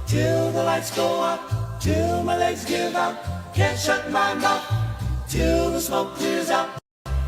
till the lights go out, till my legs give out. Can't shut my mouth till the smoke clears out.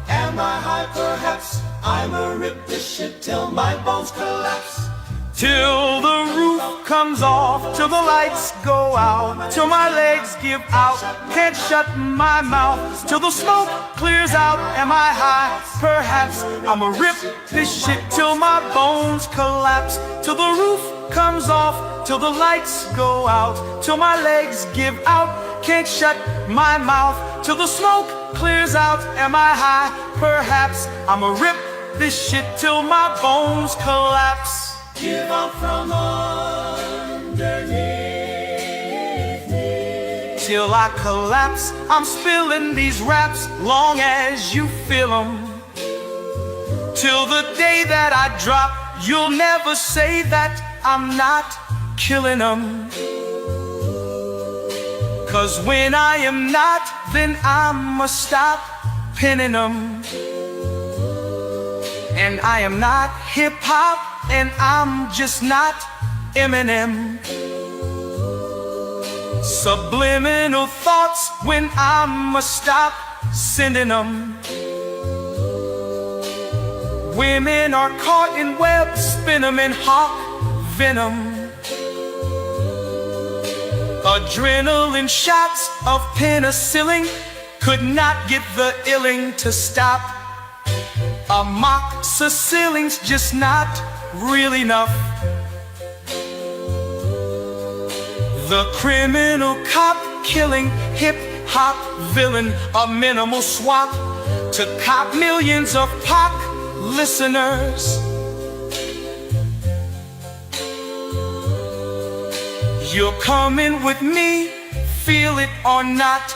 Am I high? Perhaps. I'ma rip this shit till my bones collapse. Till the roof comes off, till the lights go out, till my legs give out. Can't shut my mouth till the smoke clears out. Am I high? Perhaps. I'ma rip this shit till my bones collapse. Till the roof comes off, till the lights go out, till my legs give out. Can't shut my mouth till the smoke clears out. Am I high? Perhaps. I'ma rip this shit till my bones collapse. Give out from underneath me. Till I collapse, I'm spilling these raps long as you feel them. Till the day that I drop, you'll never say that I'm not killing them. Cause when I am not, then I'ma stop pinning them. And I am not hip-hop, and I'm just not Eminem. Subliminal thoughts when I'ma stop sending them. Women are caught in webs, spin them in hawk venom. Adrenaline shots of penicillin could not get the illing to stop. Amoxicillin's just not real enough. The criminal cop killing hip-hop villain, a minimal swap to cop millions of pop listeners. You're coming with me, feel it or not.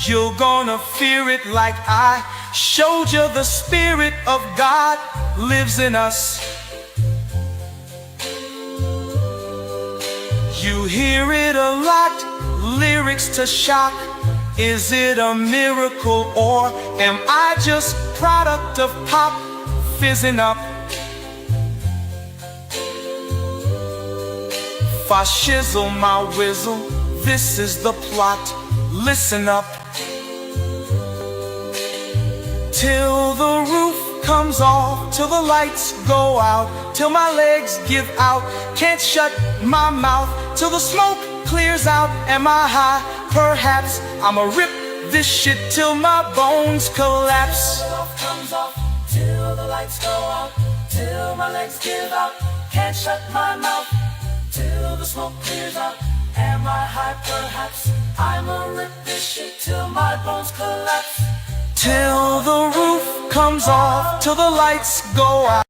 You're gonna fear it like I showed you. The Spirit of God lives in us. You hear it a lot, lyrics to shock. Is it a miracle or am I just product of pop fizzing up? Fascism, my whizzle, this is the plot, listen up. Till the roof comes off, till the lights go out, till my legs give out. Can't shut my mouth till the smoke clears out. Am I high? Perhaps. I'ma rip this shit till my bones collapse. Till the roof comes off, till the lights go out, till my legs give out. Can't shut my mouth till the smoke clears out. Am I high? Perhaps. I'ma rip this shit till my bones collapse. Till the roof comes off, till the lights go out.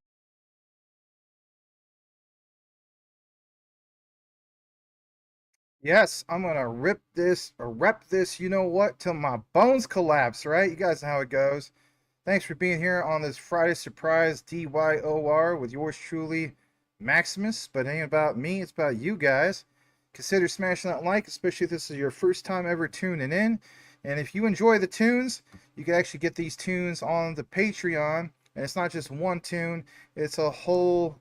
Yes, I'm gonna rip this, you know what, till my bones collapse, right? You guys know how it goes. Thanks for being here on this Friday surprise DYOR with yours truly, Maximus. But it ain't about me, it's about you guys. Consider smashing that like, especially if this is your first time ever tuning in. And if you enjoy the tunes, you can actually get these tunes on the Patreon. And it's not just one tune, it's a whole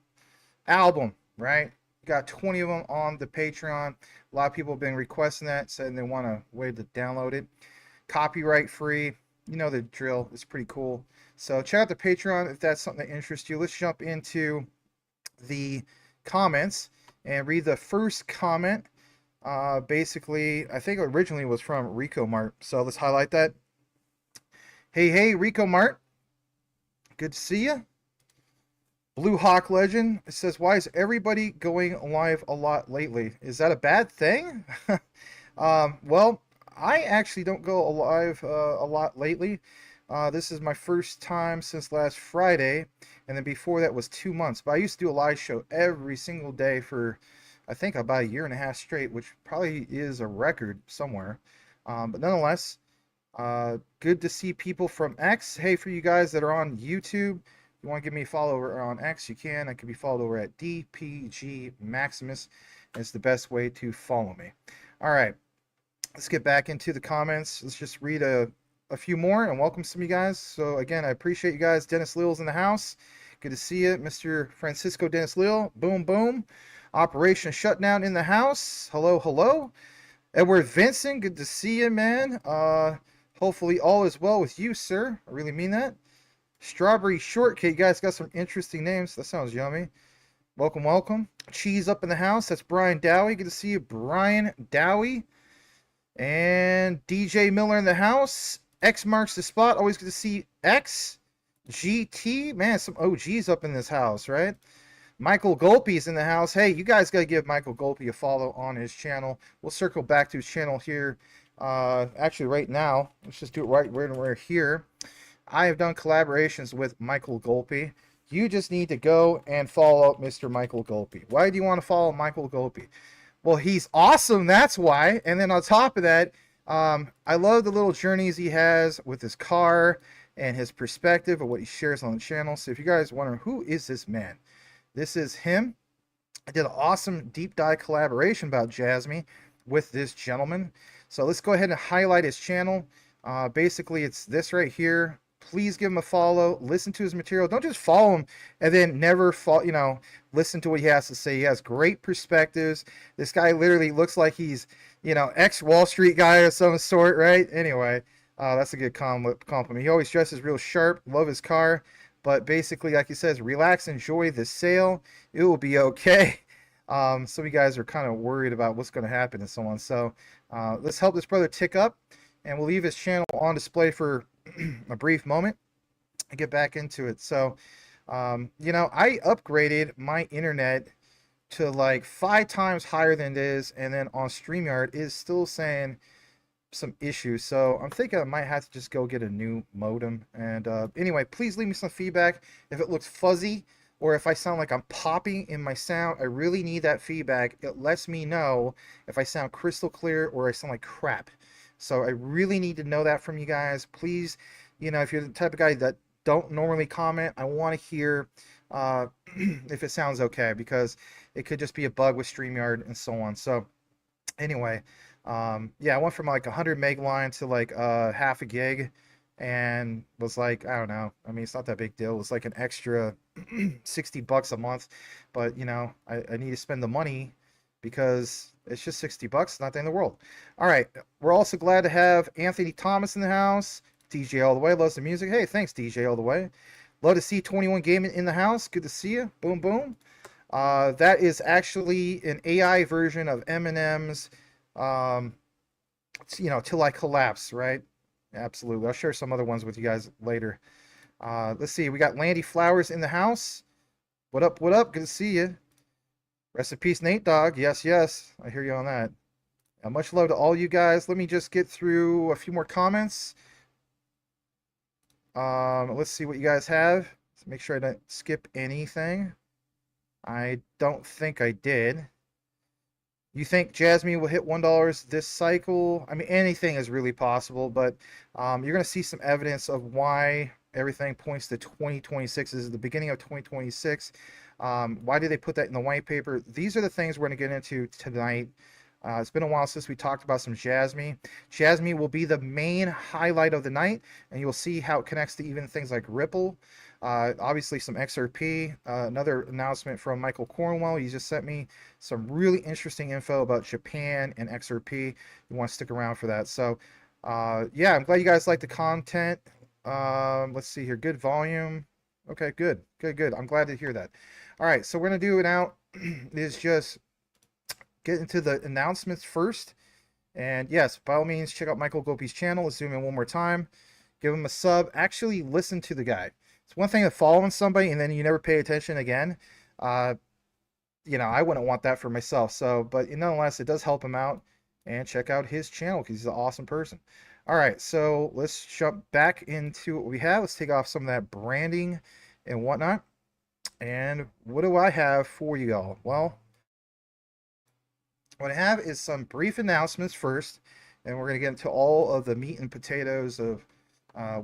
album, right? You got 20 of them on the Patreon. A lot of people have been requesting that, saying they want a way to download it. Copyright free, you know the drill. It's pretty cool. So check out the Patreon if that's something that interests you. Let's jump into the comments and read the first comment. Basically, I think originally was from Rico Mart. So let's highlight that. Hey, Rico Mart. Good to see you. Blue Hawk Legend, it says, why is everybody going live a lot lately? Is that a bad thing? Well, I actually don't go live a lot lately. This is my first time since last Friday, and then before that was 2 months. But I used to do a live show every single day for, I think, about a year and a half straight, which probably is a record somewhere. But nonetheless, good to see people from X. Hey, for you guys that are on YouTube, you want to give me a follow over on X, you can. I can be followed over at DPG Maximus. It's the best way to follow me. All right, let's get back into the comments. Let's just read a few more and welcome some of you guys. So again, I appreciate you guys. Dennis Lille's in the house. Good to see you, Mr. Francisco Dennis Lille. Boom, boom. Operation Shutdown in the house. Hello, hello. Edward Vincent, good to see you, man. Hopefully all is well with you, sir. I really mean that. Strawberry Shortcake, you guys got some interesting names. That sounds yummy. Welcome, welcome. Cheese up in the house. That's Brian Dowie. Good to see you, Brian Dowie. And DJ Miller in the house. X marks the spot. Always good to see X. GT. Man, some OGs up in this house, right? Michael Golpey's in the house. Hey, you guys got to give Michael Golpey a follow on his channel. We'll circle back to his channel here. Actually, right now, let's just do it right when we're here. I have done collaborations with Michael Golpey. You just need to go and follow Mr. Michael Golpey. Why do you want to follow Michael Golpey? Well, he's awesome, that's why. And then on top of that, I love the little journeys he has with his car and his perspective of what he shares on the channel. So if you guys wonder, who is this man? This is him. I did an awesome deep dive collaboration about Jasmy with this gentleman. So let's go ahead and highlight his channel. Basically, it's this right here. Please give him a follow. Listen to his material. Don't just follow him and then never listen to what he has to say. He has great perspectives. This guy literally looks like he's, ex-Wall Street guy of some sort, right? Anyway, that's a good compliment. He always dresses real sharp. Love his car. But basically, like he says, relax, enjoy the sale. It will be okay. Some of you guys are kind of worried about what's going to happen and so on. So let's help this brother tick up. And we'll leave his channel on display for a brief moment and get back into it. So, I upgraded my internet to like 5 times higher than it is. And then on StreamYard, it is still saying some issues. So I'm thinking I might have to just go get a new modem. And anyway, please leave me some feedback if it looks fuzzy or if I sound like I'm popping in my sound. I really need that feedback. It lets me know if I sound crystal clear or I sound like crap. So I really need to know that from you guys. Please, if you're the type of guy that don't normally comment, I want to hear if it sounds okay, because it could just be a bug with StreamYard and so on. So anyway, yeah, I went from like 100 meg line to like half a gig, and was like, I don't know. I mean, it's not that big deal. It's like an extra $60 a month, but I need to spend the money because it's just $60, not the end of the world. All right, we're also glad to have Anthony Thomas in the house. DJ All the Way loves the music. Hey, thanks, DJ All the Way. Love to see 21 Gaming in the house. Good to see you. Boom, boom. That is actually an AI version of Eminem's, Till I Collapse, right? Absolutely. I'll share some other ones with you guys later. Let's see. We got Landy Flowers in the house. What up? What up? Good to see you. Rest in peace, Nate Dogg. Yes, yes. I hear you on that. Much love to all you guys. Let me just get through a few more comments. Let's see what you guys have. Let's make sure I don't skip anything. I don't think I did. You think Jasmy will hit $1 this cycle? I mean, anything is really possible, but you're going to see some evidence of why everything points to 2026. This is the beginning of 2026. Why did they put that in the white paper? These are the things we're going to get into tonight. It's been a while since we talked about some Jasmy. Jasmy will be the main highlight of the night, and you'll see how it connects to even things like Ripple. Obviously some XRP. Another announcement from Michael Cornwell. He just sent me some really interesting info about Japan and XRP. You want to stick around for that. So yeah, I'm glad you guys like the content. Let's see here. Good volume. Okay, good. I'm glad to hear that. All right, so we're going to do it now is just get into the announcements first. And yes, by all means, check out Michael Golpey's channel. Let's zoom in one more time. Give him a sub. Actually, listen to the guy. It's one thing to following somebody and then you never pay attention again. I wouldn't want that for myself. So, but nonetheless, it does help him out. And check out his channel because he's an awesome person. All right, so let's jump back into what we have. Let's take off some of that branding and whatnot. And what do I have for you all? Well, what I have is some brief announcements first, and we're going to get into all of the meat and potatoes of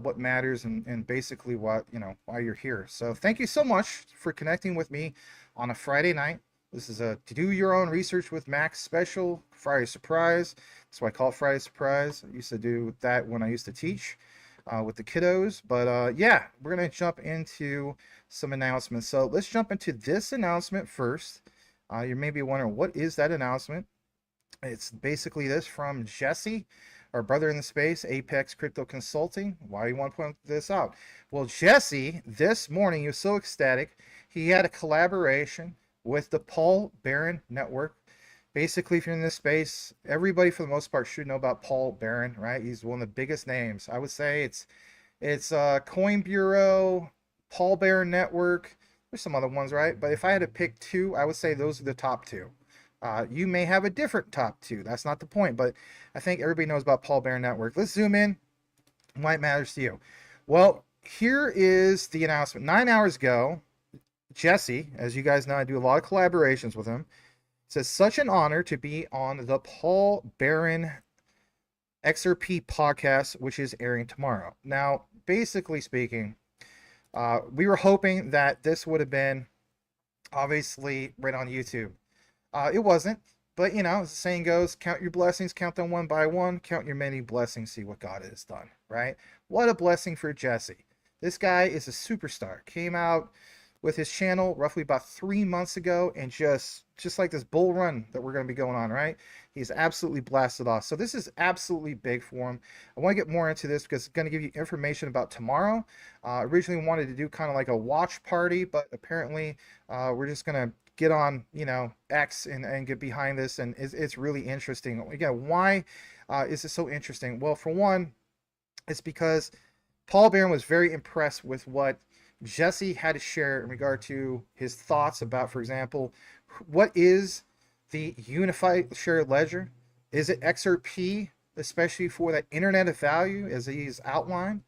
what matters and basically what, why you're here. So thank you so much for connecting with me on a Friday night. This is a Do Your Own Research with Max special, Friday Surprise. That's why I call it Friday Surprise. I used to do that when I used to teach with the kiddos. But yeah, we're going to jump into some announcements. So let's jump into this announcement first. You may be wondering, what is that announcement? It's basically this from Jesse, our brother in the space, Apex Crypto Consulting. Why do you want to point this out? Well, Jesse, this morning, he was so ecstatic. He had a collaboration with the Paul Barron Network. Basically, if you're in this space, everybody for the most part should know about Paul Barron, right? He's one of the biggest names. I would say it's Coin Bureau, Paul Barron Network. There's some other ones, right? But if I had to pick two, I would say those are the top two. You may have a different top two. That's not the point, but I think everybody knows about Paul Barron Network. Let's zoom in. Why it matters to you. Well, here is the announcement. 9 hours ago, Jesse, as you guys know, I do a lot of collaborations with him, says, such an honor to be on the Paul Barron XRP podcast, which is airing tomorrow. Now, basically speaking, we were hoping that this would have been obviously right on YouTube. It wasn't, but you know, as the saying goes, count your blessings, count them one by one, count your many blessings, see what God has done, right? What a blessing for Jesse. This guy is a superstar. Came out with his channel roughly about 3 months ago, and just like this bull run that we're going to be going on, right? He's absolutely blasted off. So this is absolutely big for him. I want to get more into this because it's going to give you information about tomorrow. Originally wanted to do kind of like a watch party, but apparently we're just going to get on, you know, X and get behind this, and it's really interesting. Again, why is it so interesting? Well, for one, it's because Paul Barron was very impressed with what Jesse had to share in regard to his thoughts about, for example, what is the unified shared ledger? Is it XRP, especially for that internet of value, as he's outlined?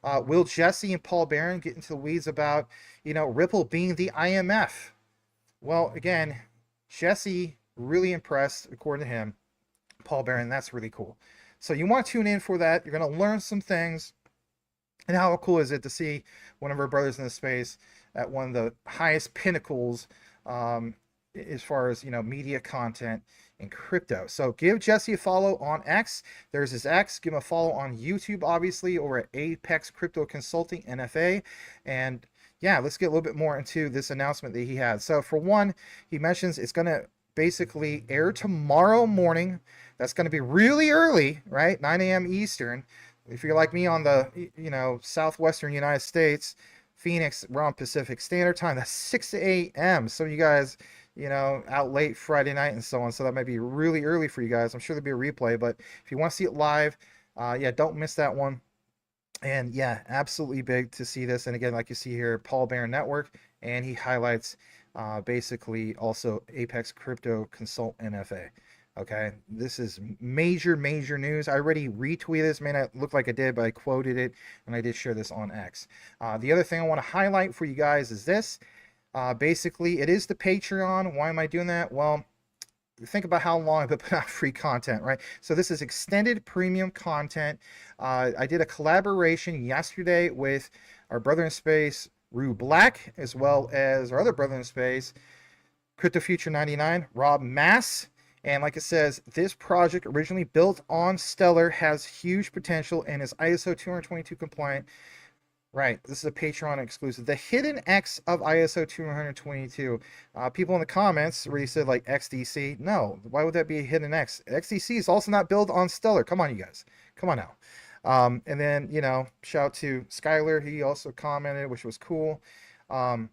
Will Jesse and Paul Barron get into the weeds about, you know, Ripple being the IMF? Well, again, Jesse really impressed, according to him, Paul Barron. That's really cool. So you want to tune in for that. You're going to learn some things. And how cool is it to see one of our brothers in the space at one of the highest pinnacles as far as, you know, media content in crypto. So give Jesse a follow on X. There's his X. Give him a follow on YouTube, obviously, over at Apex Crypto Consulting, NFA. And yeah, let's get a little bit more into this announcement that he had. So for one, he mentions it's going to basically air tomorrow morning. That's going to be really early, right? 9 a.m. Eastern. If you're like me on the, you know, southwestern United States, Phoenix, we're on Pacific Standard Time. That's 6 to 8 a.m. So you guys, you know, out late Friday night and so on. So that might be really early for you guys. I'm sure there'll be a replay, but if you want to see it live, yeah, don't miss that one. And yeah, absolutely big to see this. And again, like you see here, Paul Barron Network, and he highlights basically also Apex Crypto Consult NFA. Okay, this is major news. I already retweeted this. May not look like I did, but I quoted it, and I did share this on X. The other thing I want to highlight for you guys is this. Basically, it is the Patreon. Why am I doing that? Well, think about how long I've been putting out free content, right? So this is extended premium content. I did a collaboration yesterday with our brother in space, Rue Black, as well as our other brother in space, Crypto Future 99, Rob Mass. And like it says, this project, originally built on Stellar, has huge potential and is ISO 222 compliant. Right, this is a Patreon exclusive. The hidden X of ISO 222. People in the comments already said like XDC. No, why would that be a hidden X? XDC is also not built on Stellar. Come on, you guys. Come on now. And then, you know, shout out to Skylar. He also commented, which was cool. Yeah,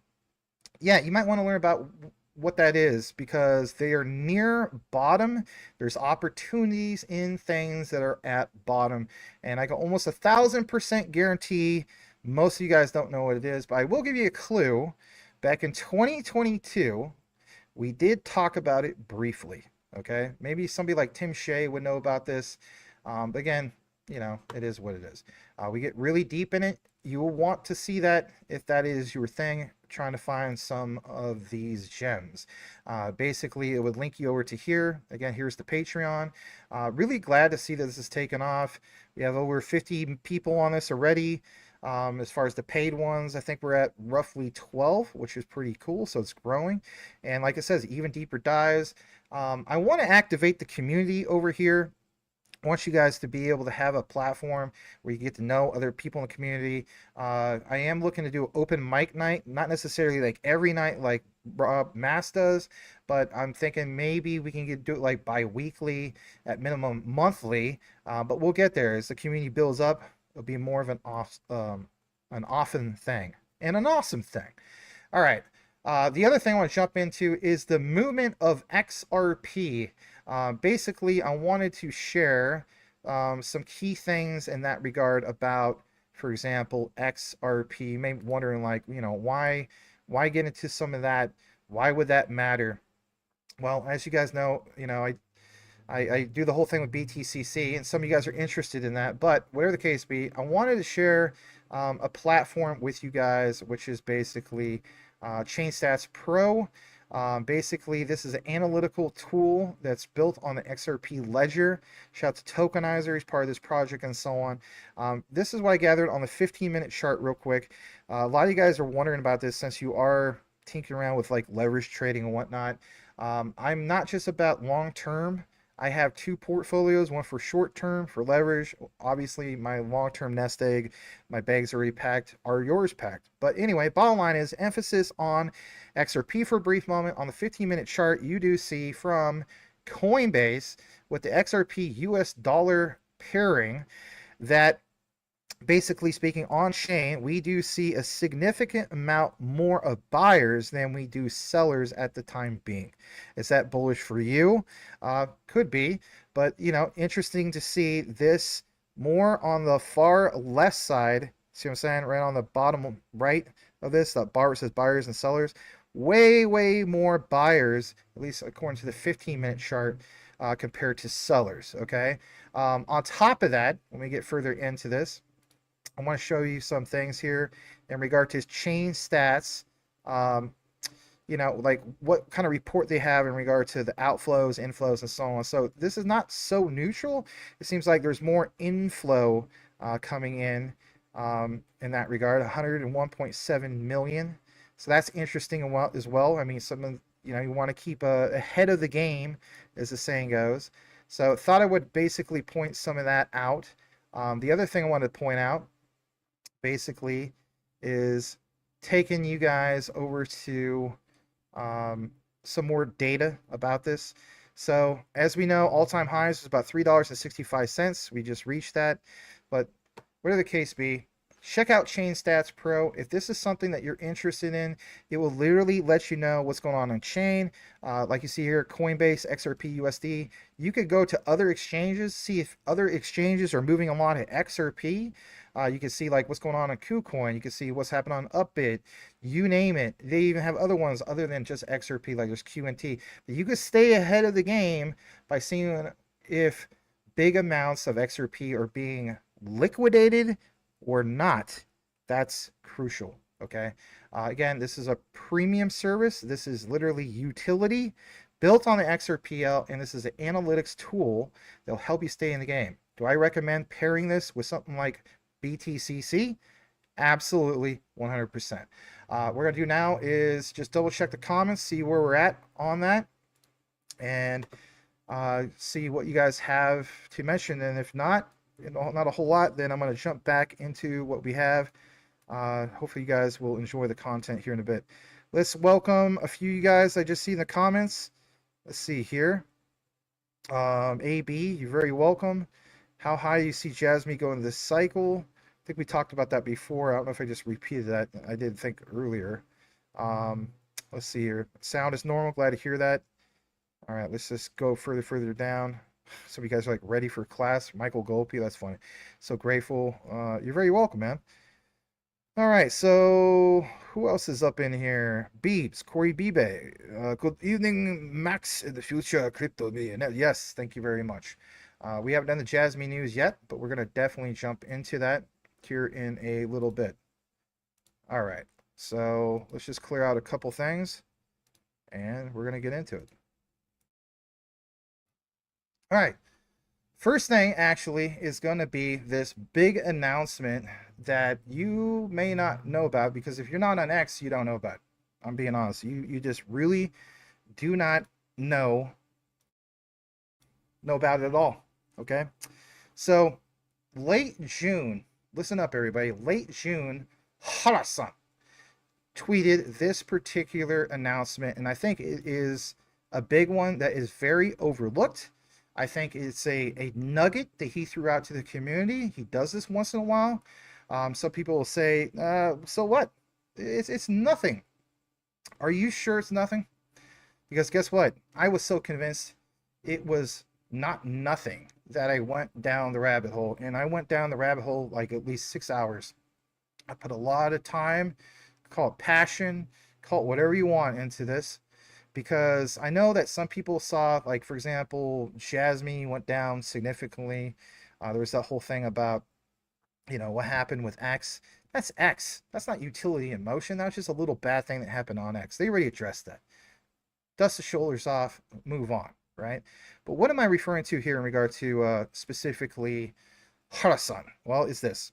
you might want to learn about what that is, because they are near bottom. There's opportunities in things that are at bottom, and I can almost 1,000% guarantee most of you guys don't know what it is, but I will give you a clue. Back in 2022, we did talk about it briefly. Okay, maybe somebody like Tim Shea would know about this, but again, you know, it is what it is. We get really deep in it. You will want to see that if that is your thing, trying to find some of these gems. Basically, it would link you over to here. Again, here's the Patreon. Really glad to see that this is taken off. We have over 50 people on this already. As far as the paid ones, I think we're at roughly 12, which is pretty cool. So it's growing. And like it says, even deeper dives. I want to activate the community over here. I want you guys to be able to have a platform where you get to know other people in the community. I am looking to do an open mic night, not necessarily like every night like Mass does, but I'm thinking maybe we can do it like bi-weekly, at minimum monthly. But we'll get there as the community builds up. It'll be more of an often thing and an awesome thing. All right. The other thing I want to jump into is the movement of XRP. Basically, I wanted to share some key things in that regard about, for example, XRP. You may be wondering, like, why get into some of that? Why would that matter? Well, as you guys know, I do the whole thing with BTCC, and some of you guys are interested in that. But whatever the case be, I wanted to share a platform with you guys, which is basically ChainStats Pro. Basically, this is an analytical tool that's built on the XRP ledger. Shout out to Tokenizer, he's part of this project, and so on. This is what I gathered on the 15-minute chart real quick. A lot of you guys are wondering about this since you are tinkering around with like leverage trading and whatnot. I'm not just about long-term. I have two portfolios, one for short term for leverage. Obviously, my long-term nest egg, my bags already packed, are yours packed. But anyway, bottom line is emphasis on XRP for a brief moment. On the 15-minute chart, you do see from Coinbase with the XRP US dollar pairing that, basically speaking, on chain, we do see a significant amount more of buyers than we do sellers at the time being. Is that bullish for you? Could be, but interesting to see this more on the far left side. See what I'm saying? Right on the bottom right of this, that bar says buyers and sellers. Way more buyers, at least according to the 15-minute chart, compared to sellers. Okay. On top of that, when we get further into this, I want to show you some things here in regard to chain stats. Like what kind of report they have in regard to the outflows, inflows, and so on. So this is not so neutral. It seems like there's more inflow coming in that regard, 101.7 million. So that's interesting as well. I mean, you want to keep ahead of the game, as the saying goes. So thought I would basically point some of that out. The other thing I wanted to point out, basically, is taking you guys over to some more data about this. So as we know, all-time highs is about $3.65. We just reached that. But whatever the case be, check out ChainStats Pro. If this is something that you're interested in, it will literally let you know what's going on chain. Like you see here, Coinbase, XRP, USD. You could go to other exchanges, see if other exchanges are moving a lot at XRP. You can see like what's going on KuCoin. You can see what's happening on Upbit. You name it. They even have other ones other than just XRP, like there's QNT. But you can stay ahead of the game by seeing if big amounts of XRP are being liquidated or not. That's crucial. Okay. Again, this is a premium service. This is literally utility built on the XRPL, and this is an analytics tool that'll help you stay in the game. Do I recommend pairing this with something like BTCC? Absolutely, 100%. What we're gonna do now is just double check the comments, see where we're at on that, and see what you guys have to mention. And if not, not a whole lot, then I'm going to jump back into what we have. Hopefully you guys will enjoy the content here in a bit. Let's welcome a few of you guys I just see in the comments. Let's see here. AB, you're very welcome. How high you see Jasmy going this cycle? I think we talked about that before. I don't know if I just repeated that. I did think earlier. Let's see here. Sound is normal. Glad to hear that. All right, let's just go further down. Some of you guys are like ready for class. Michael Golpe, that's funny. So grateful. You're very welcome, man. All right, so who else is up in here? Beebs, Corey Beebe. Good evening, Max, in the future crypto millionaire. Yes, thank you very much. We haven't done the Jasmy news yet, but we're gonna definitely jump into that here in a little bit. All right, so let's just clear out a couple things, and we're gonna get into it. All right, first thing actually is going to be this big announcement that you may not know about, because if you're not on X, you don't know about it. I'm being honest. You just really do not know about it at all. Okay, so late June, listen up everybody, late June, Harasan, tweeted this particular announcement, and I think it is a big one that is very overlooked. I think it's a nugget that he threw out to the community. He does this once in a while. Some people will say, so what? It's nothing. Are you sure it's nothing? Because guess what? I was so convinced it was not nothing that I went down the rabbit hole. And I went down the rabbit hole like at least 6 hours. I put a lot of time, call it passion, call it whatever you want into this. Because I know that some people saw, like, for example, Jasmy went down significantly. There was that whole thing about, what happened with X. That's X. That's not utility in motion. That was just a little bad thing that happened on X. They already addressed that. Dust the shoulders off, move on, right? But what am I referring to here in regard to specifically Harasan? Well, it's this.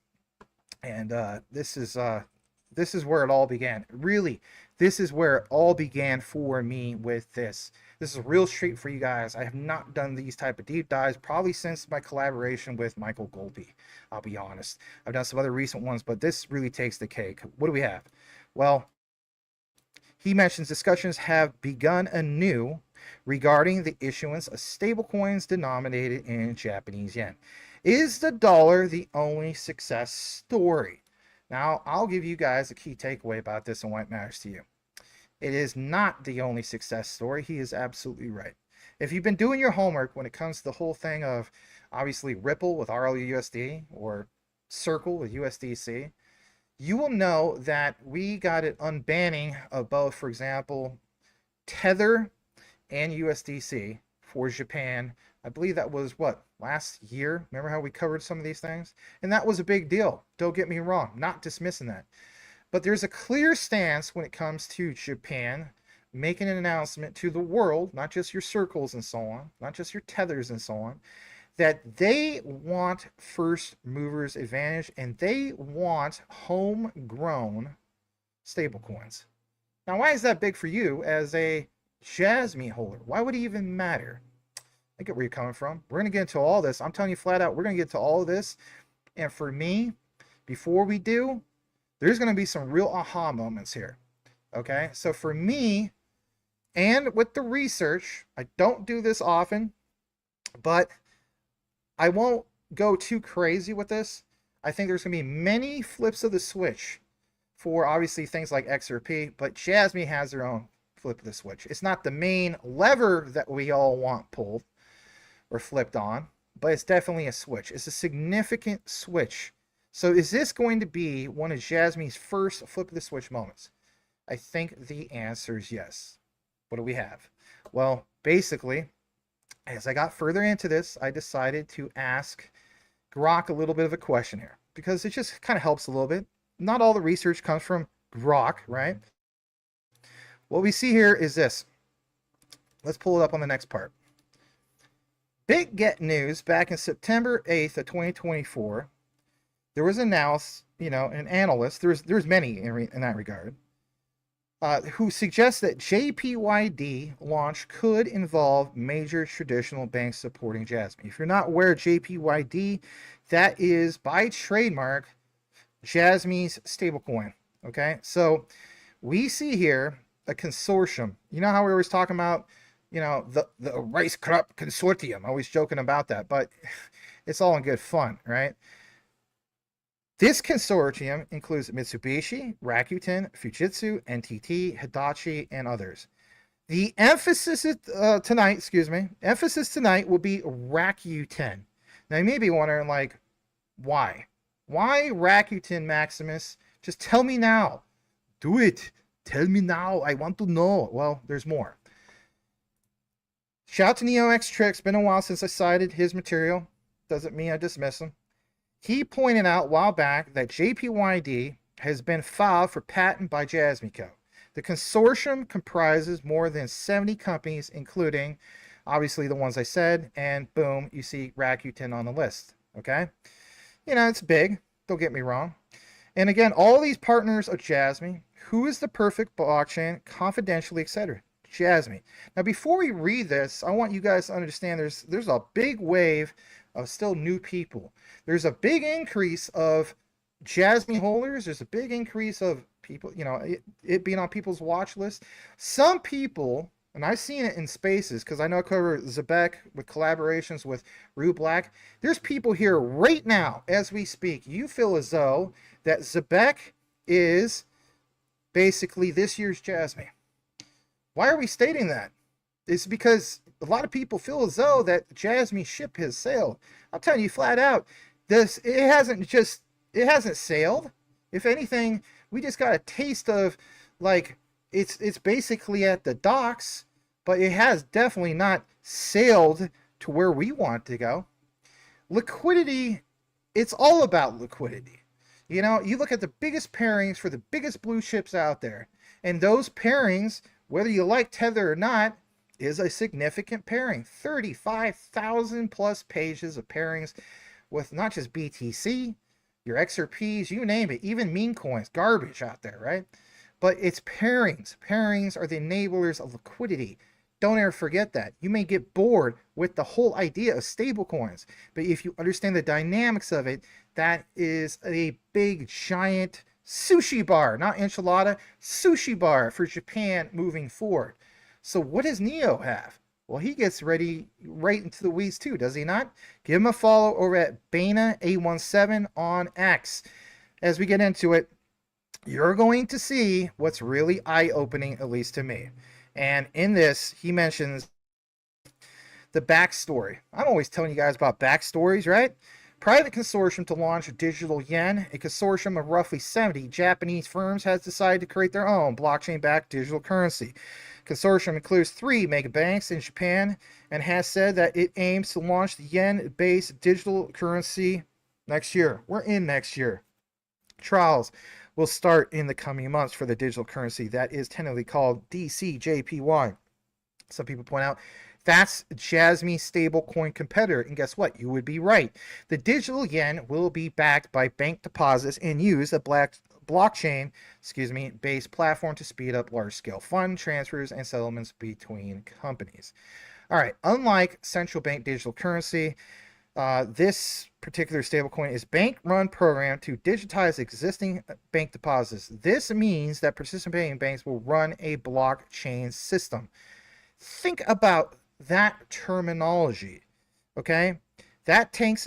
And this is where it all began. Really, this is where it all began for me with this. This is a real treat for you guys. I have not done these type of deep dives probably since my collaboration with Michael Golpe. I'll be honest. I've done some other recent ones, but this really takes the cake. What do we have? Well, he mentions discussions have begun anew regarding the issuance of stablecoins denominated in Japanese yen. Is the dollar the only success story? Now, I'll give you guys a key takeaway about this and why it matters to you. It is not the only success story. He is absolutely right. If you've been doing your homework when it comes to the whole thing of, obviously, Ripple with RLUSD or Circle with USDC, you will know that we got an unbanning of both, for example, Tether and USDC for Japan. I believe that was, last year? Remember how we covered some of these things? And that was a big deal. Don't get me wrong. Not dismissing that. But there's a clear stance when it comes to Japan making an announcement to the world, not just your circles and so on, not just your tethers and so on, that they want first movers advantage and they want homegrown stablecoins. Now, why is that big for you as a Jasmy holder? Why would it even matter? I get where you're coming from. We're going to get into all this. I'm telling you flat out, we're going to get to all of this. And for me, before we do, there's going to be some real aha moments here. Okay? So for me, and with the research, I don't do this often, but I won't go too crazy with this. I think there's going to be many flips of the switch for obviously things like XRP, but Jasmy has their own flip of the switch. It's not the main lever that we all want pulled or flipped on, but it's definitely a switch. It's a significant switch. So is this going to be one of Jasmy's first flip of the switch moments? I think the answer is yes. What do we have? Well, basically, as I got further into this, I decided to ask Grok a little bit of a question here because it just kind of helps a little bit. Not all the research comes from Grok, right? What we see here is this. Let's pull it up on the next part. Big Get News back in September 8th of 2024. There was an analyst, there's many in that regard, who suggests that JPYD launch could involve major traditional banks supporting Jasmy. If you're not aware of JPYD, that is by trademark Jasmy's stablecoin. Okay, so we see here a consortium. You know how we were always talking about, the Rice Crop Consortium. Always joking about that, but it's all in good fun, right? This consortium includes Mitsubishi, Rakuten, Fujitsu, NTT, Hitachi, and others. The emphasis tonight will be Rakuten. Now you may be wondering, like, why? Why Rakuten, Maximus? Just tell me now. Do it. Tell me now. I want to know. Well, there's more. Shout out to NeoXTrix. Been a while since I cited his material. Doesn't mean I dismiss him. He pointed out a while back that JPYD has been filed for patent by Jasmy Co. The consortium comprises more than 70 companies, including, obviously, the ones I said, and boom, you see Rakuten on the list, okay? It's big, don't get me wrong. And again, all these partners of Jasmy, who is the perfect blockchain, confidentially, etc. Jasmy. Now, before we read this, I want you guys to understand there's a big wave of still new people. There's a big increase of Jasmy holders. There's a big increase of people, you know, it being on people's watch list. Some people, and I've seen it in spaces because I know I cover Zebek with collaborations with Rue Black. There's people here right now as we speak. You feel as though that Zebek is basically this year's Jasmy. Why are we stating that? It's because a lot of people feel as though that Jasmy ship has sailed. I'm telling you flat out, it hasn't sailed. If anything, we just got a taste of, like, it's basically at the docks, but it has definitely not sailed to where we want to go. Liquidity, it's all about liquidity. You know, you look at the biggest pairings for the biggest blue chips out there, and those pairings, whether you like Tether or not, is a significant pairing. 35,000 plus pages of pairings with not just BTC, your XRPs, you name it, even meme coins, garbage out there, right? But it's pairings. Pairings are the enablers of liquidity. Don't ever forget that. You may get bored with the whole idea of stable coins, but if you understand the dynamics of it, that is a big, giant sushi bar, not enchilada, sushi bar for Japan moving forward. So what does Neo have? Well, he gets ready right into the weeds too, does he not? Give him a follow over at Bana817 on X. As we get into it, you're going to see what's really eye-opening, at least to me. And in this, he mentions the backstory. I'm always telling you guys about backstories, right? Private consortium to launch digital yen. A consortium of roughly 70 Japanese firms has decided to create their own blockchain-backed digital currency. Consortium includes 3 mega banks in Japan and has said that it aims to launch the yen-based digital currency next year. We're in next year. Trials will start in the coming months for the digital currency that is tentatively called DCJPY. Some people point out that's Jasmy's stablecoin competitor, and guess what? You would be right. The digital yen will be backed by bank deposits and use a blockchain, based platform to speed up large-scale fund transfers and settlements between companies. All right, unlike central bank digital currency, this particular stablecoin is bank-run program to digitize existing bank deposits. This means that participating banks will run a blockchain system. Think about that terminology, okay? That takes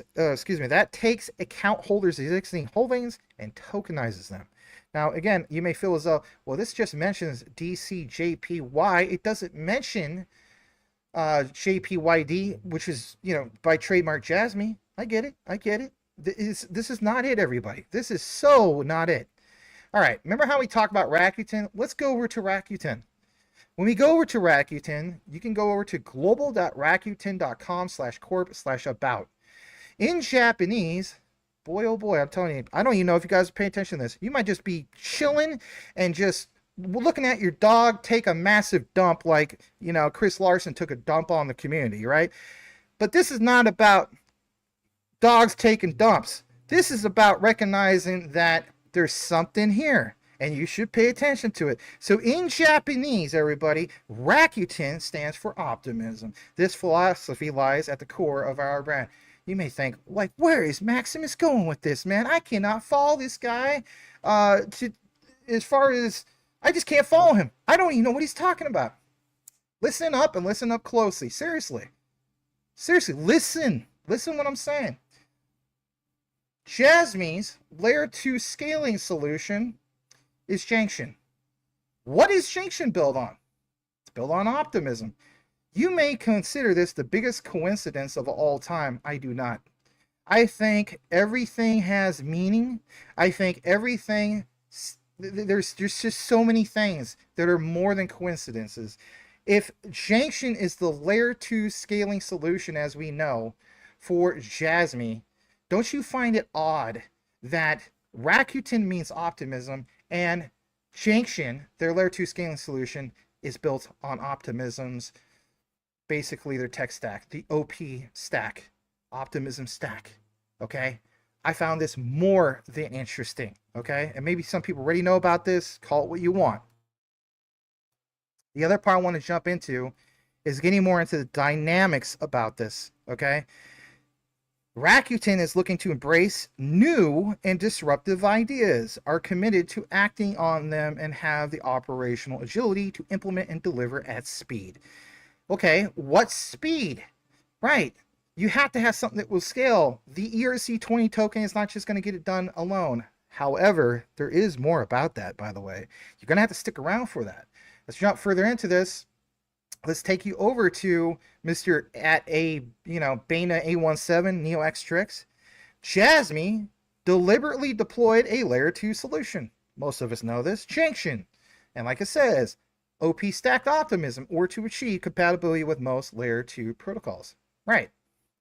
account holders' existing holdings and tokenizes them. Now, again, you may feel as though, well, this just mentions DCJPY. It doesn't mention JPYD, which is, you know, by trademark Jasmy. I get it. This is not it, everybody. This is so not it. All right, remember how we talked about Rakuten? Let's go over to Rakuten. When we go over to Rakuten, you can go over to global.rakuten.com/corp/about. In Japanese, boy, oh boy, I'm telling you, I don't even know if you guys pay attention to this. You might just be chilling and just looking at your dog take a massive dump like, you know, Chris Larson took a dump on the community, right? But this is not about dogs taking dumps. This is about recognizing that there's something here, and you should pay attention to it. So in Japanese, everybody, Rakuten stands for optimism. This philosophy lies at the core of our brand. You may think, like, where is Maximus going with this, man? I cannot follow this guy as far as, I just can't follow him. I don't even know what he's talking about. Listen up and listen up closely. Seriously, listen what I'm saying. Jasmy's layer 2 scaling solution is Junction. What is Junction built on? It's built on optimism. You may consider this the biggest coincidence of all time. I do not. I think everything has meaning. I think everything, there's just so many things that are more than coincidences. If Junction is the layer 2 scaling solution, as we know, for Jasmy, don't you find it odd that Rakuten means optimism and Junction, their layer 2 scaling solution, is built on optimism's, basically their tech stack, the OP stack, optimism stack, okay? I found this more than interesting, okay? And maybe some people already know about this, call it what you want. The other part I want to jump into is getting more into the dynamics about this, okay? Rakuten is looking to embrace new and disruptive ideas, are committed to acting on them, and have the operational agility to implement and deliver at speed. Okay, what speed? Right. You have to have something that will scale. The ERC20 token is not just going to get it done alone. However, there is more about that, by the way. You're going to have to stick around for that. Let's jump further into this. Let's take you over to Mr. at a, Beta A17 Neo X Tricks. Jasmy deliberately deployed a layer 2 solution. Most of us know this, Junction. And like it says, OP stacked optimism or to achieve compatibility with most layer 2 protocols. Right.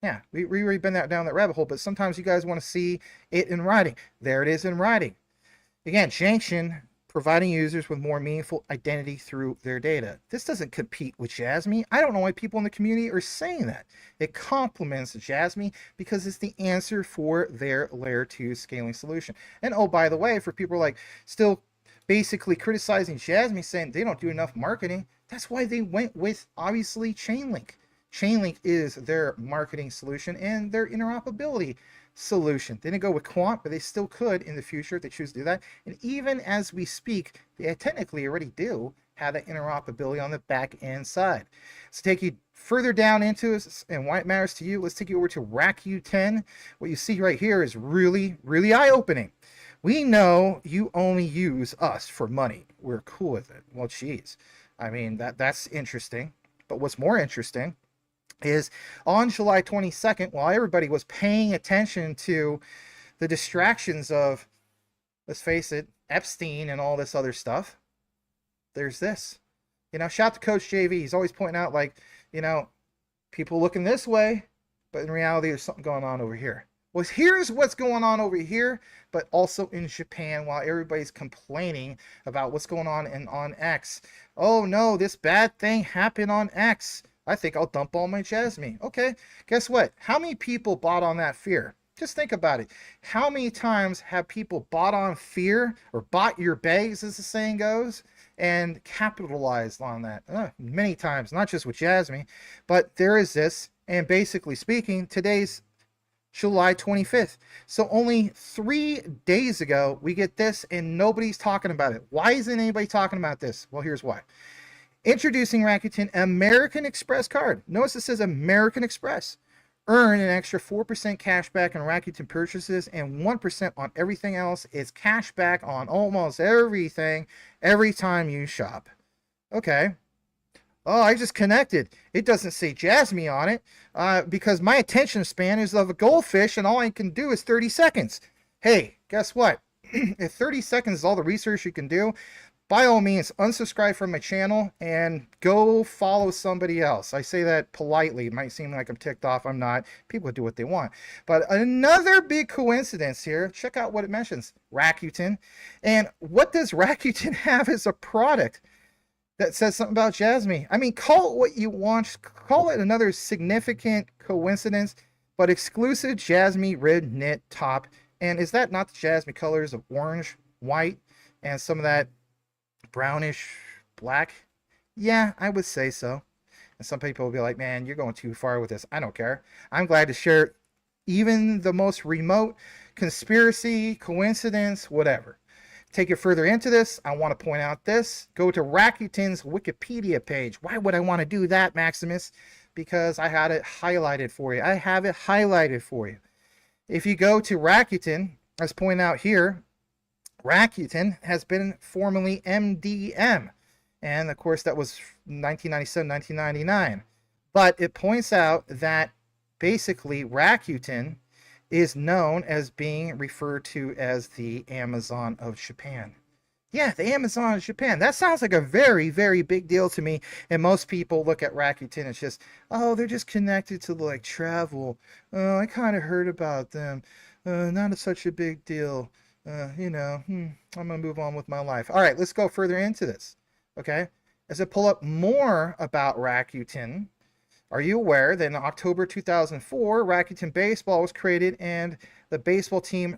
Yeah, we already been down that rabbit hole, but sometimes you guys want to see it in writing. There it is in writing. Again, Junction providing users with more meaningful identity through their data. This doesn't compete with Jasmy. I don't know why people in the community are saying that. It complements Jasmy because it's the answer for their layer 2 scaling solution. And oh, by the way, for people like still basically criticizing Jasmy, saying they don't do enough marketing, that's why they went with, obviously, Chainlink. Chainlink is their marketing solution and their interoperability solution. They didn't go with Quant, but they still could in the future if they choose to do that. And even as we speak, they technically already do have that interoperability on the back end side. So take you further down into this and why it matters to you, let's take you over to Rakuten. What you see right here is really, really eye-opening. We know you only use us for money. We're cool with it. Well, geez. I mean, that's interesting. But what's more interesting is on July 22nd, while everybody was paying attention to the distractions of, let's face it, Epstein and all this other stuff, there's this. Shout out to Coach JV. He's always pointing out, like, people looking this way, but in reality, there's something going on over here. Well, here's what's going on over here, but also in Japan, while everybody's complaining about what's going on X. Oh no, this bad thing happened on X. I think I'll dump all my Jasmy. Okay, guess what? How many people bought on that fear? Just think about it. How many times have people bought on fear, or bought your bags, as the saying goes, and capitalized on that? Many times, not just with Jasmy, but there is this, and basically speaking, today's July 25th. So only 3 days ago, we get this, and nobody's talking about it. Why isn't anybody talking about this? Well, here's why. Introducing Rakuten American Express card. Notice it says American Express. Earn an extra 4% cash back on Rakuten purchases and 1% on everything else. It's cash back on almost everything every time you shop. Okay. Oh, I just connected. It doesn't say Jasmy on it because my attention span is of a goldfish and all I can do is 30 seconds. Hey, guess what? If 30 seconds is all the research you can do, by all means, unsubscribe from my channel and go follow somebody else. I say that politely. It might seem like I'm ticked off. I'm not. People do what they want. But another big coincidence here. Check out what it mentions. Rakuten. And what does Rakuten have as a product that says something about Jasmy? I mean, call it what you want. Call it another significant coincidence. But exclusive Jasmy red knit top. And is that not the Jasmy colors of orange, white, and some of that brownish black? Yeah, I would say so. And some people will be like, man, you're going too far with this. I don't care. I'm glad to share even the most remote conspiracy, coincidence, whatever. Take it further into this, I want to point out this. Go to Rakuten's Wikipedia page. Why would I want to do that, Maximus? Because I had it highlighted for you. I have it highlighted for you. If you go to Rakuten, as pointed out here, Rakuten has been formerly MDM, and of course that was 1997, 1999. But it points out that basically Rakuten is known as being referred to as the Amazon of Japan. Yeah, the Amazon of Japan. That sounds like a very, very big deal to me. And most people look at Rakuten as just, oh, they're just connected to like travel. Oh, I kind of heard about them. Not such a big deal. I'm going to move on with my life. All right, let's go further into this. Okay. As I pull up more about Rakuten, are you aware that in October 2004, Rakuten Baseball was created and the baseball team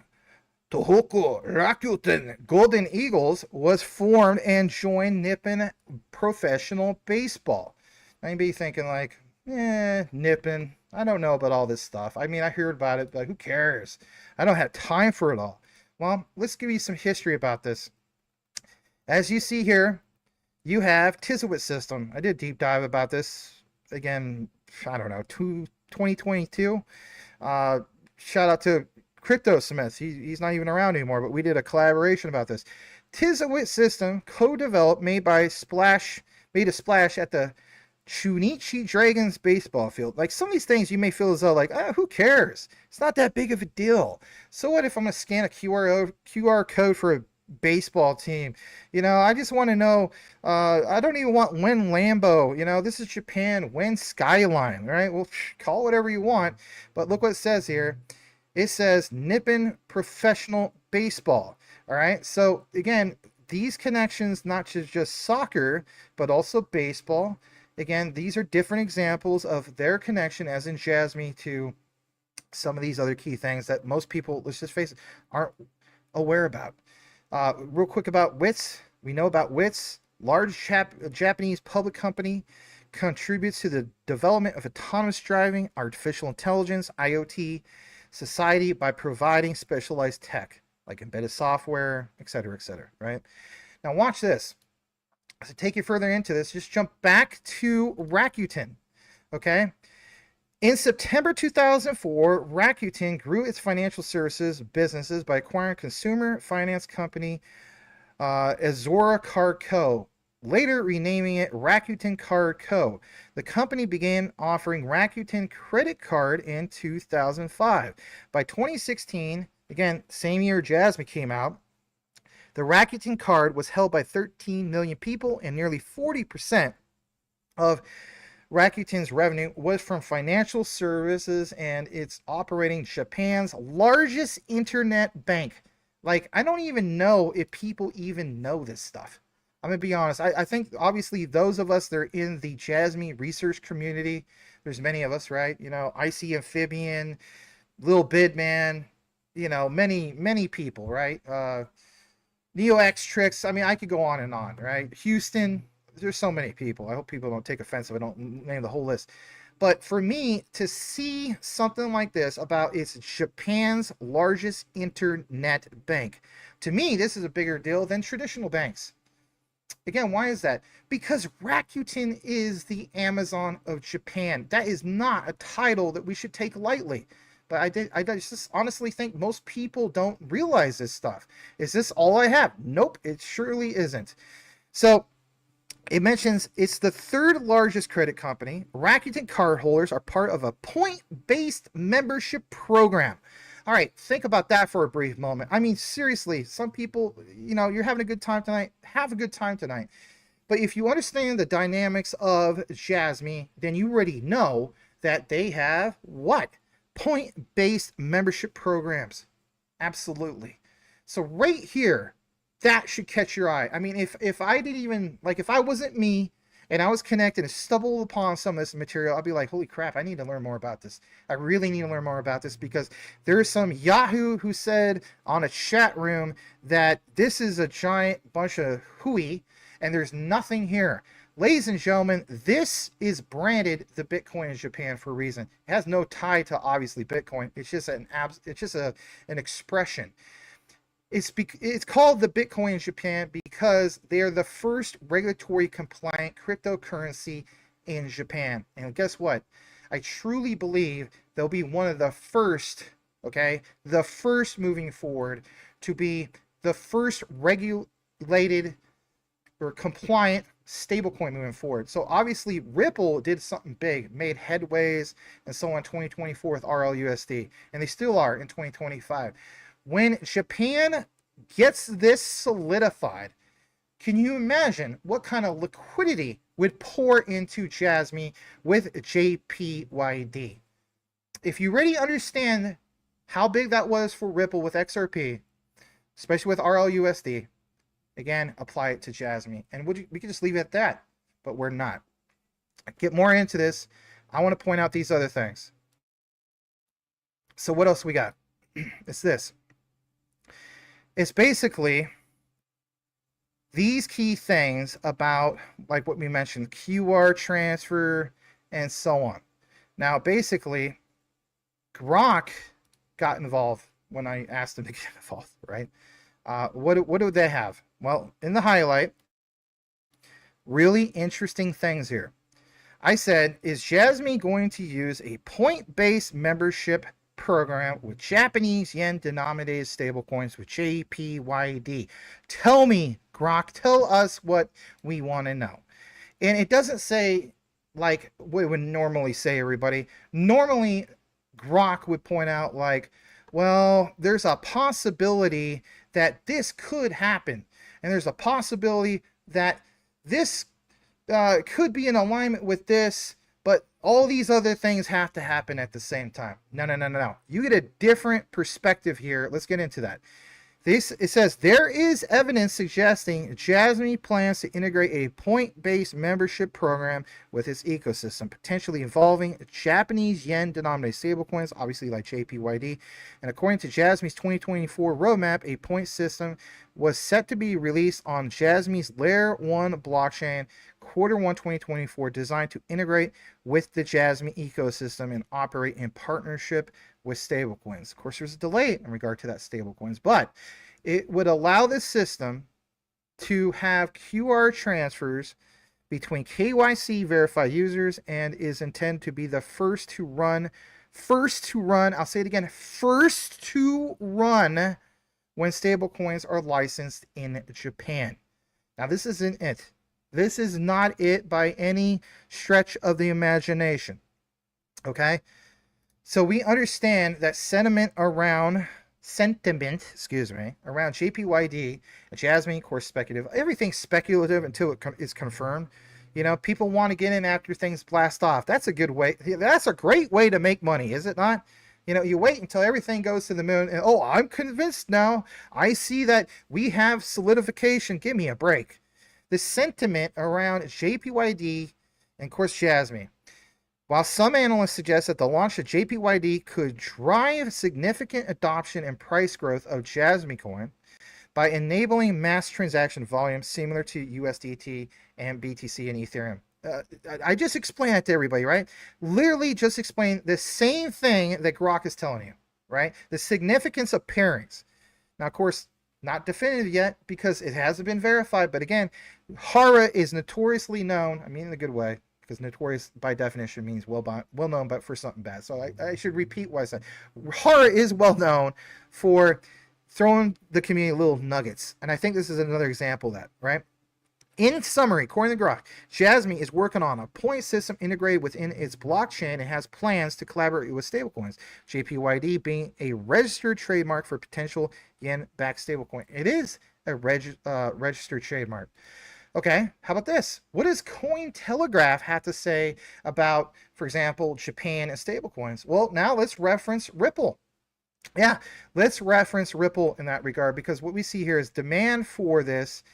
Tohoku Rakuten Golden Eagles was formed and joined Nippon Professional Baseball? Now you may be thinking like, Nippon, I don't know about all this stuff. I mean, I heard about it, but who cares? I don't have time for it all. Well, let's give you some history about this. As you see here, you have Tizowit system. I did a deep dive about this again. I don't know, 2022. Shout out to Crypto Smith. He's not even around anymore, but we did a collaboration about this. Tizowit system, co-developed, made a splash at the Chunichi Dragons baseball field. Like, some of these things you may feel as though, like, who cares? It's not that big of a deal. So what if I'm gonna scan a QR code for a baseball team? I just want to know. I don't even want Win Lambo. This is Japan. Win Skyline. Right? Well, call it whatever you want. But look what it says here. It says Nippon Professional Baseball. All right. So again, these connections, not just soccer, but also baseball. Again, these are different examples of their connection, as in Jasmy, to some of these other key things that most people, let's just face it, aren't aware about. Real quick about WITS. We know about WITS. Large Japanese public company, contributes to the development of autonomous driving, artificial intelligence, IoT society by providing specialized tech like embedded software, etc., right? Now watch this. To take you further into this, just jump back to Rakuten, okay? In September 2004, Rakuten grew its financial services businesses by acquiring consumer finance company Azora Card Co., later renaming it Rakuten Card Co. The company began offering Rakuten Credit Card in 2005. By 2016, again, same year Jasmy came out, the Rakuten Card was held by 13 million people, and nearly 40% of Rakuten's revenue was from financial services, and it's operating Japan's largest internet bank. Like, I don't even know if people even know this stuff. I'm going to be honest. I think, obviously, those of us that are in the Jasmy research community, there's many of us, right? IC Amphibian, Lil Bidman, many people, right? Neo X Tricks. I mean, I could go on and on, right? Houston. There's so many people. I hope people don't take offense if I don't name the whole list. But for me to see something like this about it's Japan's largest internet bank, to me, this is a bigger deal than traditional banks. Again, why is that? Because Rakuten is the Amazon of Japan. That is not a title that we should take lightly. But I just honestly think most people don't realize this stuff. Is this all I have? Nope, it surely isn't. So it mentions it's the third largest credit company. Rakuten cardholders are part of a point-based membership program. All right, think about that for a brief moment. I mean, seriously, some people, you're having a good time tonight. Have a good time tonight. But if you understand the dynamics of Jasmy, then you already know that they have what? Point-based membership programs. Absolutely. So right here, that should catch your eye. I mean, if I didn't even, like, if I wasn't me and I was connected and stumbled upon some of this material, I'd be like, holy crap, I need to learn more about this. I really need to learn more about this, because there's some Yahoo who said on a chat room that this is a giant bunch of hooey and there's nothing here. Ladies and gentlemen, this is branded the Bitcoin in Japan for a reason. It has no tie to, obviously, Bitcoin. It's just an expression. It's called the Bitcoin in Japan because they are the first regulatory compliant cryptocurrency in Japan. And guess what? I truly believe they'll be one of the first, okay, the first moving forward to be the first regulated or compliant stablecoin moving forward. So obviously Ripple did something big, made headways and so on in 2024 with RLUSD, and they still are in 2025. When Japan gets this solidified, can you imagine what kind of liquidity would pour into Jasmy with JPYD? If you already understand how big that was for Ripple with XRP, especially with RLUSD, again, apply it to Jasmy. And we could just leave it at that, but we're not. Get more into this. I want to point out these other things. So what else we got? It's this. It's basically these key things about, like what we mentioned, QR transfer and so on. Now, basically, Grok got involved when I asked him to get involved, right? What do they have? Well, in the highlight, really interesting things here. I said, is Jasmy going to use a point-based membership program with Japanese yen denominated stablecoins with JPYD? Tell me, Grok, tell us what we want to know. And it doesn't say like we would normally say, everybody. Normally, Grok would point out like, well, there's a possibility that this could happen. And there's a possibility that this could be in alignment with this, but all these other things have to happen at the same time. No. You get a different perspective here. Let's get into that. It says, there is evidence suggesting Jasmy plans to integrate a point-based membership program with its ecosystem, potentially involving Japanese yen-denominated stablecoins, obviously like JPYD. And according to Jasmy's 2024 roadmap, a point system was set to be released on Jasmy's Layer 1 blockchain Q1 2024, designed to integrate with the Jasmy ecosystem and operate in partnership with stablecoins. Of course, there's a delay in regard to that stablecoins, but it would allow this system to have QR transfers between KYC verified users and is intended to be the first to run, I'll say it again, first to run when stablecoins are licensed in Japan. Now, this isn't it. This is not it by any stretch of the imagination. Okay? So we understand that sentiment around JPYD, Jasmy, of course, speculative. Everything's speculative until it is confirmed. You know, people want to get in after things blast off. That's a good way. That's a great way to make money, is it not? You know, you wait until everything goes to the moon and, oh, I'm convinced now. I see that we have solidification. Give me a break. The sentiment around JPYD and, of course, Jasmy. While some analysts suggest that the launch of JPYD could drive significant adoption and price growth of Jasmy coin by enabling mass transaction volume similar to USDT and BTC and Ethereum. I just explained that to everybody, right? Literally just explained the same thing that Grok is telling you, right? The significance of pairings. Now, of course, not definitive yet because it hasn't been verified. But again, Hara is notoriously known, I mean in a good way, because notorious by definition means well known, but for something bad. So I should repeat what I said. Hara is well known for throwing the community little nuggets. And I think this is another example of that, right? In summary, according to Grok, Jasmy is working on a point system integrated within its blockchain and has plans to collaborate with stablecoins, JPYD being a registered trademark for potential yen-backed stablecoin. It is a registered trademark. Okay, how about this? What does Cointelegraph have to say about, for example, Japan and stablecoins? Well, now let's reference Ripple. Yeah, let's reference Ripple in that regard, because what we see here is demand for this.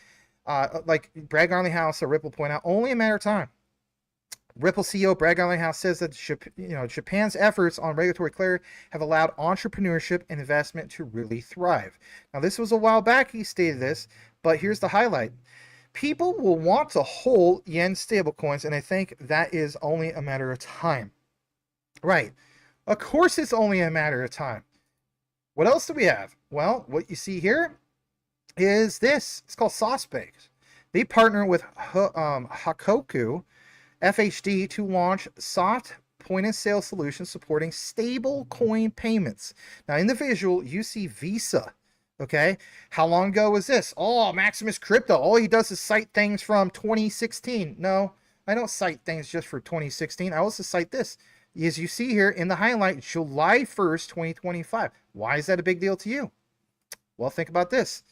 Like Brad Garlinghouse or Ripple point out, only a matter of time. Ripple CEO Brad Garlinghouse says that Japan's efforts on regulatory clarity have allowed entrepreneurship and investment to really thrive. Now, this was a while back he stated this, but here's the highlight. People will want to hold yen stablecoins, and I think that is only a matter of time. Right. Of course it's only a matter of time. What else do we have? Well, what you see here is this. It's called SoftBank. They partner with Hakoku FHD to launch soft point-of-sale solutions supporting stable coin payments. Now, in the visual, you see Visa. Okay, how long ago was this? Oh, Maximus Crypto. All he does is cite things from 2016. No, I don't cite things just for 2016. I also cite this. As you see here in the highlight, July 1st, 2025. Why is that a big deal to you? Well, think about this.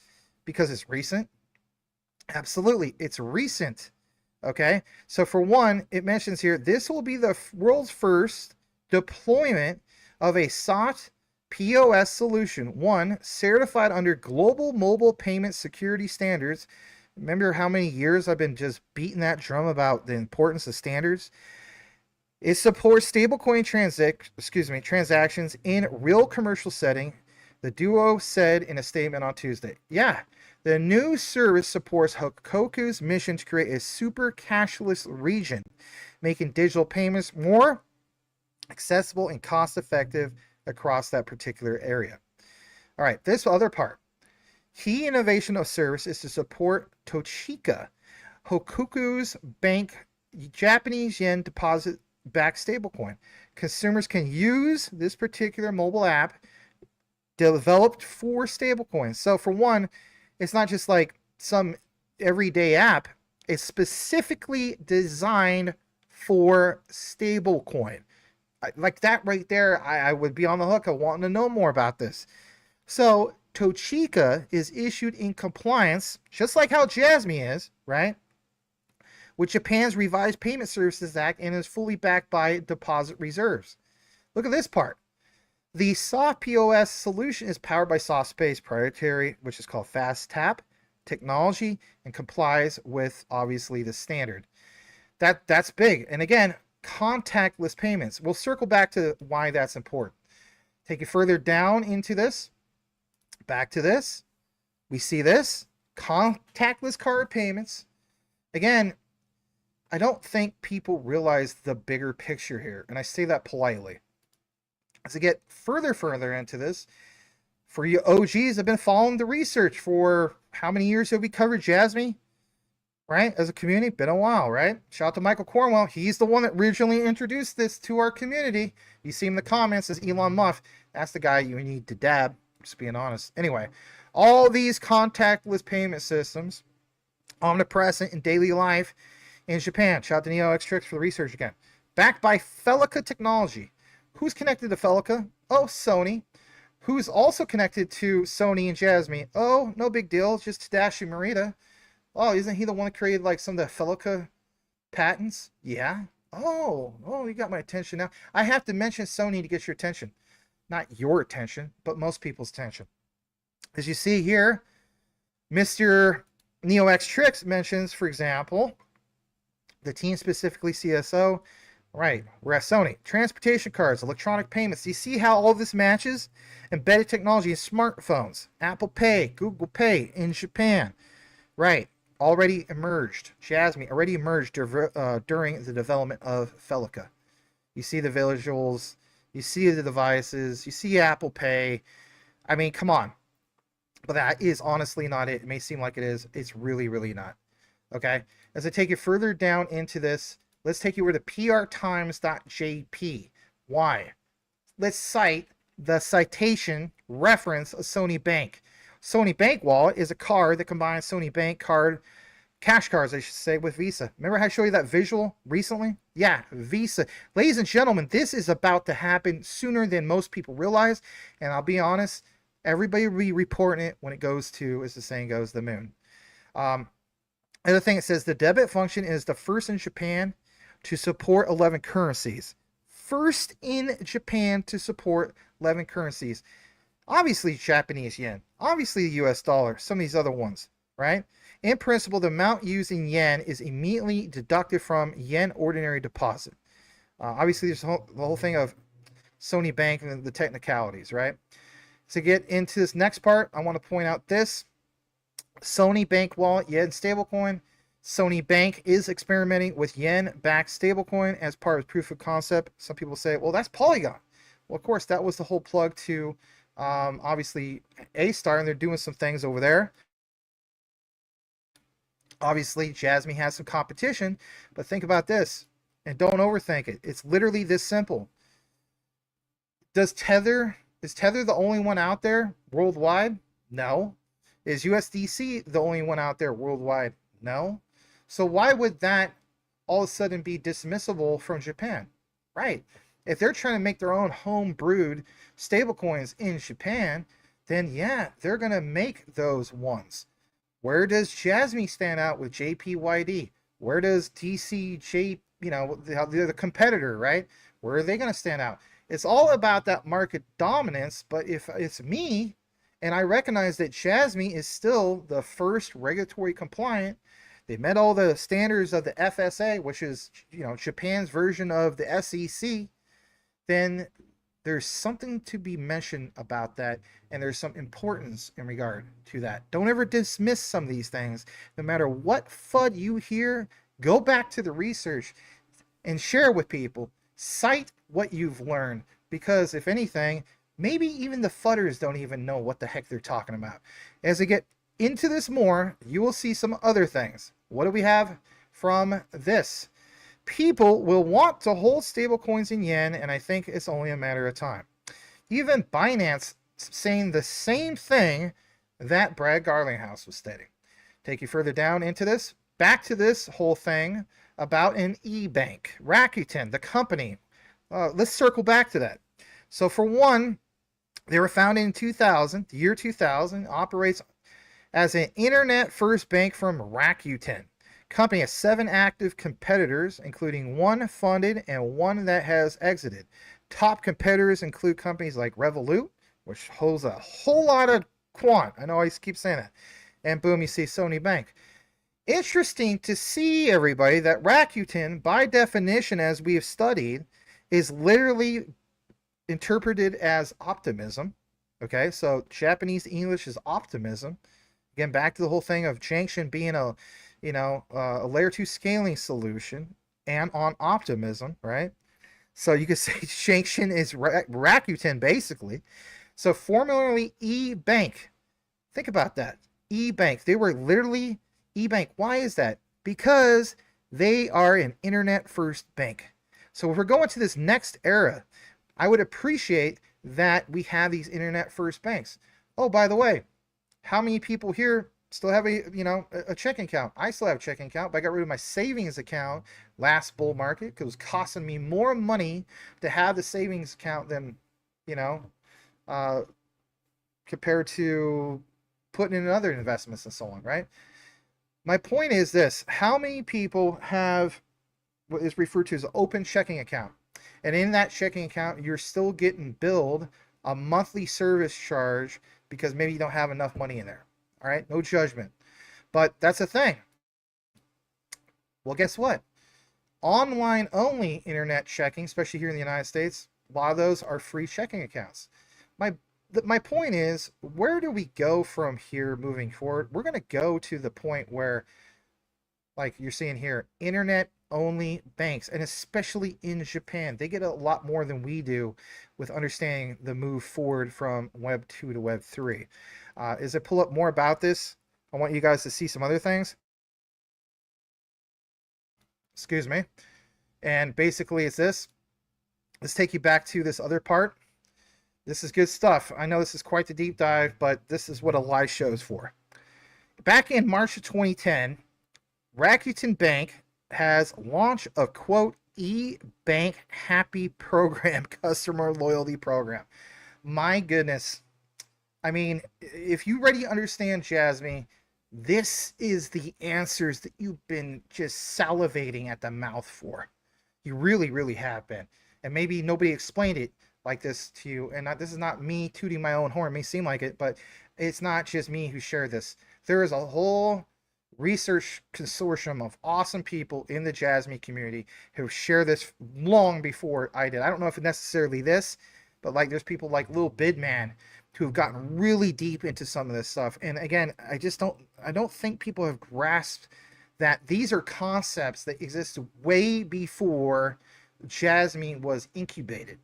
Because it's recent? Absolutely, it's recent. Okay, so for one, it mentions here, this will be the world's first deployment of a SOT POS solution, one certified under global mobile payment security standards. Remember how many years I've been just beating that drum about the importance of standards? It supports stablecoin transactions in real commercial setting. The duo said in a statement on Tuesday. Yeah, the new service supports Hakoku's mission to create a super cashless region, making digital payments more accessible and cost effective across that particular area. All right, this other part. Key innovation of service is to support Tochika, Hokuku's bank Japanese yen deposit backed stablecoin. Consumers can use this particular mobile app developed for stablecoins. So for one, it's not just like some everyday app. It's specifically designed for stablecoin. Like that right there, I would be on the hook of wanting to know more about this. So Tochika is issued in compliance, just like how Jasmy is, right, with Japan's Revised Payment Services Act, and is fully backed by deposit reserves. Look at this part. The soft POS solution is powered by SoftSpace proprietary, which is called Fast Tap technology, and complies with obviously the standard. That's big. And again, contactless payments. We'll circle back to why that's important. Take it further down into this. Back to this. We see this. Contactless card payments. Again, I don't think people realize the bigger picture here. And I say that politely. As I get further into this, for you OGs, I've been following the research for how many years have we covered Jasmy? Right? As a community, been a while, right? Shout out to Michael Cornwell. He's the one that originally introduced this to our community. You see him in the comments as Elon Muff. That's the guy you need to dab, just being honest. Anyway, all these contactless payment systems, omnipresent in daily life in Japan. Shout out to NeoXTrix for the research again. Backed by Felica Technology. Who's connected to Felica? Oh, Sony. Who's also connected to Sony and Jasmy? Oh, no big deal. Just Tadashi Morita. Oh, isn't he the one that created like some of the Felica patents? Yeah. Oh, you got my attention now. I have to mention Sony to get your attention. Not your attention, but most people's attention. As you see here, Mr. NeoXTrix mentions, for example, the team specifically CSO. Right, we're at Sony. Transportation cards, electronic payments. Do you see how all this matches? Embedded technology in smartphones. Apple Pay, Google Pay in Japan. Right, already emerged. Jasmy already emerged during the development of Felica. You see the visuals, you see the devices, you see Apple Pay. I mean, come on. But that is honestly not it. It may seem like it is. It's really, really not. Okay? As I take you further down into this, let's take you over to prtimes.jp. Why? Let's cite the citation reference of Sony Bank. Sony Bank Wallet is a card that combines Sony Bank card, cash cards, I should say, with Visa. Remember how I showed you that visual recently? Yeah, Visa. Ladies and gentlemen, this is about to happen sooner than most people realize. And I'll be honest, everybody will be reporting it when it goes to, as the saying goes, the moon. Another thing, it says the debit function is the first in Japan to support 11 currencies. First in Japan to support 11 currencies. Obviously Japanese yen, obviously the US dollar, some of these other ones, right? In principle, the amount used in yen is immediately deducted from yen ordinary deposit. Obviously, there's the whole thing of Sony Bank and the technicalities, right? To get into this next part, I want to point out this. Sony Bank Wallet, yen stablecoin. Sony Bank is experimenting with yen-backed stablecoin as part of proof of concept. Some people say, well, that's Polygon. Well, of course, that was the whole plug to, obviously, A-Star, and they're doing some things over there. Obviously, Jasmy has some competition, but think about this, and don't overthink it. It's literally this simple. Is Tether the only one out there worldwide? No. Is USDC the only one out there worldwide? No. So why would that all of a sudden be dismissible from Japan? Right. If they're trying to make their own home brewed stablecoins in Japan, then yeah, they're going to make those ones. Where does Jasmy stand out with JPYD? Where does TCJ, the competitor, right? Where are they going to stand out? It's all about that market dominance, but if it's me, and I recognize that Jasmy is still the first regulatory compliant, they met all the standards of the FSA, which is, Japan's version of the SEC, then there's something to be mentioned about that, and there's some importance in regard to that. Don't ever dismiss some of these things. No matter what FUD you hear, go back to the research and share with people. Cite what you've learned, because if anything, maybe even the fudders don't even know what the heck they're talking about. As I get into this more, you will see some other things. What do we have from this? People will want to hold stablecoins in yen, and I think it's only a matter of time. Even Binance saying the same thing that Brad Garlinghouse was stating. Take you further down into this, back to this whole thing about an e-bank. Rakuten, the company. Let's circle back to that. So for one, they were founded in 2000, the year 2000, operates as an internet-first bank from Rakuten. Company has 7 active competitors, including 1 funded and 1 that has exited. Top competitors include companies like Revolut, which holds a whole lot of Quant. I know I keep saying that. And boom, you see Sony Bank. Interesting to see, everybody, that Rakuten, by definition, as we have studied, is literally interpreted as optimism. Okay, so Japanese English is optimism. Again, back to the whole thing of Junction being a layer 2 scaling solution and on optimism, right? So you could say Junction is Rakuten, basically. So formerly E-Bank. Think about that. E-Bank. They were literally E-Bank. Why is that? Because they are an internet-first bank. So if we're going to this next era, I would appreciate that we have these internet-first banks. Oh, by the way, how many people here still have a checking account? I still have a checking account, but I got rid of my savings account last bull market because it was costing me more money to have the savings account than, compared to putting in other investments and so on, right? My point is this: how many people have what is referred to as an open checking account? And in that checking account, you're still getting billed a monthly service charge because maybe you don't have enough money in there. All right, no judgment. But that's a thing. Well, guess what? Online only internet checking, especially here in the United States, a lot of those are free checking accounts. My point is, where do we go from here moving forward? We're going to go to the point where, like you're seeing here, internet only banks, and especially in Japan, they get a lot more than we do with understanding the move forward from Web 2 to Web 3. As I pull up more about this, I want you guys to see some other things. Excuse me. And basically it's this. Let's take you back to this other part. This is good stuff. I know this is quite the deep dive, but this is what a live show is for. Back in March of 2010, Rakuten Bank has launched a, quote, e-bank happy program, customer loyalty program. My goodness. I mean, if you already understand Jasmy, this is the answers that you've been just salivating at the mouth for. You really, really have been. And maybe nobody explained it like this to you. And this is not me tooting my own horn. It may seem like it, but it's not just me who shared this. There is a whole research consortium of awesome people in the Jasmy community who share this long before I did. I don't know if it's necessarily this, but like there's people like Lil Bidman who have gotten really deep into some of this stuff. And again, I don't think people have grasped that these are concepts that exist way before Jasmy was incubated.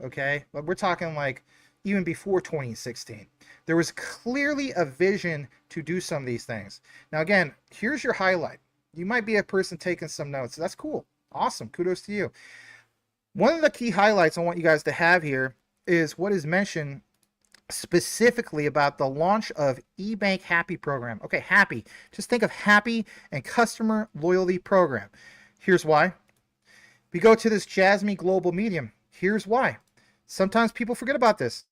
Okay, but we're talking like even before 2016. There was clearly a vision to do some of these things. Now again, here's your highlight. You might be a person taking some notes. That's cool. Awesome. Kudos to you. One of the key highlights I want you guys to have here is what is mentioned specifically about the launch of eBank Happy program. Okay, Happy. Just think of Happy and customer loyalty program. Here's why. We go to this Jasmy Global Medium. Here's why. Sometimes people forget about this.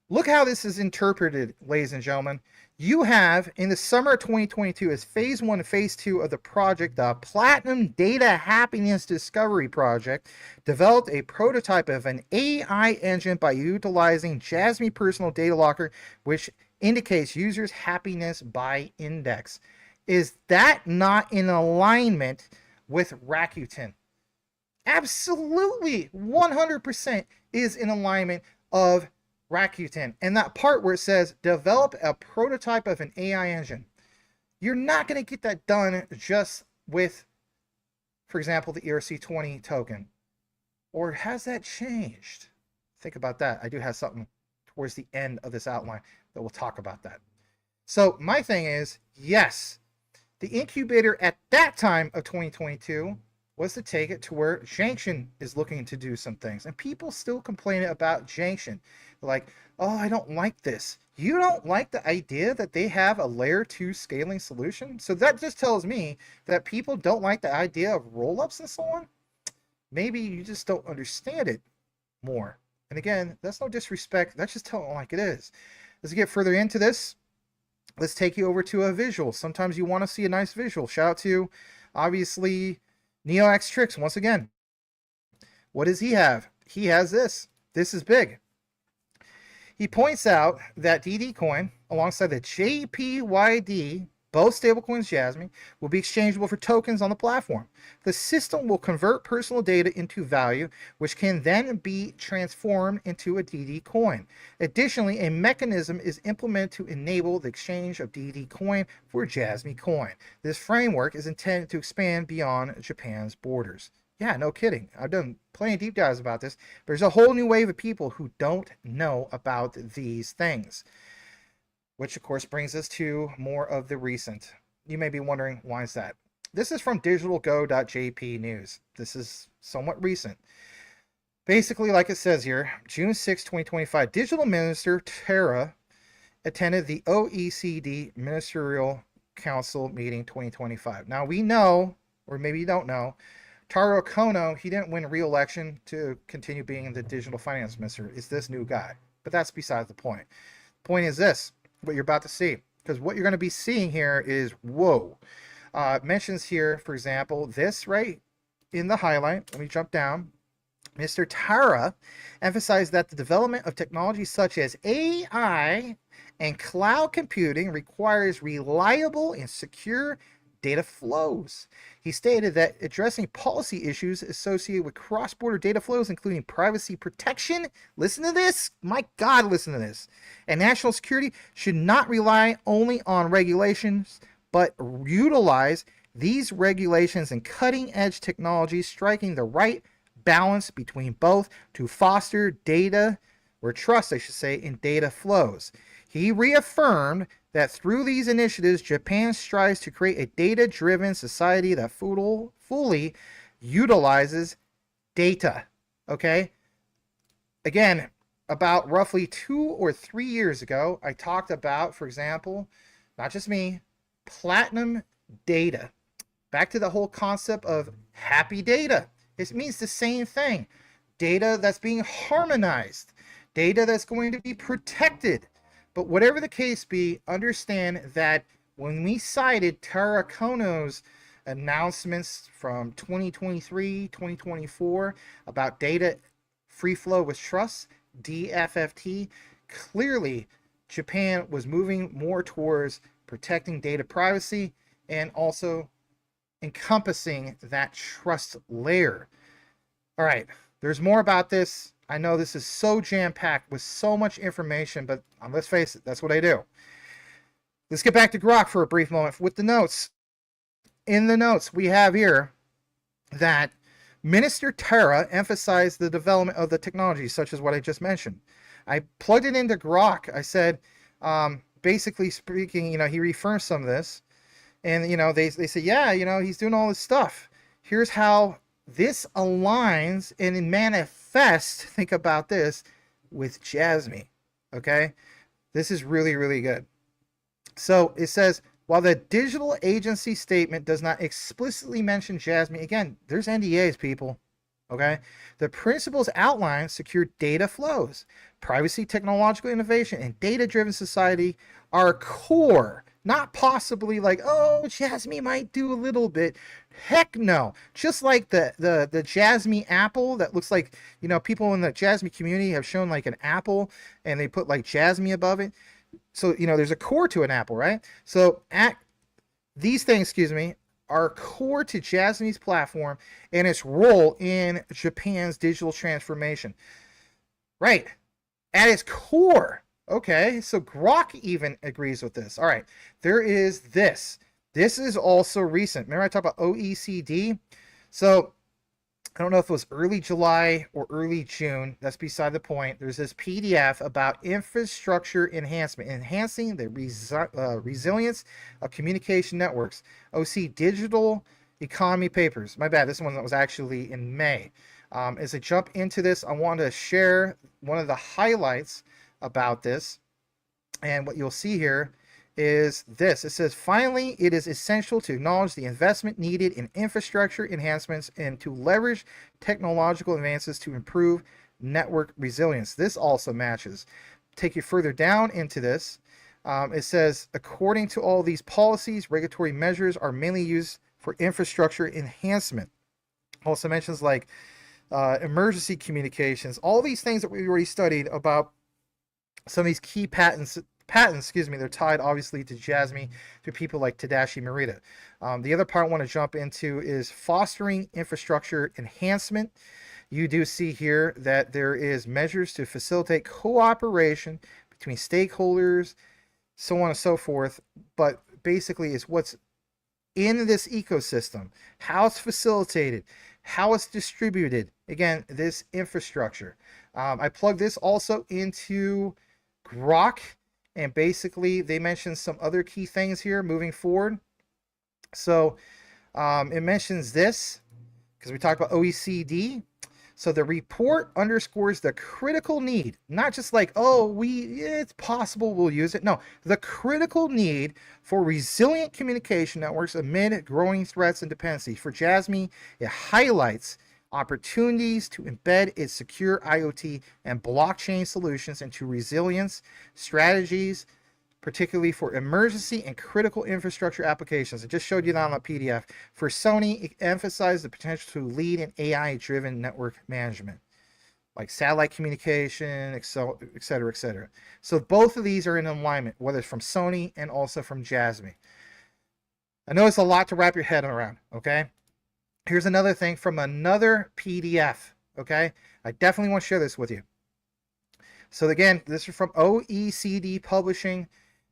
Look how this is interpreted, ladies and gentlemen. You have, in the summer of 2022, as phase 1 and phase 2 of the project, the Platinum Data Happiness Discovery Project, developed a prototype of an AI engine by utilizing Jasmy Personal Data Locker, which indicates users' happiness by index. Is that not in alignment with Rakuten? Absolutely, 100% is in alignment of Rakuten. And that part where it says develop a prototype of an AI engine, you're not going to get that done just with, for example, the ERC20 token. Or has that changed? Think about that. I do have something towards the end of this outline that we'll talk about that. So my thing is, yes, the incubator at that time of 2022 was to take it to where Junction is looking to do some things. And people still complain about Junction. Like, oh, I don't like this. You don't like the idea that they have a layer 2 scaling solution? So that just tells me that people don't like the idea of roll-ups and so on. Maybe you just don't understand it more. And again, that's no disrespect. That's just telling it like it is. As we get further into this, let's take you over to a visual. Sometimes you want to see a nice visual. Shout out to, obviously, NeoX Tricks once again. What does he have? He has this. This is big. He points out that DD coin, alongside the JPYD, both stablecoins Jasmy, will be exchangeable for tokens on the platform. The system will convert personal data into value, which can then be transformed into a DD coin. Additionally, a mechanism is implemented to enable the exchange of DD coin for Jasmy coin. This framework is intended to expand beyond Japan's borders. Yeah, no kidding. I've done plenty of deep dives about this. There's a whole new wave of people who don't know about these things. Which, of course, brings us to more of the recent. You may be wondering, why is that? This is from digitalgo.jp news. This is somewhat recent. Basically, like it says here, June 6, 2025, Digital Minister Tara attended the OECD Ministerial Council meeting 2025. Now, we know, or maybe you don't know, Taro Kono, he didn't win re-election to continue being the digital finance minister. It's this new guy. But that's beside the point. The point is this. What you're about to see, because what you're going to be seeing here is whoa. Mentions here, for example, this right in the highlight. Let me jump down. Mr. Tara emphasized that the development of technologies such as AI and cloud computing requires reliable and secure data flows. He stated that addressing policy issues associated with cross-border data flows, including privacy protection, listen to this, my God, listen to this, and national security should not rely only on regulations, but utilize these regulations and cutting-edge technologies, striking the right balance between both to foster data, or trust, I should say, in data flows. He reaffirmed that through these initiatives, Japan strives to create a data-driven society that fully utilizes data. Okay? Again, about roughly 2 or 3 years ago, I talked about, for example, not just me, platinum data. Back to the whole concept of happy data. It means the same thing. Data that's being harmonized. Data that's going to be protected. But whatever the case be, understand that when we cited Tara Kono's announcements from 2023, 2024 about data free flow with trust, DFFT, clearly Japan was moving more towards protecting data privacy and also encompassing that trust layer. All right, there's more about this. I know this is so jam-packed with so much information, but let's face it, that's what I do. Let's get back to Grok for a brief moment with the notes. In the notes, we have here that Minister Tara emphasized the development of the technology, such as what I just mentioned. I plugged it into Grok. I said, basically speaking, he reaffirmed some of this. And, they say, yeah, he's doing all this stuff. Here's how this aligns and manifests, think about this, with Jasmy. Okay? This is really, really good. So it says, while the digital agency statement does not explicitly mention Jasmy, again, there's NDAs, people. Okay? The principles outlined secure data flows, privacy, technological innovation, and data-driven society are core. Not possibly like, oh, Jasmy might do a little bit. Heck no. Just like the Jasmy apple that looks like, people in the Jasmy community have shown like an apple and they put like Jasmy above it. So, there's a core to an apple, right? So these things, are core to Jasmy's platform and its role in Japan's digital transformation. Right. At its core. Okay, so Grok even agrees with this. All right, there is this. This is also recent. Remember I talked about OECD? So I don't know if it was early July or early June. That's beside the point. There's this PDF about infrastructure enhancement, enhancing the resilience of communication networks. OC Digital Economy Papers. My bad. This one was actually in May. As I jump into this, I want to share one of the highlights about this. And what you'll see here is this. It says, finally, it is essential to acknowledge the investment needed in infrastructure enhancements and to leverage technological advances to improve network resilience. This also matches. Take you further down into this. It says, according to all these policies, regulatory measures are mainly used for infrastructure enhancement. Also mentions like emergency communications, all these things that we already studied about some of these key patents, they're tied obviously to Jasmy, to people like Tadashi Morita. The other part I want to jump into is fostering infrastructure enhancement. You do see here that there is measures to facilitate cooperation between stakeholders, so on and so forth, but basically is what's in this ecosystem, how it's facilitated, how it's distributed. Again, this infrastructure. I plug this also into Grok, and basically they mention some other key things here moving forward. So it mentions this because we talked about OECD. So the report underscores the critical need, not just like, oh, it's possible we'll use it. No, the critical need for resilient communication networks amid growing threats and dependencies. For Jasmy, it highlights opportunities to embed its secure IoT and blockchain solutions into resilience strategies, particularly for emergency and critical infrastructure applications. I just showed you that on the PDF. For Sony, it emphasized the potential to lead in AI-driven network management, like satellite communication, et cetera, et cetera. So both of these are in alignment, whether it's from Sony and also from Jasmy. I know it's a lot to wrap your head around, okay? Here's another thing from another PDF, okay? I definitely want to share this with you. So again, this is from OECD Publishing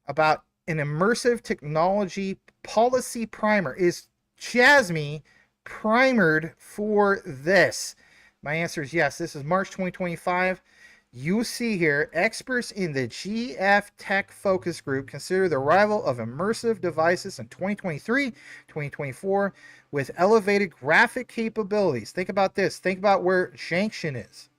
about an immersive technology policy primer. Is Jasmy primered for this? My answer is yes. This is March 2025. You see here, experts in the GF Tech Focus Group consider the arrival of immersive devices in 2023, 2024 with elevated graphic capabilities. Think about this. Think about where Junction is.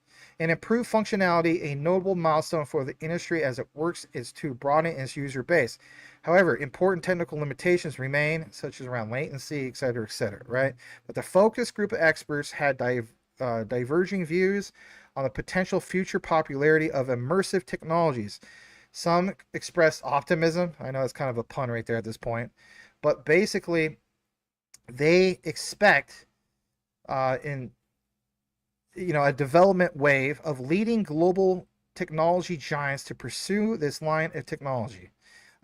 And improved functionality, a notable milestone for the industry as it works is to broaden its user base. However, important technical limitations remain, such as around latency, et cetera, right? But the focus group of experts had diverging views on the potential future popularity of immersive technologies. Some expressed optimism. I know it's kind of a pun right there at this point. But basically, they expect a development wave of leading global technology giants to pursue this line of technology.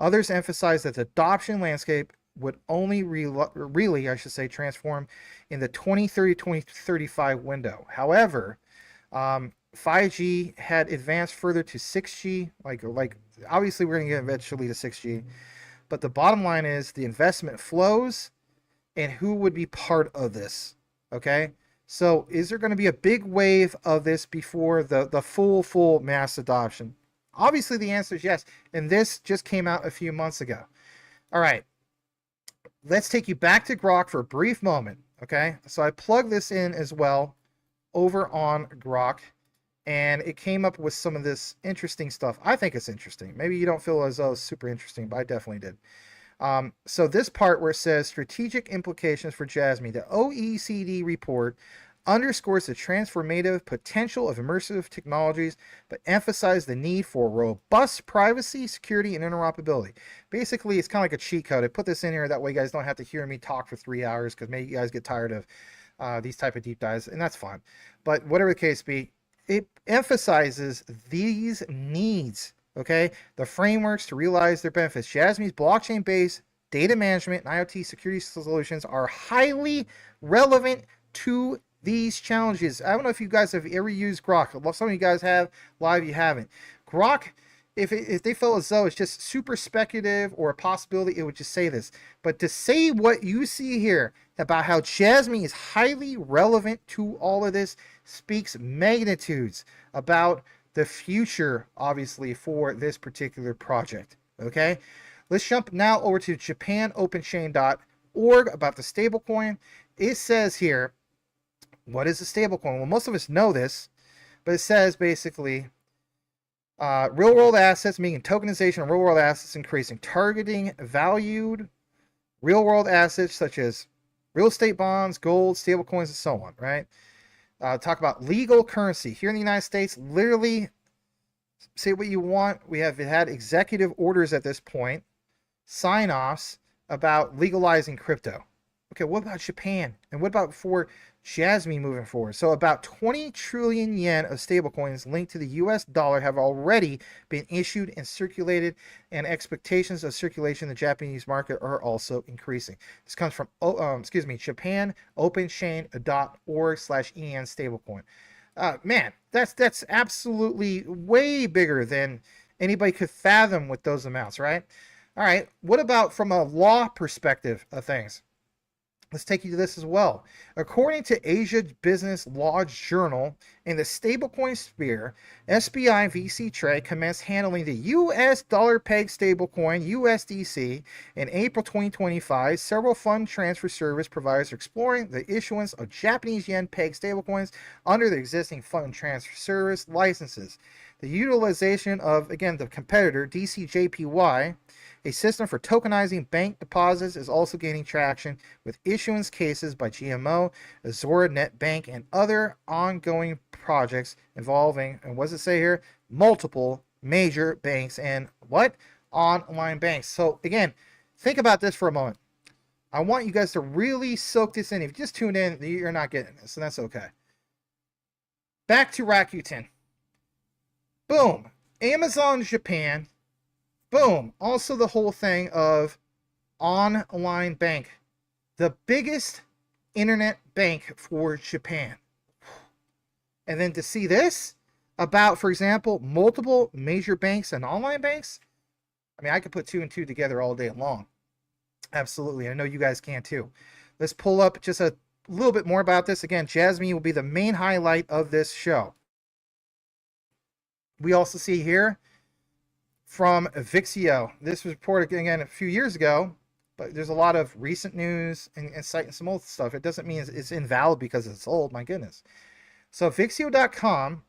Others emphasize that the adoption landscape would only really, I should say, transform in the 2030-2035 window. However, 5G had advanced further to 6G. Like obviously we're going to get eventually to 6G. But the bottom line is the investment flows and who would be part of this. Okay? So is there going to be a big wave of this before the full mass adoption? Obviously the answer is yes. And this just came out a few months ago. All right. Let's take you back to Grok for a brief moment. Okay? So I plugged this in as well over on Grok, and it came up with some of this interesting stuff. I think it's interesting. Maybe you don't feel as though it's super interesting, but I definitely did. So this part where it says strategic implications for Jasmy, the OECD report underscores the transformative potential of immersive technologies, but emphasizes the need for robust privacy, security, and interoperability. Basically, it's kind of like a cheat code. I put this in here that way you guys don't have to hear me talk for 3 hours because maybe you guys get tired of these type of deep dives, and that's fine. But whatever the case be, it emphasizes these needs. Okay, the frameworks to realize their benefits. Jasmy's blockchain-based data management and IoT security solutions are highly relevant to these challenges. I don't know if you guys have ever used Grok. Some of you guys have, a lot of you haven't. Grok if they felt as though it's just super speculative or a possibility, it would just say this. But to say what you see here about how Jasmy is highly relevant to all of this speaks magnitudes about the future, obviously, for this particular project. Okay, let's jump now over to japanopenchain.org about the stablecoin. It says here, what is a stablecoin? Well, most of us know this, but it says basically, real world assets, meaning tokenization of real world assets increasing, targeting valued real world assets such as real estate bonds, gold, stablecoins, and so on, right? Talk about legal currency. Here in the United States, literally say what you want. We have had executive orders at this point, sign-offs about legalizing crypto. Okay, what about Japan? And what about for Jasmy moving forward? So about 20 trillion yen of stablecoins linked to the US dollar have already been issued and circulated, and expectations of circulation in the Japanese market are also increasing. This comes from, japanopenchain.org/en stablecoin. Man, that's absolutely way bigger than anybody could fathom with those amounts, right? All right, what about from a law perspective of things? Let's take you to this as well. According to Asia Business Law Journal, in the stablecoin sphere, SBI VC Trade commenced handling the US dollar peg stablecoin USDC in April 2025. Several fund transfer service providers are exploring the issuance of Japanese yen peg stablecoins under the existing fund transfer service licenses. The utilization of, again, the competitor DCJPY, a system for tokenizing bank deposits, is also gaining traction with issuance cases by GMO, Azora Net Bank, and other ongoing projects involving, and what does it say here? Multiple major banks and what? Online banks. So again, think about this for a moment. I want you guys to really soak this in. If you just tuned in, you're not getting this, and that's okay. Back to Rakuten. Boom. Amazon Japan. Boom. Also the whole thing of online bank. The biggest internet bank for Japan. And then to see this about, for example, multiple major banks and online banks. I mean, I could put two and two together all day long. Absolutely. I know you guys can too. Let's pull up just a little bit more about this. Again, Jasmy will be the main highlight of this show. We also see here from Vixio. This was reported again a few years ago, but there's a lot of recent news and citing some old stuff. It doesn't mean it's invalid because it's old. My goodness. So Vixio.com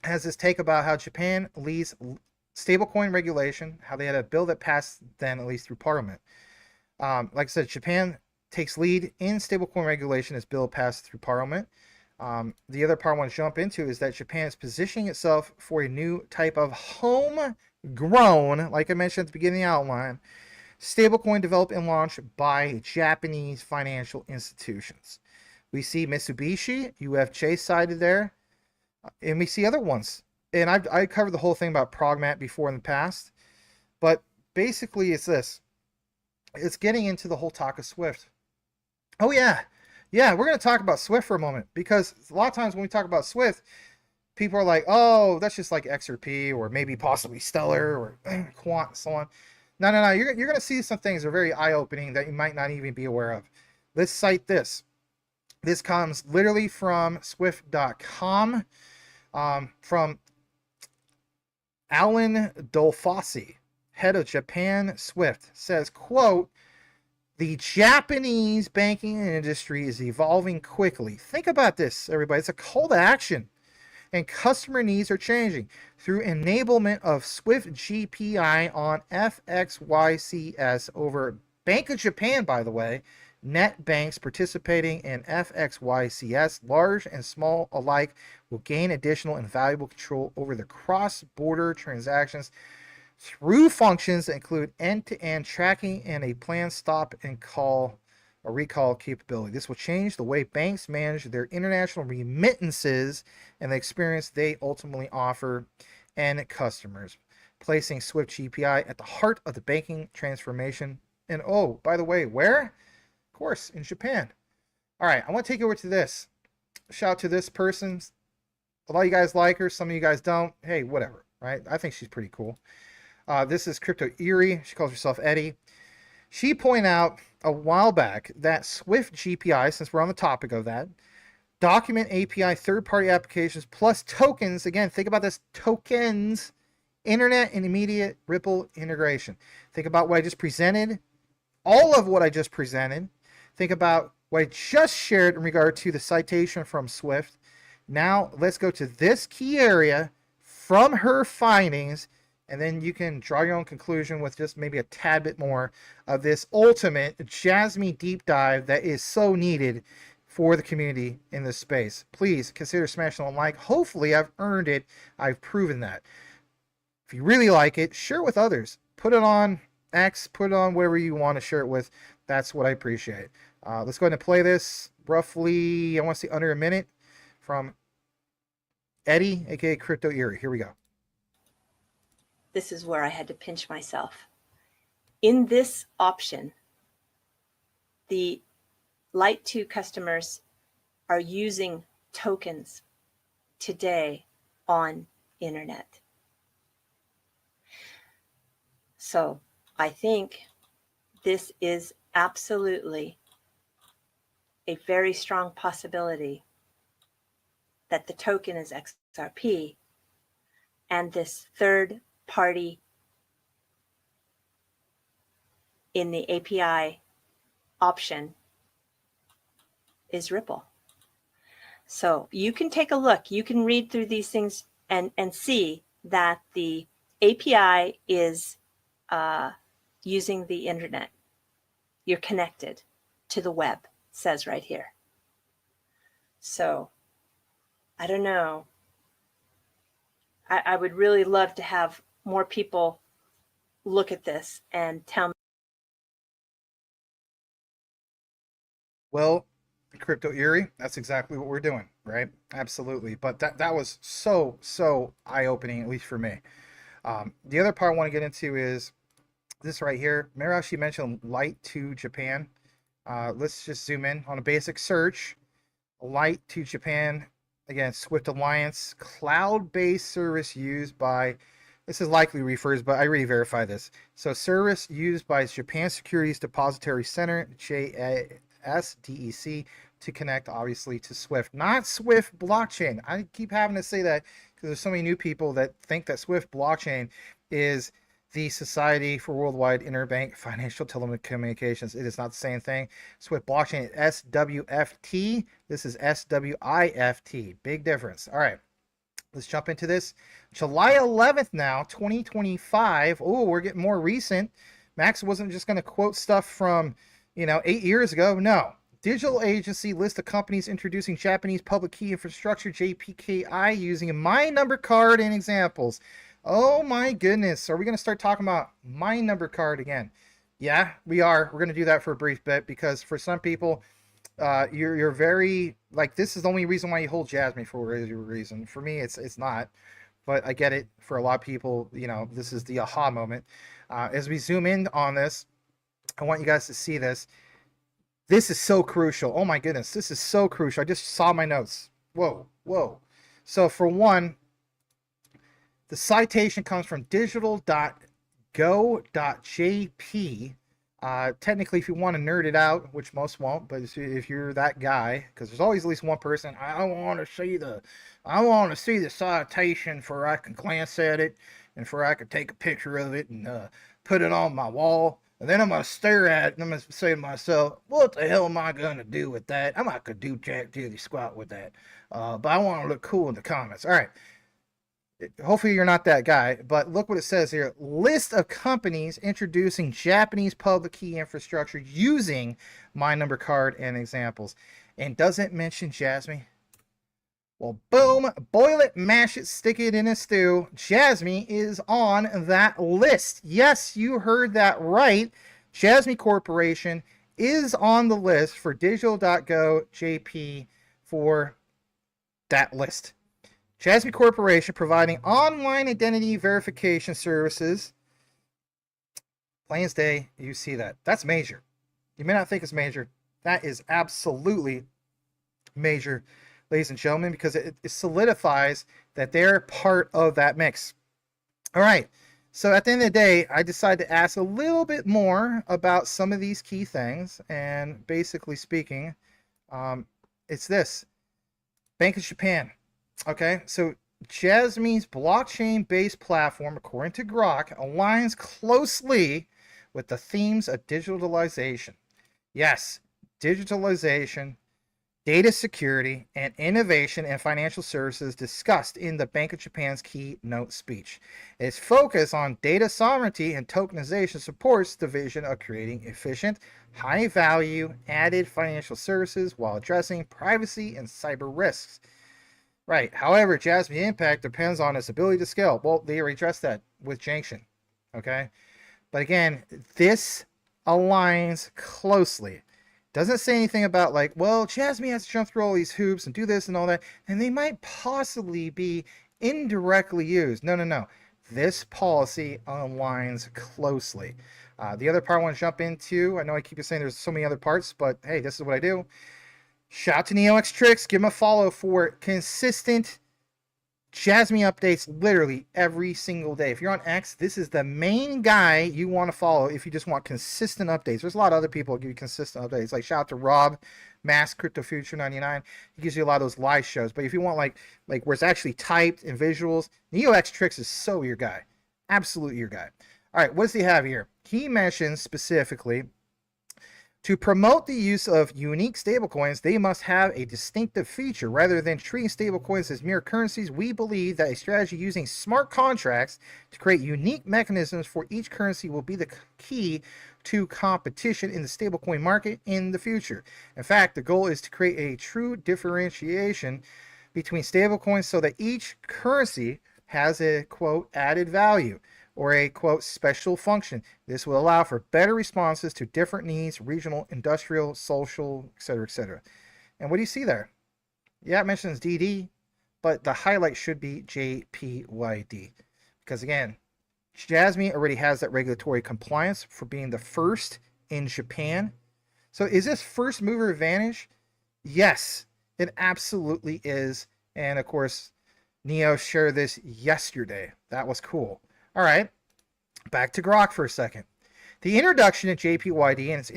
has this take about how Japan leads stablecoin regulation, how they had a bill that passed then, at least through Parliament. Like I said, Japan takes lead in stablecoin regulation as bill passed through Parliament. The other part I want to jump into is that Japan is positioning itself for a new type of homegrown, like I mentioned at the beginning of the outline, stablecoin developed and launched by Japanese financial institutions. We see Mitsubishi, UFJ cited there, and we see other ones. And I covered the whole thing about Progmat before in the past, but basically it's this. It's getting into the whole talk of Swift. Oh yeah. Yeah, we're going to talk about Swift for a moment, because a lot of times when we talk about Swift, people are like, oh, that's just like XRP or maybe possibly Stellar or Quant and so on. No. You're going to see some things that are very eye-opening that you might not even be aware of. Let's cite this. This comes literally from Swift.com, from Alan Dolfossi, head of Japan Swift, says, quote, "The Japanese banking industry is evolving quickly." Think about this, everybody. It's a call to action. And customer needs are changing. Through enablement of Swift GPI on FXYCS over Bank of Japan, by the way, net banks participating in FXYCS, large and small alike, will gain additional and valuable control over the cross-border transactions through functions that include end-to-end tracking and a planned stop and call or recall capability. This will change the way banks manage their international remittances and the experience they ultimately offer end customers, placing Swift GPI at the heart of the banking transformation. And oh, by the way, where? Of course, in Japan. All right, I want to take you over to this. Shout out to this person. A lot of you guys like her, some of you guys don't. Hey, whatever. right? I think she's pretty cool. This is Crypto Eerie. She calls herself Eddie. She pointed out a while back that Swift GPI, since we're on the topic of that, document API, third-party applications, plus tokens. Again, think about this, tokens, internet and immediate Ripple integration. Think about what I just presented, all of what I just presented. Think about what I just shared in regard to the citation from Swift. Now let's go to this key area from her findings, and then you can draw your own conclusion with just maybe a tad bit more of this ultimate Jasmy deep dive that is so needed for the community in this space. Please consider smashing a like. Hopefully I've earned it. I've proven that. If you really like it, share it with others. Put it on X, put it on wherever you want to share it with. That's what I appreciate. Let's go ahead and play this roughly, I want to say under a minute, from Eddie, aka Crypto Eerie. Here we go. This is where I had to pinch myself. In this option, the Light 2 customers are using tokens today on internet. So I think this is absolutely a very strong possibility that the token is XRP and this third party in the API option is Ripple. So you can take a look, you can read through these things and see that the API is using the internet. You're connected to the web, says right here. So I don't know. I would really love to have more people look at this and tell me. Well, Crypto Eerie, that's exactly what we're doing, right? Absolutely. But that was so eye-opening, at least for me. The other part I want to get into is this right here. Remember how she mentioned Light to Japan? Let's just zoom in on a basic search. Light to Japan, again, Swift Alliance, cloud-based service used by, this is likely refers, but I already verified this. So service used by Japan Securities Depository Center, JSDEC, to connect obviously to Swift, not Swift blockchain. I keep having to say that because there's so many new people that think that Swift blockchain is the Society for Worldwide Interbank Financial Telecommunications. It is not the same thing. Swift blockchain is SWFT. This is SWIFT. Big difference. All right, let's jump into this. July 11th now, 2025. Oh, we're getting more recent. Max wasn't just going to quote stuff from, 8 years ago. No. Digital agency list of companies introducing Japanese public key infrastructure, JPKI, using a My Number card and examples. Oh my goodness. Are we going to start talking about My Number card again? Yeah, we are. We're going to do that for a brief bit because for some people, you're very, like, this is the only reason why you hold Jasmy for a reason. For me, it's not. But I get it. For a lot of people, this is the aha moment. As we zoom in on this, I want you guys to see this. This is so crucial. Oh my goodness, this is so crucial. I just saw my notes. Whoa. So for one, the citation comes from digital.go.jp. Technically, if you want to nerd it out, which most won't, but if you're that guy, because there's always at least one person, I want to see the citation for I can glance at it and for I can take a picture of it and put it on my wall. And then I'm going to stare at it and I'm going to say to myself, what the hell am I going to do with that? I'm not going to do jack diddly squat with that. But I want to look cool in the comments. All right. Hopefully you're not that guy. But look what it says here. List of companies introducing Japanese public key infrastructure using My Number card and examples. And doesn't mention Jasmy. Well, boom, boil it, mash it, stick it in a stew. Jasmy is on that list. Yes, you heard that right. Jasmy Corporation is on the list for digital.go JP for that list. Jasmy Corporation providing online identity verification services. Plain as day, you see that. That's major. You may not think it's major. That is absolutely major, ladies and gentlemen, because it solidifies that they're part of that mix. All right. So at the end of the day, I decided to ask a little bit more about some of these key things. And basically speaking, it's this Bank of Japan. Okay. So Jasmy's blockchain based platform, according to Grok, aligns closely with the themes of digitalization. Yes, digitalization, data security, and innovation in financial services discussed in the Bank of Japan's keynote speech. Its focus on data sovereignty and tokenization supports the vision of creating efficient, high value, added financial services while addressing privacy and cyber risks. Right. However, Jasmine impact depends on its ability to scale. Well, they already addressed that with Junction. Okay. But again, this aligns closely. Doesn't say anything about like, well, Jasmine has to jump through all these hoops and do this and all that, and they might possibly be indirectly used. No, no, no. This policy aligns closely. The other part I want to jump into, I know I keep saying there's so many other parts, but hey, this is what I do. Shout out to NeoX Tricks. Give him a follow for consistent Jasmy updates literally every single day. If you're on X, this is the main guy you want to follow if you just want consistent updates. There's a lot of other people who give you consistent updates. Like shout out to Rob, Mass Crypto Future 99. He gives you a lot of those live shows. But if you want like where it's actually typed and visuals, NeoX Tricks is so your guy. Absolutely your guy. All right, what does he have here? He mentions specifically to promote the use of unique stablecoins, they must have a distinctive feature. Rather than treating stablecoins as mere currencies, we believe that a strategy using smart contracts to create unique mechanisms for each currency will be the key to competition in the stablecoin market in the future. In fact, the goal is to create a true differentiation between stablecoins so that each currency has a, quote, added value, or a, quote, special function. This will allow for better responses to different needs, regional, industrial, social, etc., etc. And what do you see there? Yeah, it mentions DD, but the highlight should be JPYD. Because again, Jasmy already has that regulatory compliance for being the first in Japan. So is this first mover advantage? Yes, it absolutely is. And of course, Neo shared this yesterday. That was cool. All right, back to Grok for a second. The introduction of JPYD and its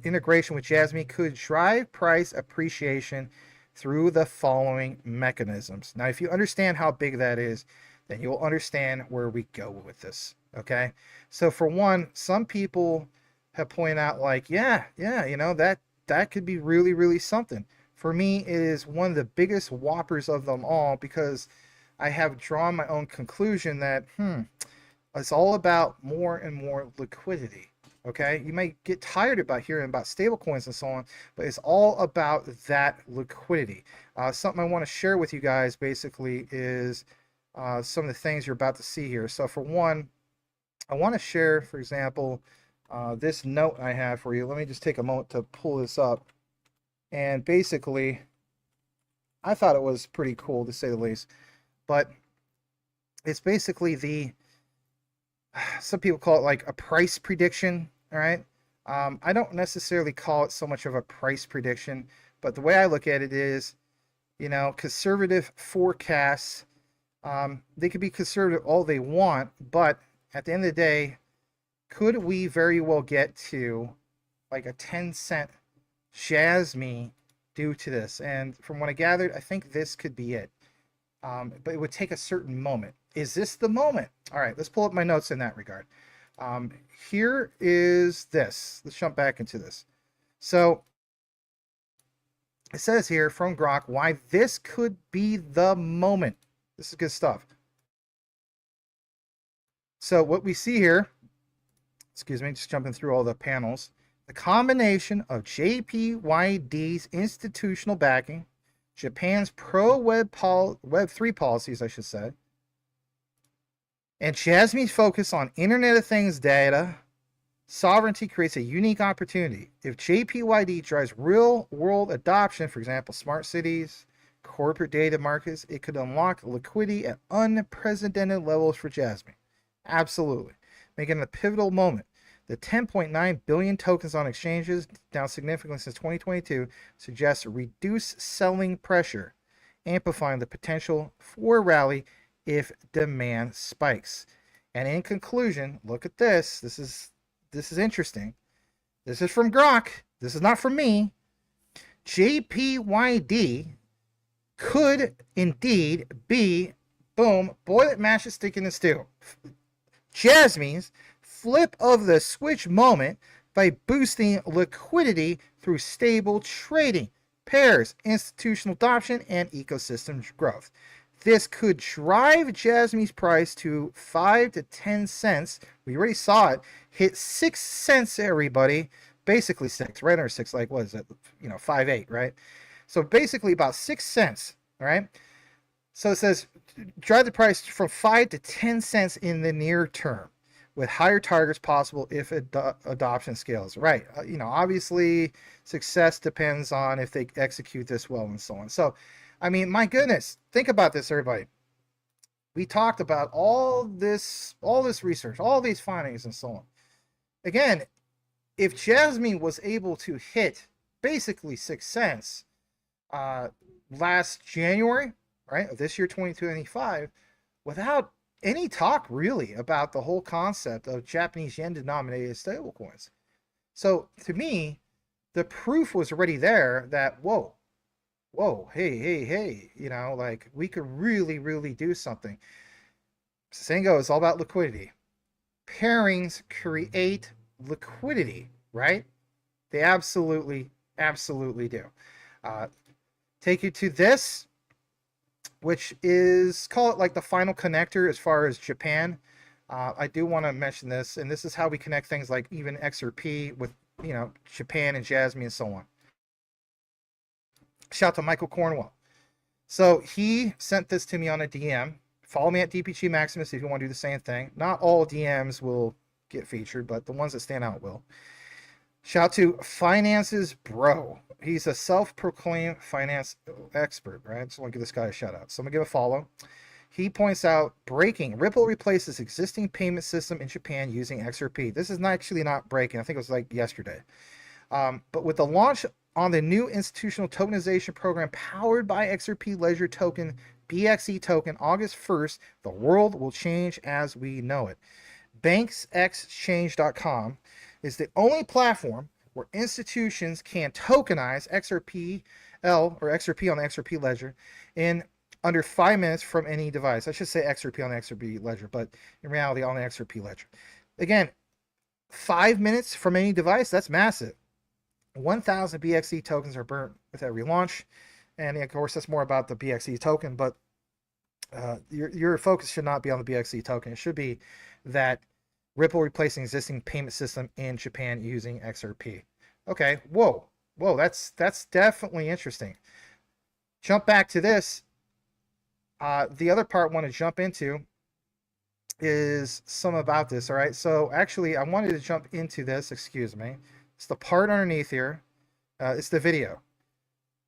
integration with Jasmy could drive price appreciation through the following mechanisms. Now, if you understand how big that is, then you'll understand where we go with this, okay? So for one, some people have pointed out like, yeah, you know, that could be really, really something. For me, it is one of the biggest whoppers of them all because I have drawn my own conclusion that, it's all about more and more liquidity. Okay, you may get tired about hearing about stablecoins and so on, but it's all about that liquidity. Something I want to share with you guys basically is some of the things you're about to see here. So for one, I want to share, for example, this note I have for you. Let me just take a moment to pull this up. And basically, I thought it was pretty cool to say the least. But it's basically some people call it like a price prediction, all right? I don't necessarily call it so much of a price prediction, but the way I look at it is, you know, conservative forecasts, they could be conservative all they want, but at the end of the day, could we very well get to like a 10-cent Jasmy due to this? And from what I gathered, I think this could be it. But it would take a certain moment. Is this the moment? All right, let's pull up my notes in that regard. Here is this. Let's jump back into this. So it says here from Grok why this could be the moment. This is good stuff. So what we see here, excuse me, just jumping through all the panels, the combination of JPYD's institutional backing, Japan's pro-Web3 policies, I should say, and Jasmy's focus on Internet of Things data sovereignty creates a unique opportunity. If JPYD drives real-world adoption, for example, smart cities, corporate data markets, it could unlock liquidity at unprecedented levels for Jasmy. Absolutely. Making it a pivotal moment. The 10.9 billion tokens on exchanges, down significantly since 2022, suggests reduced selling pressure, amplifying the potential for a rally if demand spikes. And in conclusion, look at this. This is interesting. This is from Grok. This is not from me. JPYD could indeed be, boom, boil it, mash it, stick it in the stew. Jasmy's flip of the switch moment by boosting liquidity through stable trading, pairs, institutional adoption, and ecosystem growth. This could drive Jasmy's price to 5 to 10 cents. We already saw it hit 6 cents, everybody. Basically 6, right? Or 6, like, what is it? 5.8, right? So basically about 6 cents, right? So it says drive the price from 5 to 10 cents in the near term, with higher targets possible if adoption scales. Right. Obviously success depends on if they execute this well and so on. So, I mean, my goodness, think about this, everybody. We talked about all this research, all these findings and so on. Again, if Jasmy was able to hit basically 6 cents last January, right, of this year, 2025, without any talk really about the whole concept of Japanese yen denominated stablecoins. So to me, the proof was already there that, whoa, hey, like we could really do something. Saying goes, it's all about liquidity. Pairings create liquidity, right? They absolutely do. Take you to this, which is, call it like the final connector as far as Japan. I do want to mention this, and this is how we connect things like even XRP with, Japan and Jasmy and so on. Shout out to Michael Cornwell. So he sent this to me on a DM. Follow me at DPG Maximus if you want to do the same thing. Not all DMs will get featured, but the ones that stand out will. Shout out to Finances Bro. He's a self-proclaimed finance expert, right? So I'm going to give this guy a shout out. So I'm going to give a follow. He points out, breaking. Ripple replaces existing payment system in Japan using XRP. This is actually not breaking. I think it was like yesterday. But with the launch on the new institutional tokenization program powered by XRP Ledger token, BXE token, August 1st, the world will change as we know it. BanksExchange.com is the only platform where institutions can tokenize XRPL or XRP on the XRP ledger in under 5 minutes from any device. I should say XRP on the XRP ledger, but in reality on the XRP ledger. Again, 5 minutes from any device, that's massive. 1,000 BXE tokens are burnt with every launch. And of course, that's more about the BXE token, but your focus should not be on the BXE token. It should be that Ripple replacing existing payment system in Japan using XRP. Okay, whoa, that's definitely interesting. Jump back to this. The other part I want to jump into is some about this, all right? So actually, I wanted to jump into this, excuse me. It's the part underneath here. It's the video.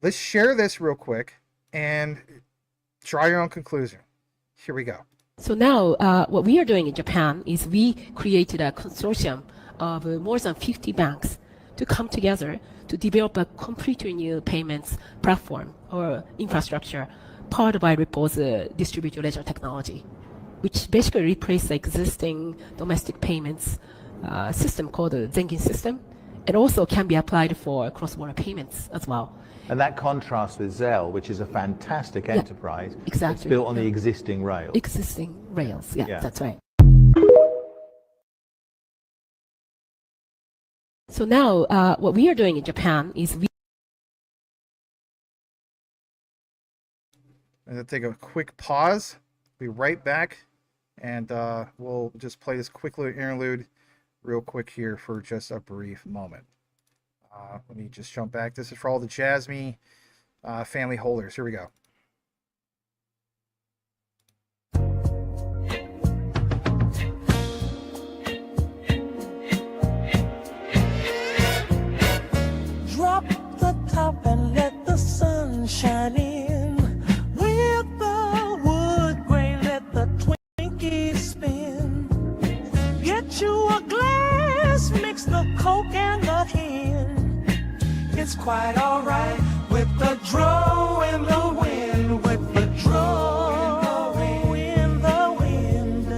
Let's share this real quick and draw your own conclusion. Here we go. So now what we are doing in Japan is we created a consortium of more than 50 banks to come together to develop a completely new payments platform or infrastructure powered by Ripple's distributed ledger technology, which basically replaces the existing domestic payments system called the Zengin system. It also can be applied for cross-border payments as well. And that contrasts with Zelle, which is a fantastic enterprise. Exactly. It's built on the existing rails. Existing rails, yeah, that's right. So now what we are doing in Japan is we... I'm going to take a quick pause. Be right back. And we'll just play this quick little interlude real quick here for just a brief moment. Let me just jump back. This is for all the Jasmy family holders. Here we go. Drop the top and let the sun shine in. With the wood grain, let the Twinkie spin. Get you a glass, mix the Coke and the hen. It's quite alright with the draw in the wind, with the draw in the wind.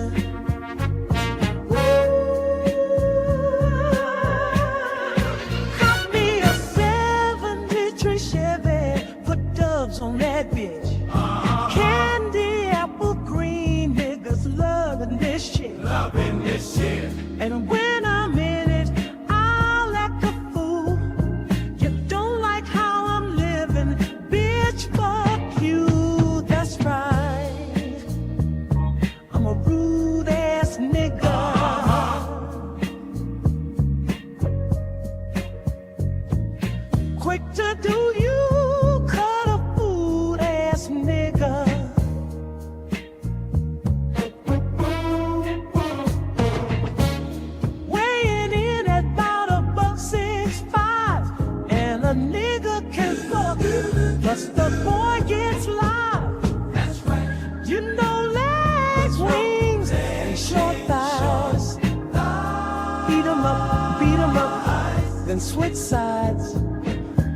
then switch sides.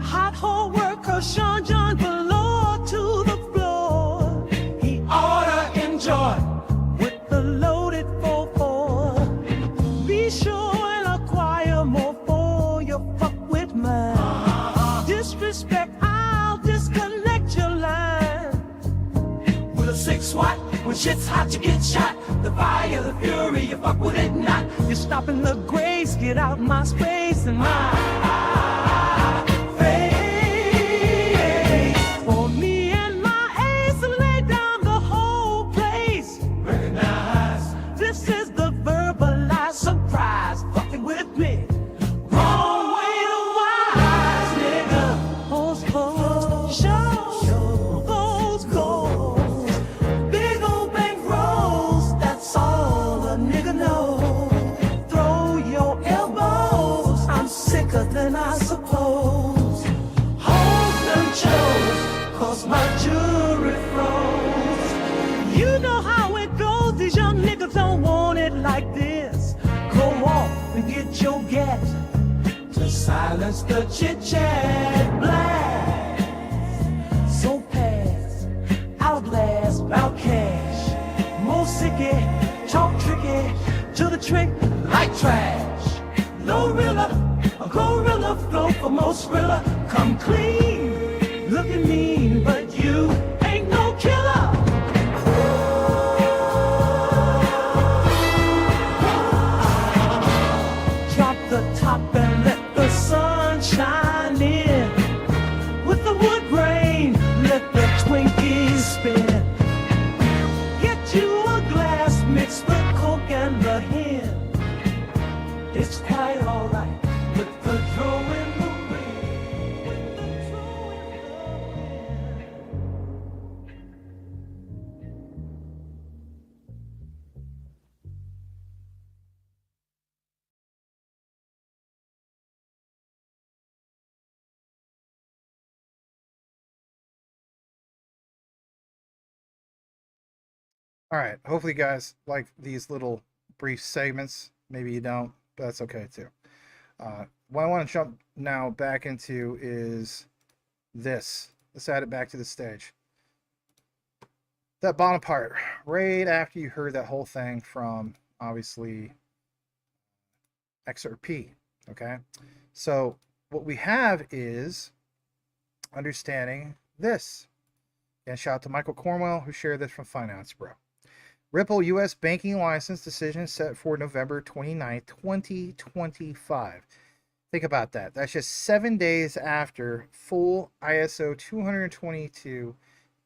Hot hole worker Sean John below to the floor. He ought to enjoy with the loaded 4-4. Be sure and acquire more for your fuck with mine. Disrespect, I'll disconnect your line. With a 6-watt, when shit's hot you get shot. The fire, the fury, you fuck with it not. You're stopping the grace, get out my space and my face. For me and my ace to lay down the whole place. Recognize, this is the verbalized surprise. Fucking with me. Wrong way to wise, nigga. Pose, pose, show those goals. Big old bank rolls, that's all a nigga knows. Throw your elbows, I'm sicker than I suppose. Hold them chose, cause my jury froze. You know how it goes, these young niggas don't want it like this. Go off and get your get to silence the chit-chat blast. So pass, outlast, bout cash. More sicky, talk tricky, to the trick like trash. No rilla, a gorilla flow for most thriller. Come clean, looking mean, but you ain't no killer. Drop the top and let the sun shine in. With the wood grain, let the Twinkies spin. Get you a glass mixed with Coke and the hen. It's quite alright with the throw in the wind. With the throw in the wind. All right. Hopefully, you guys like these little brief segments. Maybe you don't, but that's okay too. What I want to jump now back into is this. Let's add it back to the stage. That bottom part, right after you heard that whole thing from obviously XRP. Okay. So what we have is understanding this. And shout out to Michael Cornwell, who shared this from Finance Bro. Ripple U.S. banking license decision set for November 29, 2025. Think about that. That's just 7 days after full ISO 222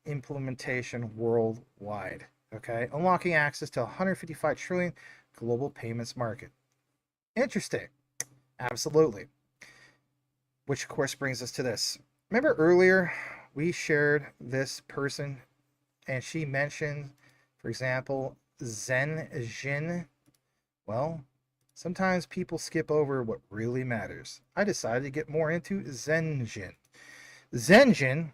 implementation worldwide. Okay, unlocking access to 155 trillion global payments market. Interesting. Absolutely. Which of course brings us to this. Remember earlier we shared this person and she mentioned, for example, Zen Jin. Well, sometimes people skip over what really matters. I decided to get more into Zenjin. Zenjin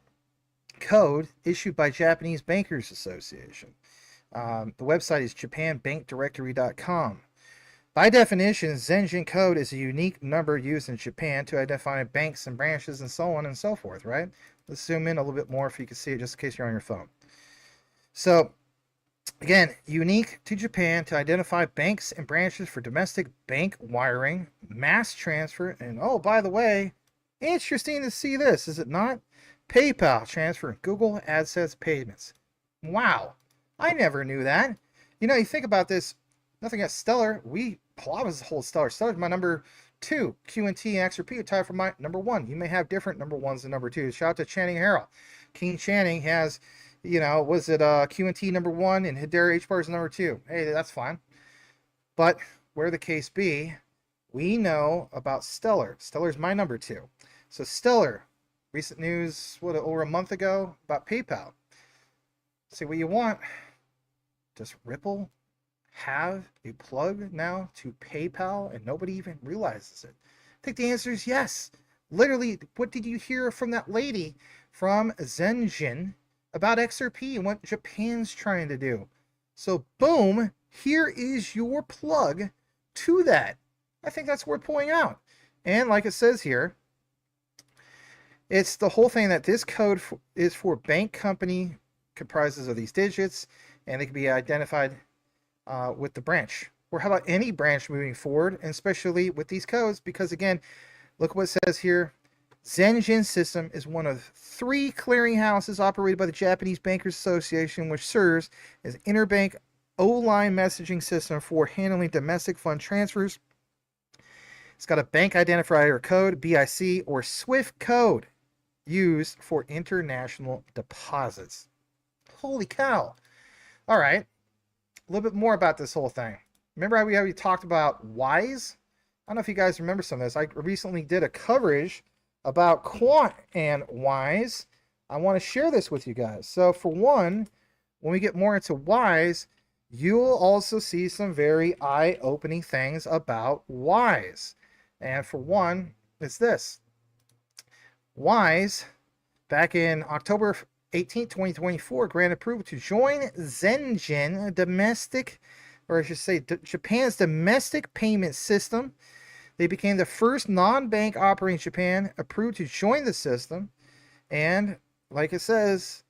code issued by Japanese Bankers Association. The website is japanbankdirectory.com. By definition, Zenjin code is a unique number used in Japan to identify banks and branches and so on and so forth, right? Let's zoom in a little bit more if you can see it, just in case you're on your phone. So, again, unique to Japan to identify banks and branches for domestic bank wiring, mass transfer, and oh, by the way, interesting to see this, is it not? PayPal transfer, Google AdSense payments. Wow, I never knew that. You know, you think about this, nothing against Stellar. I was the whole Stellar. Stellar's my number 2. Q&T and XRP are tied for my number 1. You may have different number 1s than number 2s. Shout out to Channing Harrell. King Channing has, you know, was it Q&T number 1 and Hedera HBAR is number 2. Hey, that's fine. But where the case be, we know about Stellar. Stellar's my number 2. So Stellar, recent news, over a month ago about PayPal. Say what you want. Does Ripple have a plug now to PayPal and nobody even realizes it? I think the answer is yes. Literally, what did you hear from that lady from Zenjin about XRP and what Japan's trying to do? So boom, here is your plug to that. I think that's worth pointing out. And like it says here, it's the whole thing that this code is for bank company, comprises of these digits, and they can be identified with the branch. Or how about any branch moving forward, and especially with these codes, because again, look what it says here. Zenjin System is one of 3 clearinghouses operated by the Japanese Bankers Association, which serves as interbank O-line messaging system for handling domestic fund transfers. It's got a bank identifier code, BIC, or SWIFT code used for international deposits. Holy cow. All right. A little bit more about this whole thing. Remember how we talked about WISE? I don't know if you guys remember some of this. I recently did a coverage about Quant and WISE. I want to share this with you guys. So for one, when we get more into WISE, you'll also see some very eye-opening things about WISE. And for one, it's this. WISE, back in October 18, 2024, granted approval to join Zenjin domestic, or I should say Japan's domestic payment system. They became the first non-bank operating in Japan approved to join the system, and like it says,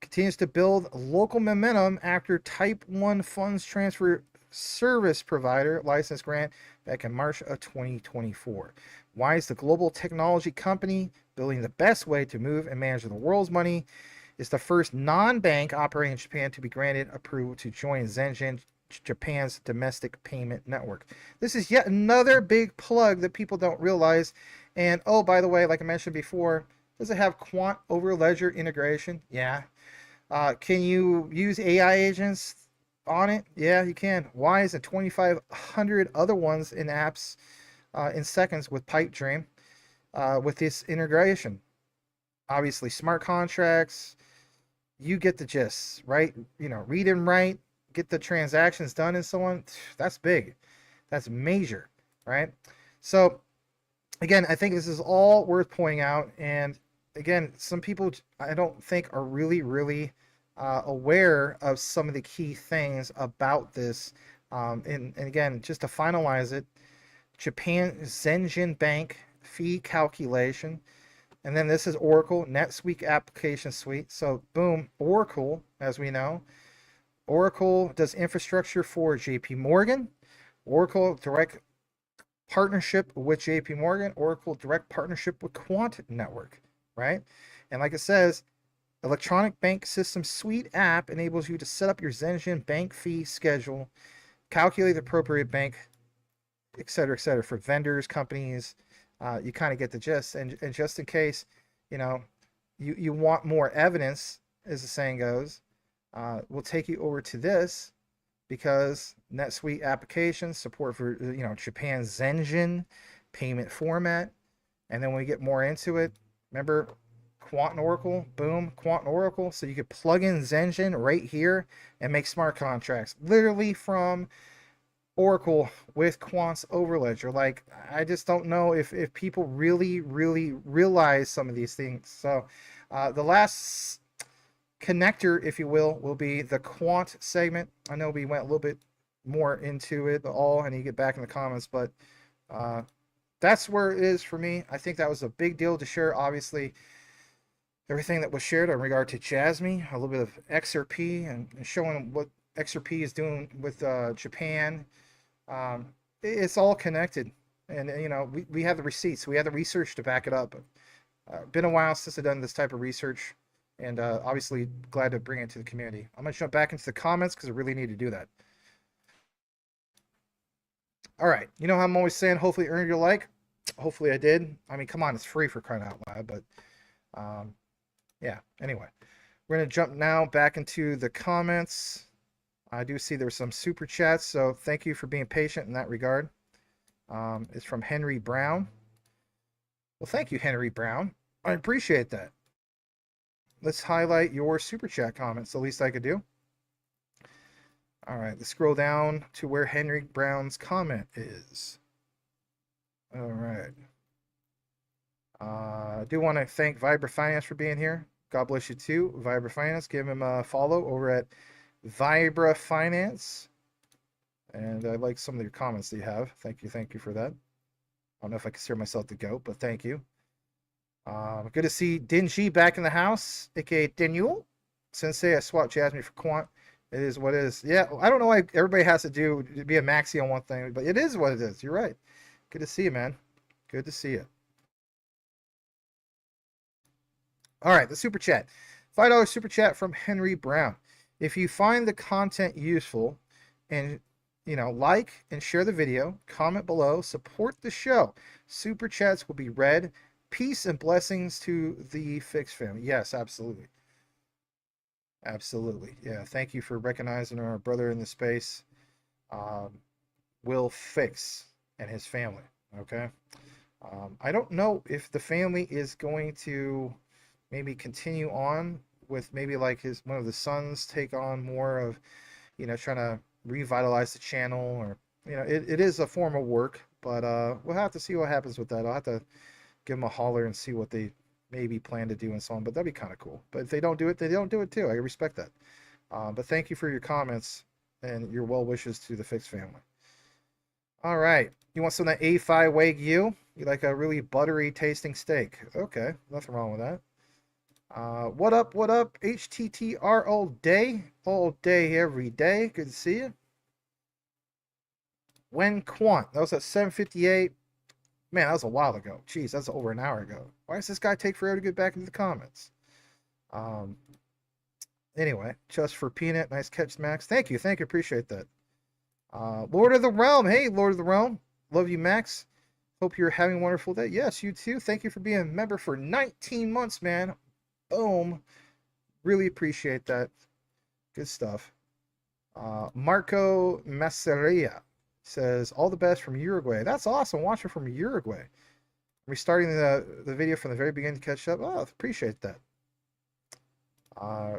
continues to build local momentum after Type 1 funds transfer service provider license grant back in March of 2024. WISE, the global technology company building the best way to move and manage the world's money, is the first non-bank operating in Japan to be granted approval to join Zenjin, Japan's domestic payment network. This is yet another big plug that people don't realize. And oh, by the way, like I mentioned before, does it have Quant over ledger integration? Yeah. Can you use AI agents on it? Yeah, you can. WISE and 2,500 other ones in apps in seconds with Pipedream with this integration. Obviously, smart contracts. You get the gist, right? You know, read and write, get the transactions done and so on. That's big. That's major, right? So again, I think this is all worth pointing out. And again, some people I don't think are really aware of some of the key things about this. And again, just to finalize it, Japan Zenjin Bank fee calculation. And then this is Oracle NetSuite application suite. So boom, Oracle, as we know, Oracle does infrastructure for JP Morgan, Oracle direct partnership with JP Morgan, Oracle direct partnership with Quant Network, right? And like it says, electronic bank system suite app enables you to set up your Zenjin bank fee schedule, calculate the appropriate bank, et cetera, for vendors, companies. You kind of get the gist. And just in case, you know, you want more evidence, as the saying goes, we'll take you over to this, because NetSuite applications support for, you know, Japan's Zenjin payment format. And then when we get more into it, remember Quant and Oracle, boom, Quant and Oracle. So you could plug in Zenjin right here and make smart contracts, literally from Oracle with Quant's overledger. Like, I just don't know if people really realize some of these things. So the last connector, if you will be the Quant segment. I know we went a little bit more into it all, and you get back in the comments, but that's where it is for me. I think that was a big deal to share. Obviously, everything that was shared in regard to Jasmy, a little bit of XRP, and showing what XRP is doing with Japan. It's all connected, and you know, we have the receipts, we have the research to back it up. Been a while since I've done this type of research, and obviously glad to bring it to the community. I'm gonna jump back into the comments because I really need to do that. All right, you know how I'm always saying, hopefully earned your like. Hopefully I did. I mean, come on, it's free for crying out loud. But yeah, anyway, we're gonna jump now back into the comments. I do see there's some super chats, so thank you for being patient in that regard. It's from Henry Brown. Well, thank you, Henry Brown. I appreciate that. Let's highlight your super chat comments, the least I could do. All right, let's scroll down to where Henry Brown's comment is. All right. I do want to thank Vibra Finance for being here. God bless you too, Vibra Finance. Give him a follow over at Vibra Finance. And I like some of your comments that you have. Thank you for that. don't know if I consider myself the GOAT, but thank you. Good to see Dingy back in the house, aka Daniel. Sensei, I swapped Jasmy for Quant. It is what it is. Yeah, I don't know why everybody has to be a maxi on one thing, but it is what it is. You're right. Good to see you, man. Good to see you. All right, the super chat. $5 super chat from Henry Brown. If you find the content useful and like and share the video, comment below, support the show. Super chats will be read. Peace and blessings to the Fix family. Yes, absolutely. Absolutely. Yeah, thank you for recognizing our brother in the space, Will Fix, and his family. Okay. I don't know if the family is going to maybe continue on with maybe like one of the sons take on more of, trying to revitalize the channel, or it is a form of work, but we'll have to see what happens with that. I'll have to give them a holler and see what they maybe plan to do and so on, but that'd be kind of cool. But if they don't do it, they don't do it too. I respect that. But thank you for your comments and your well wishes to the Fix family. All right, you want some of that A5 Wagyu? You like a really buttery tasting steak? Okay, nothing wrong with that. What up, HTTR all day, every day. Good to see you. When Quant, that was at 7:58. Man, that was a while ago. Jeez, that's over an hour ago. Why does this guy take forever to get back into the comments? Anyway, just for Peanut, nice catch, Max. Thank you, appreciate that. Lord of the Realm, hey, Lord of the Realm. Love you, Max. Hope you're having a wonderful day. Yes, you too. Thank you for being a member for 19 months, man. Boom. Really appreciate that. Good stuff. Marco Masseria says, all the best from Uruguay. That's awesome. Watching from Uruguay. Restarting the video from the very beginning to catch up. Oh, appreciate that.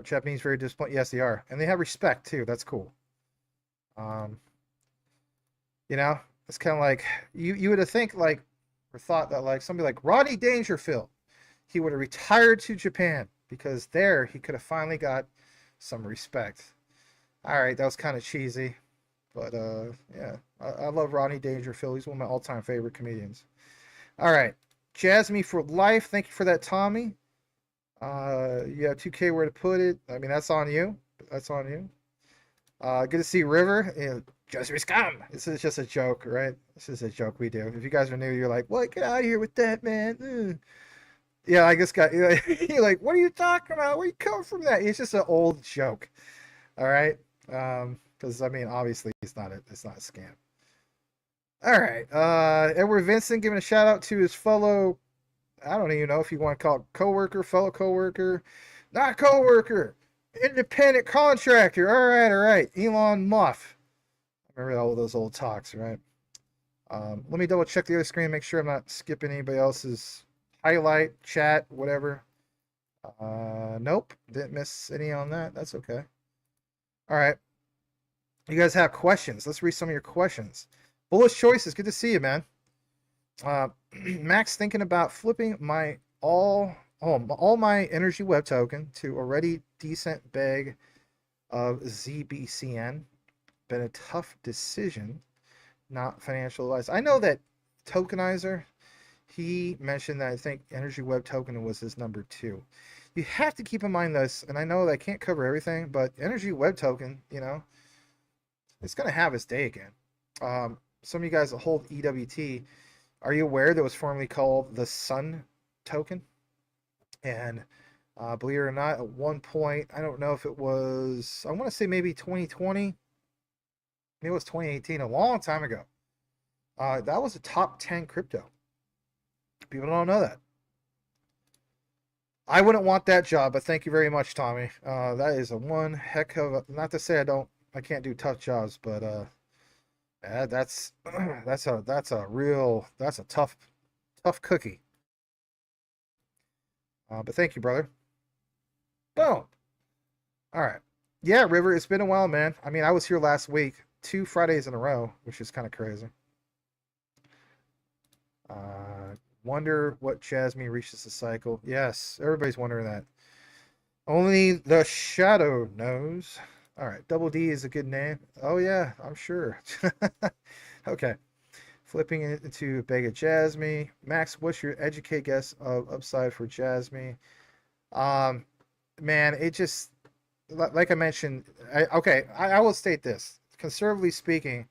Japanese very disappointed. Yes, they are. And they have respect, too. That's cool. It's kind of like, you would have think, like, or thought that, like, somebody like Rodney Dangerfield, he would have retired to Japan, because there he could have finally got some respect. All right, that was kind of cheesy, but yeah, I love Rodney Dangerfield. He's one of my all-time favorite comedians. All right, Jasmy for life. Thank you for that, Tommy. You have 2K where to put it. I mean, that's on you. That's on you. Good to see River. Jasmy scum. This is just a joke, right? This is a joke we do. If you guys are new, you're like, what? Get out of here with that, man. Yeah, I just got you're like, what are you talking about? Where you come from that? It's just an old joke. All right. Because I mean, obviously it's not a scam. All right. Edward Vincent giving a shout out to his fellow, I don't even know if you want to call it coworker, fellow coworker, not coworker, independent contractor. All right. Elon Muff. I remember all those old talks, right? Let me double check the other screen, make sure I'm not skipping anybody else's highlight, chat, whatever. Nope, didn't miss any on that. That's okay. All right. You guys have questions. Let's read some of your questions. Bullish choices. Good to see you, man. Max thinking about flipping my all my energy web token to already decent bag of ZBCN. Been a tough decision, not financial advice. I know that Tokenizer, he mentioned that I think Energy Web Token was his number 2. You have to keep in mind this, and I know that I can't cover everything, but Energy Web Token, it's going to have its day again. Some of you guys that hold EWT, are you aware that it was formerly called the Sun Token? And believe it or not, at one point, I don't know if it was, I want to say maybe 2020, maybe it was 2018, a long time ago. That was a top 10 crypto. People don't know that. I wouldn't want that job, but thank you very much, Tommy. That is a one heck of a, not to say I can't do tough jobs, but that's a tough cookie. But thank you, brother. Boom. All right. Yeah, River, it's been a while, man. I mean, I was here last week, 2 Fridays in a row, which is kind of crazy. Wonder what Jasmy reaches the cycle. Yes, everybody's wondering that. Only the shadow knows. All right, Double D is a good name. Oh yeah, I'm sure. Okay. Flipping it into Bega Jasmy. Max, what's your educate guess of upside for Jasmy? Man, it just, like I mentioned, I will state this. Conservatively speaking,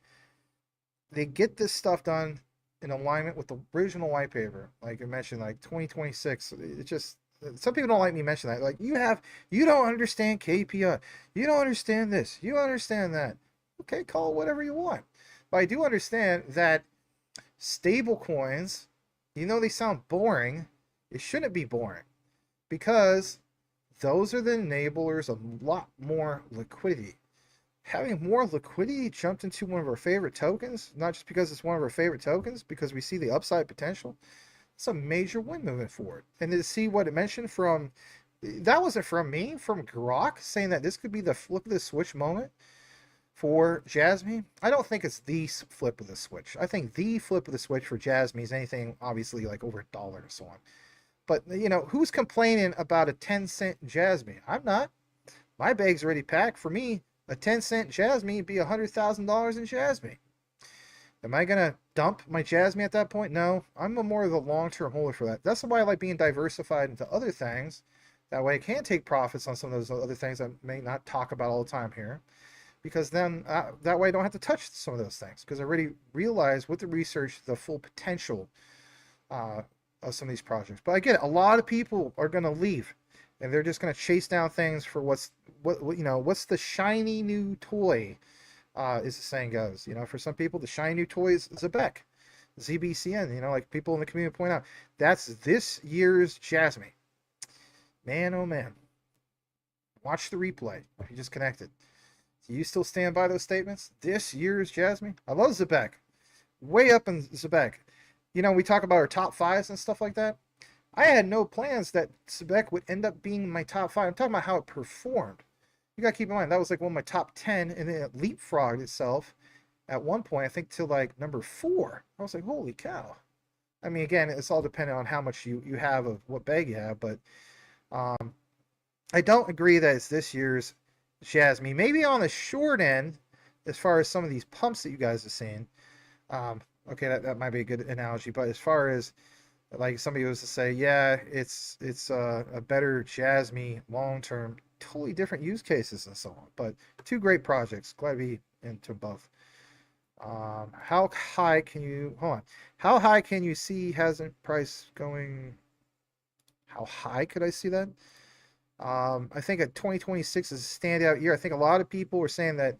they get this stuff done in alignment with the original white paper. Like I mentioned, like 2026. It just, some people don't like me mentioning that. Like, you don't understand KPI. You don't understand this. You don't understand that. Okay, call it whatever you want. But I do understand that stable coins, they sound boring. It shouldn't be boring, because those are the enablers of a lot more liquidity. Having more liquidity jumped into one of our favorite tokens, not just because it's one of our favorite tokens, because we see the upside potential. It's a major win moving forward. And to see what it mentioned from, that wasn't from me, from Grok, saying that this could be the flip of the switch moment for Jasmy. I don't think it's the flip of the switch. I think the flip of the switch for Jasmy is anything obviously like over $1 and so on. But, who's complaining about a 10-cent Jasmy? I'm not. My bag's already packed. For me, a 10-cent Jasmy would be $100,000 in Jasmy. Am I going to dump my Jasmy at that point? No. I'm more of the long-term holder for that. That's why I like being diversified into other things. That way I can take profits on some of those other things I may not talk about all the time here. Because then that way I don't have to touch some of those things. Because I already realized with the research the full potential of some of these projects. But I get it. A lot of people are going to leave. And they're just going to chase down things for what's the shiny new toy, as the saying goes. For some people, the shiny new toy is Zebek, ZBCN. Like people in the community point out, that's this year's Jasmy. Man, oh man. Watch the replay if you just connected. Do you still stand by those statements? This year's Jasmy? I love Zebek. Way up in Zebek. We talk about our top fives and stuff like that. I had no plans that Zebek would end up being my top 5. I'm talking about how it performed. You got to keep in mind, that was like one of my top 10, and then it leapfrogged itself at one point, I think, to like number 4. I was like, holy cow. I mean, again, it's all dependent on how much you have of what bag you have, but I don't agree that it's this year's Jasmy. Maybe on the short end, as far as some of these pumps that you guys have seen. Okay, that might be a good analogy, but as far as, like somebody was to say, yeah, it's a better Jasmy long term, totally different use cases and so on. But 2 great projects. Glad to be into both. How high can you How high can you see hasn't price going? How high could I see that? I think 2026 is a standout year. I think a lot of people are saying that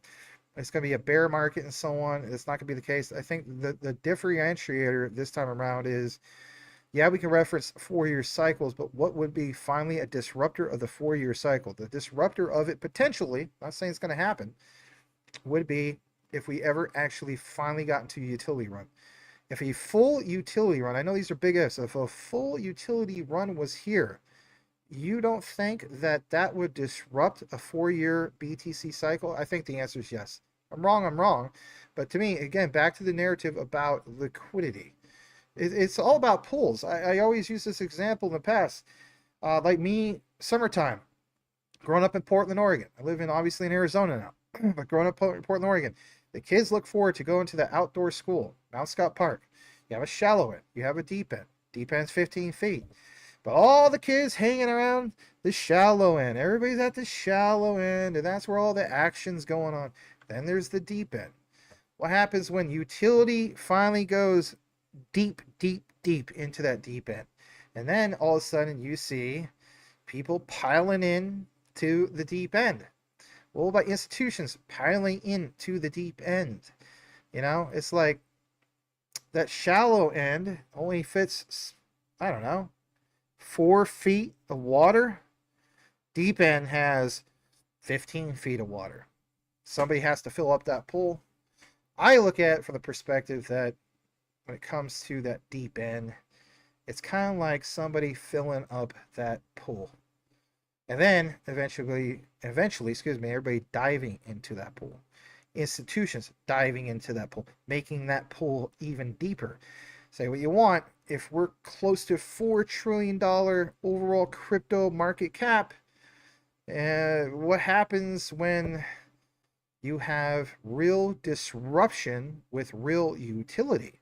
it's going to be a bear market and so on. It's not going to be the case. I think the differentiator this time around is, yeah, we can reference 4-year cycles, but what would be finally a disruptor of the 4-year cycle? The disruptor of it potentially, not saying it's going to happen, would be if we ever actually finally got into a utility run. If a full utility run, I know these are big ifs, if a full utility run was here, you don't think that that would disrupt a 4-year BTC cycle? I think the answer is yes. I'm wrong. But to me, again, back to the narrative about liquidity. It's all about pools. I always use this example in the past. Like me, summertime, growing up in Portland, Oregon. I live obviously in Arizona now, but growing up in Portland, Oregon, the kids look forward to going to the outdoor school, Mount Scott Park. You have a shallow end, you have a deep end. Deep end's 15 feet. But all the kids hanging around the shallow end. Everybody's at the shallow end, and that's where all the action's going on. Then there's the deep end. What happens when utility finally goes deep into that deep end? And then all of a sudden you see people piling in to the deep end. What about institutions piling into the deep end? It's like that shallow end only fits, I don't know, 4 feet of water. Deep end has 15 feet of water. Somebody has to fill up that pool. I look at it from the perspective that when it comes to that deep end, it's kind of like somebody filling up that pool. And then eventually, everybody diving into that pool. Institutions diving into that pool, making that pool even deeper. Say what you want. If we're close to $4 trillion overall crypto market cap, what happens when you have real disruption with real utility?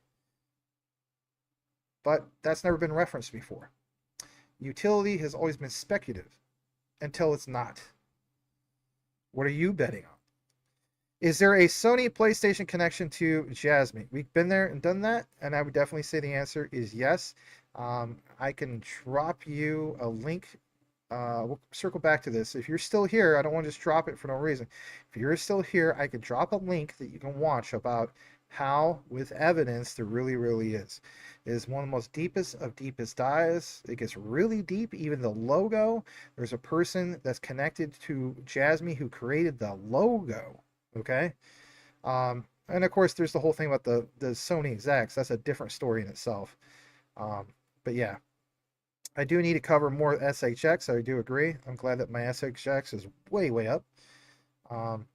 but that's never been referenced before. Utility has always been speculative until it's not. What are you betting on? Is there a Sony PlayStation connection to Jasmy? We've been there and done that, and I would definitely say the answer is yes. I can drop you a link. We'll circle back to this. If you're still here, I don't want to just drop it for no reason. If you're still here, I could drop a link that you can watch about how, with evidence, there really, really is. It is one of the most deepest of deepest dives. It gets really deep. Even the logo, there's a person that's connected to Jasmy who created the logo. Okay. And of course, there's the whole thing about the Sony execs. That's a different story in itself. But yeah, I do need to cover more SHX. I do agree. I'm glad that my SHX is way, way up. I'm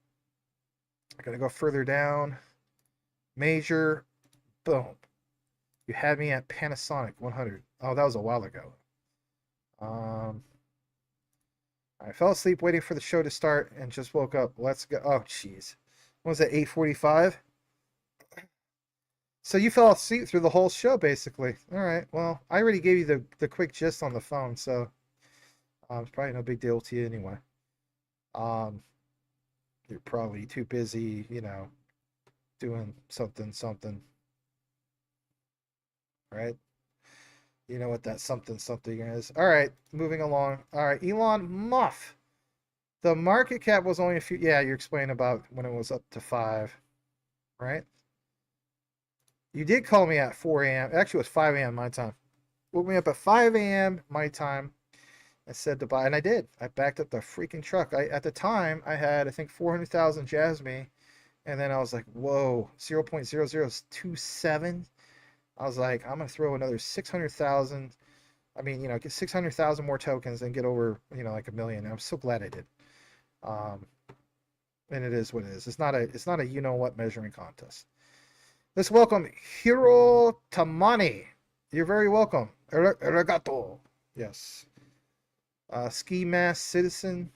going to go further down. Major, boom. You had me at Panasonic 100. Oh, that was a while ago. I fell asleep waiting for the show to start and just woke up. Let's go. Oh, jeez. What was it, 8:45? So you fell asleep through the whole show, basically. All right. Well, I already gave you the quick gist on the phone, so it's probably no big deal to you anyway. You're probably too busy, you know, doing something. Right? You know what that something is. All right, moving along. All right, Elon Musk. The market cap was only a few. Yeah, you're explaining about when it was up to 5, right? You did call me at 4 a.m. Actually, it was 5 a.m. my time. Woke me up at 5 a.m. my time and said to buy, and I did. I backed up the freaking truck. At the time, I had, I think, 400,000 Jasmy, and then I was like, whoa, 0.0027. I was like, I'm going to throw another 600,000. I mean, you know, get 600,000 more tokens and get over, you know, like 1 million. And I'm so glad I did. And it is what it is. It's not a you know what measuring contest. Let's welcome Hiro Tamani. You're very welcome. Arigato. Yes. Ski Mask Citizen.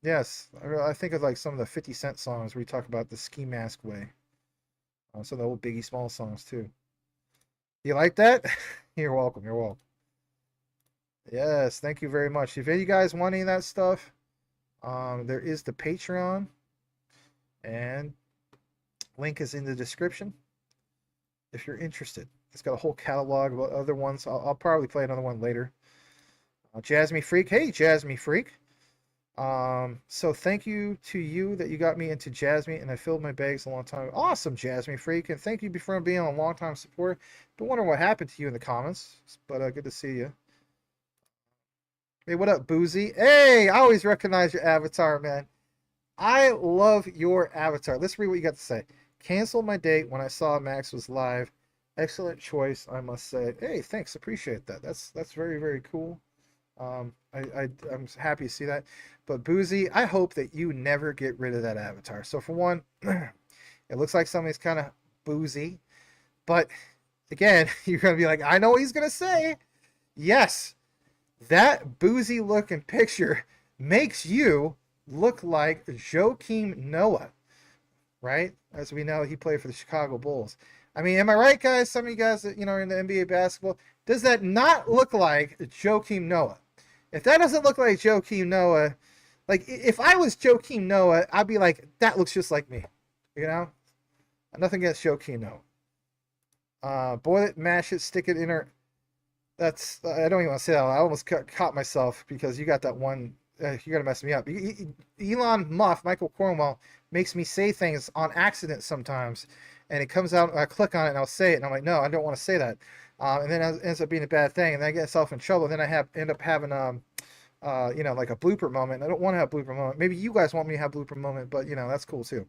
Yes. I think of like some of the 50 Cent songs where you talk about the ski mask way. Some of the old Biggie Small songs too. You like that? You're welcome. You're welcome. Yes, thank you very much. If any of you guys want any of that stuff, there is the Patreon, and link is in the description if you're interested. It's got a whole catalog of other ones. I'll probably play another one later. Jasmy Freak. Hey, Jasmy Freak. So thank you to you that you got me into Jasmy, and I filled my bags a long time. Awesome, Jasmy Freak, and thank you for being a long time supporter. Been wondering what happened to you in the comments, but good to see you. Hey, what up, Boozy? Hey, I always recognize your avatar, man. I love your avatar. Let's read what you got to say. Canceled my date when I saw Max was live. Excellent choice, I must say. Hey, thanks, appreciate that. That's very, very cool. I'm happy to see that. But Boozy, I hope that you never get rid of that avatar. So for one, it looks like somebody's kind of boozy. But again, you're going to be like, I know what he's going to say. Yes, that boozy looking picture makes you look like Joakim Noah, right? As we know, he played for the Chicago Bulls. I mean, am I right, guys? Some of you guys that, you know, are in the NBA basketball, does that not look like Joakim Noah? If that doesn't look like Joakim Noah, like if I was Joakim Noah, I'd be like, that looks just like me, you know? Nothing against Joakim Noah. Boil it, mash it, stick it in her. That's, I don't even want to say that. I almost caught myself because you got that one. You got to mess me up. Elon Musk, Michael Cornwell, makes me say things on accident sometimes, and it comes out. I click on it and I'll say it, and I'm like, no, I don't want to say that. And then it ends up being a bad thing, and then I get myself in trouble. And then I end up having you know, like a blooper moment. I don't want to have a blooper moment. Maybe you guys want me to have a blooper moment, but you know, that's cool too.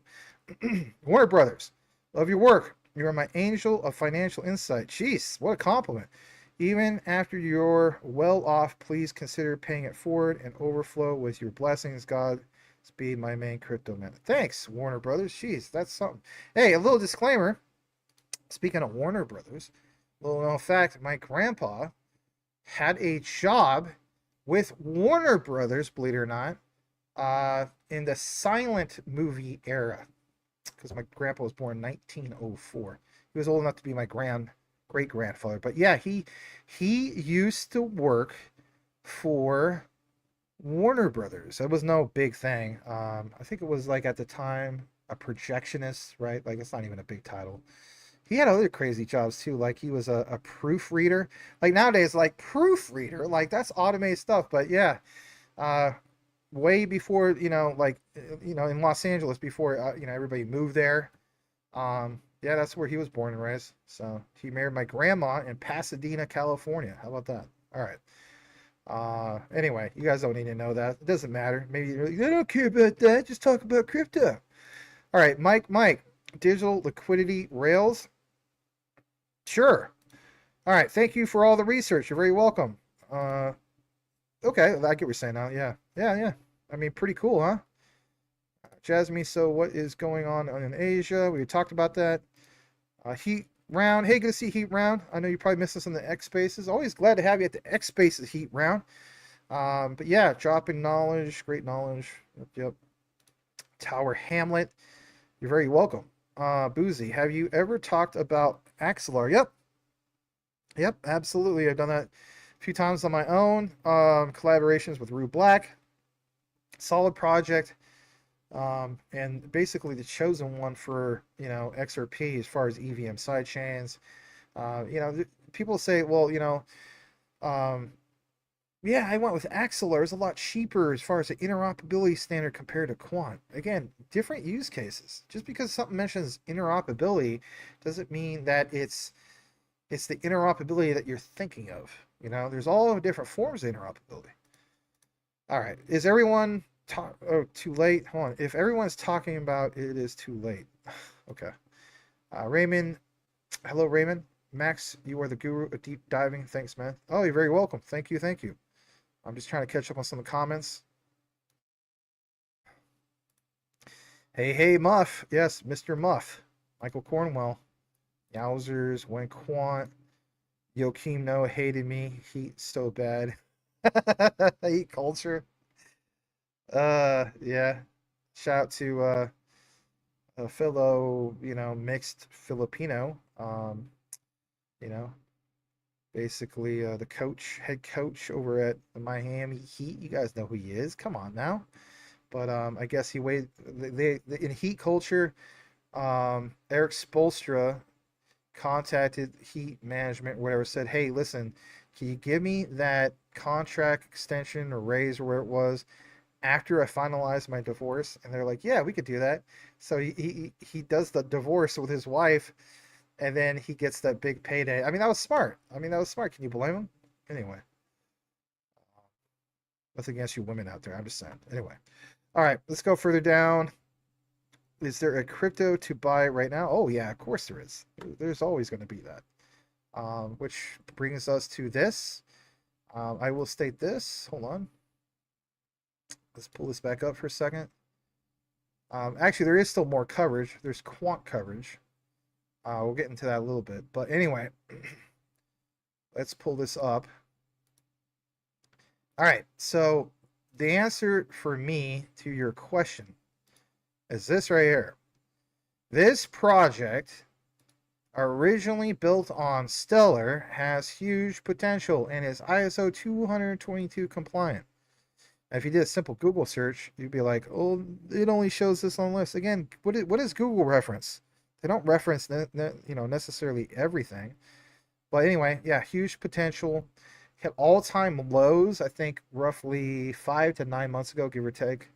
Warner Brothers, love your work. You are my angel of financial insight. Jeez, what a compliment. Even after you're well off, please consider paying it forward and overflow with your blessings. God speed my main crypto man. Thanks, Warner Brothers. Jeez, that's something. Hey, a little disclaimer. Speaking of Warner Brothers, little known fact, my grandpa had a job with Warner Brothers, believe it or not, in the silent movie era. Because my grandpa was born in 1904. He was old enough to be my grandfather. great grandfather. But yeah, he used to work for Warner Brothers. That was no big thing. I think it was like at the time a projectionist, right? Like it's not even a big title. He had other crazy jobs too. Like he was a proofreader. Like nowadays, like proofreader, like that's automated stuff. But yeah, uh, way before like in Los Angeles, before everybody moved there. Yeah, that's where he was born and raised. So he married my grandma in Pasadena, California. How about that? All right. Anyway, you guys don't need to know that. It doesn't matter. Maybe you're like, I don't care about that. Just talk about crypto. All right, Mike, digital liquidity rails. Sure. All right. Thank you for all the research. You're very welcome. Okay, I get what you're saying now. Yeah. I mean, pretty cool, huh? Jasmy, so what is going on in Asia? We talked about that. Heat round. Hey, good to see Heat round. I know you probably missed us in the X Spaces. Always glad to have you at the X Spaces Heat round. But yeah, dropping knowledge, great knowledge. Yep. Tower Hamlet, you're very welcome. Boozy, have you ever talked about Axelar? Yep, absolutely. I've done that a few times on my own. Collaborations with Rue Black. Solid project. And basically the chosen one for XRP as far as EVM sidechains. People say, well, yeah, I went with Axelar. It's a lot cheaper as far as the interoperability standard compared to Quant. Again, different use cases. Just because something mentions interoperability doesn't mean that it's the interoperability that you're thinking of. There's all different forms of interoperability. All right, is everyone too late? Hold on. If everyone's talking about it, it is too late. Okay. Raymond, hello, Raymond. Max, you are the guru of deep diving. Thanks, man. Oh, you're very welcome. Thank you. I'm just trying to catch up on some of the comments. Hey, Muff. Yes, Mr. Muff. Michael Cornwell. Yowzers, when Quant. Joachim No hated me. Heat so bad. Heat culture. Yeah. Shout out to a fellow, mixed Filipino. Basically the head coach over at the Miami Heat. You guys know who he is. Come on now. But I guess he weighed in Heat culture. Eric Spolstra contacted Heat management or whatever, said, hey, listen, can you give me that contract extension or raise or where it was after I finalized my divorce? And they're like, yeah, we could do that. So he does the divorce with his wife, and then he gets that big payday. I mean, that was smart. Can you blame him? Anyway. Nothing against you women out there. I'm just saying. Anyway. All right, let's go further down. Is there a crypto to buy right now? Oh, yeah, of course there is. There's always going to be that. Which brings us to this. I will state this. Hold on. Let's pull this back up for a second. Actually, there is still more coverage. There's quant coverage. We'll get into that a little bit. But anyway, let's pull this up. All right. So the answer for me to your question is this right here. This project, originally built on Stellar, has huge potential and is ISO 222 compliant. Now, if you did a simple Google search, you'd be like, oh, it only shows this on the list. Again, what is Google reference? They don't reference necessarily everything. But anyway, yeah, huge potential. Hit all-time lows, I think, roughly 5 to 9 months ago, give or take.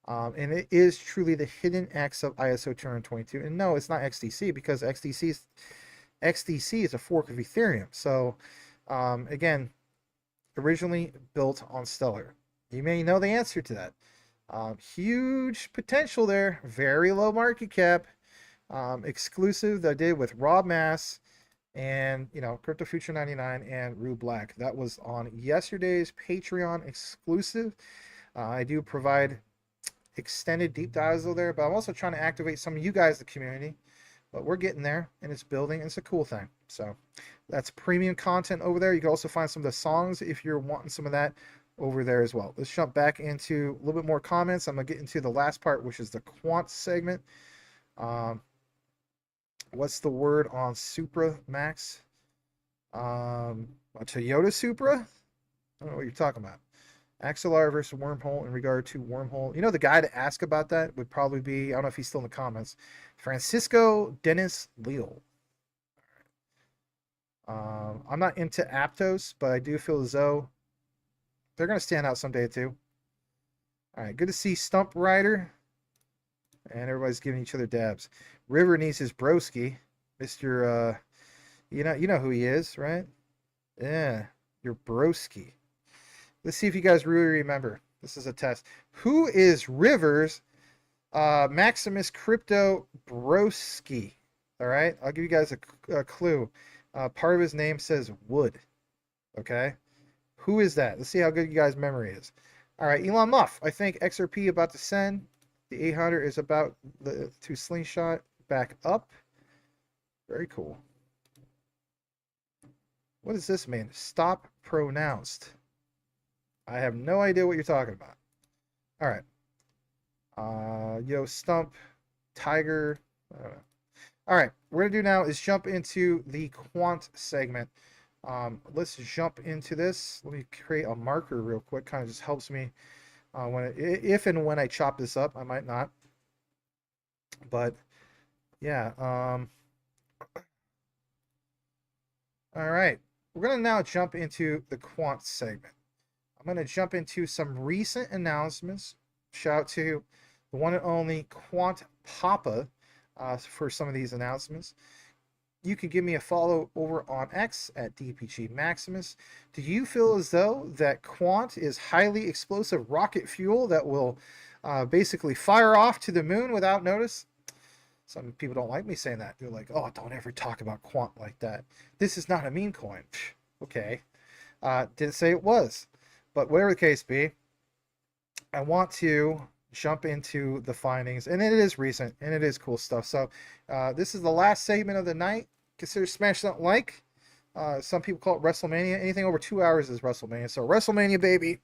And it is truly the hidden X of ISO 222. And no, it's not XDC, because XDC is a fork of Ethereum. So, again, originally built on Stellar. You may know the answer to that. Huge potential there. Very low market cap. Exclusive that I did with Rob Mass and Crypto Future 99 and Rue Black. That was on yesterday's Patreon exclusive. I do provide extended deep dives over there, but I'm also trying to activate some of you guys, the community. But we're getting there, and it's building. It's a cool thing. So that's premium content over there. You can also find some of the songs if you're wanting some of that over there as well. Let's jump back into a little bit more comments. I'm gonna get into the last part, which is the quant segment. What's the word on Supra Max? A Toyota Supra? I don't know what you're talking about. XLR versus wormhole in regard to wormhole. You know, the guy to ask about that would probably be, I don't know if he's still in the comments, Francisco Dennis Leal. I'm not into Aptos, but I do feel as though they're going to stand out someday too. All right, good to see Stump Rider. And everybody's giving each other dabs. River needs his broski. Mr. You know who he is, right? Yeah, your broski. Let's see if you guys really remember. This is a test. Who is Rivers Maximus Crypto Broski? All right, I'll give you guys a clue. Part of his name says Wood. Okay, who is that? Let's see how good you guys' memory is. All right, Elon Musk. I think XRP about to send. The 800 is about to slingshot back up. Very cool. What does this mean? Stop pronounced. I have no idea what you're talking about. All right. Yo, Stump, Tiger. I don't know. All right. What we're going to do now is jump into the Quant segment. Let's jump into this. Let me create a marker real quick. Kind of just helps me if and when I chop this up. I might not. But, yeah. All right. We're going to now jump into the Quant segment. I'm going to jump into some recent announcements. Shout out to the one and only Quant Papa for some of these announcements. You can give me a follow over on X at DPG Maximus. Do you feel as though that Quant is highly explosive rocket fuel that will basically fire off to the moon without notice? Some people don't like me saying that. They're like, oh, don't ever talk about Quant like that. This is not a meme coin. Okay. Didn't say it was. But whatever the case be, I want to jump into the findings. And it is recent, and it is cool stuff. So this is the last segment of the night. Consider smash that like. Some people call it WrestleMania. Anything over 2 hours is WrestleMania. So WrestleMania, baby.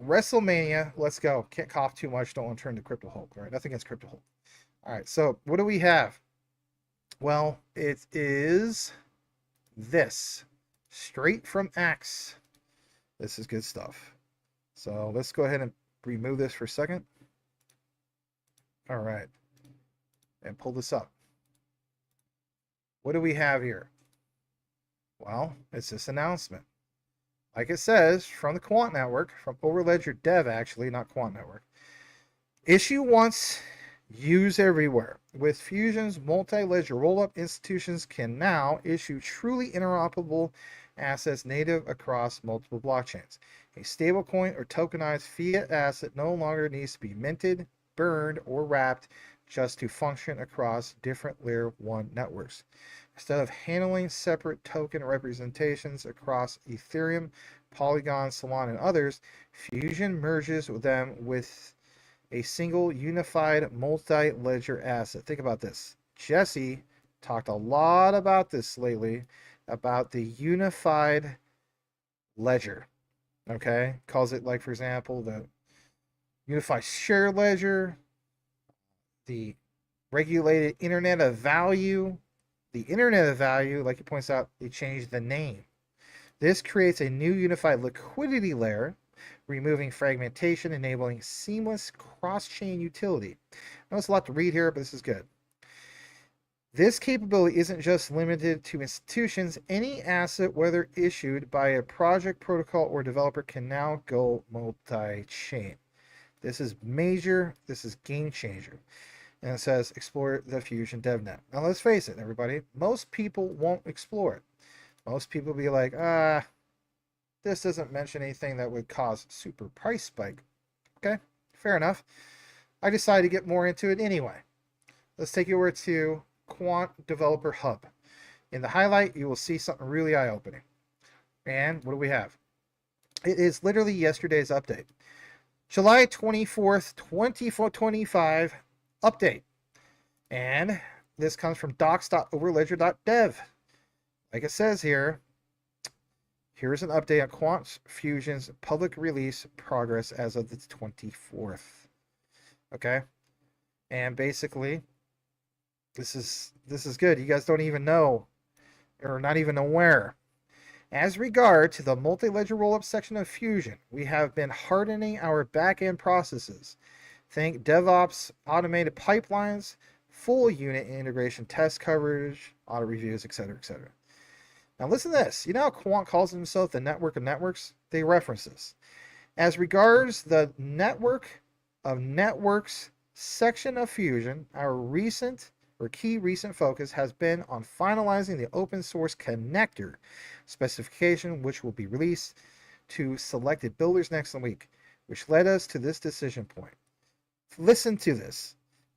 WrestleMania, let's go. Can't cough too much. Don't want to turn to Crypto Hulk. All right, nothing against Crypto Hulk. All right, so what do we have? Well, it is this. Straight from X. This is good stuff. So let's go ahead and remove this for a second. All right. And pull this up. What do we have here? Well, it's this announcement. Like it says, from the Quant Network, from Overledger Dev, actually, not Quant Network. Issue once, use everywhere. With Fusion's multi-ledger rollup, institutions can now issue truly interoperable assets native across multiple blockchains. A stablecoin or tokenized fiat asset no longer needs to be minted, burned, or wrapped just to function across different Layer 1 networks. Instead of handling separate token representations across Ethereum, Polygon, Solana, and others, Fusion merges them with a single unified multi-ledger asset. Think about this. Jesse talked a lot about this lately, about the unified ledger. Okay? Calls it, like, for example, the unified share ledger, the regulated internet of value. The internet of value, like he points out, they changed the name. This creates a new unified liquidity layer, removing fragmentation, enabling seamless cross-chain utility. I know it's a lot to read here, but this is good. This capability isn't just limited to institutions. Any asset, whether issued by a project, protocol, or developer, can now go multi-chain. This is major. This is game changer. And it says, explore the Fusion DevNet. Now, let's face it, everybody. Most people won't explore it. Most people be like, this doesn't mention anything that would cause super price spike. Okay, fair enough. I decided to get more into it anyway. Let's take you over to Quant Developer Hub. In the highlight, you will see something really eye-opening. And what do we have? It is literally yesterday's update. July 24th, 2025 update. And this comes from docs.overledger.dev. Like it says here, here's an update on Quant Fusion's public release progress as of the 24th. Okay? And basically, This is good. You guys don't even know, or not even aware. As regard to the multi-ledger rollup section of Fusion, we have been hardening our back-end processes. Think DevOps, automated pipelines, full unit integration test coverage, audit reviews, etc., etc. Now listen to this. You know how Quant calls himself the network of networks? They reference this. As regards the network of networks section of Fusion, our key recent focus has been on finalizing the open source connector specification, which will be released to selected builders next week, which led us to this decision point. Listen to this.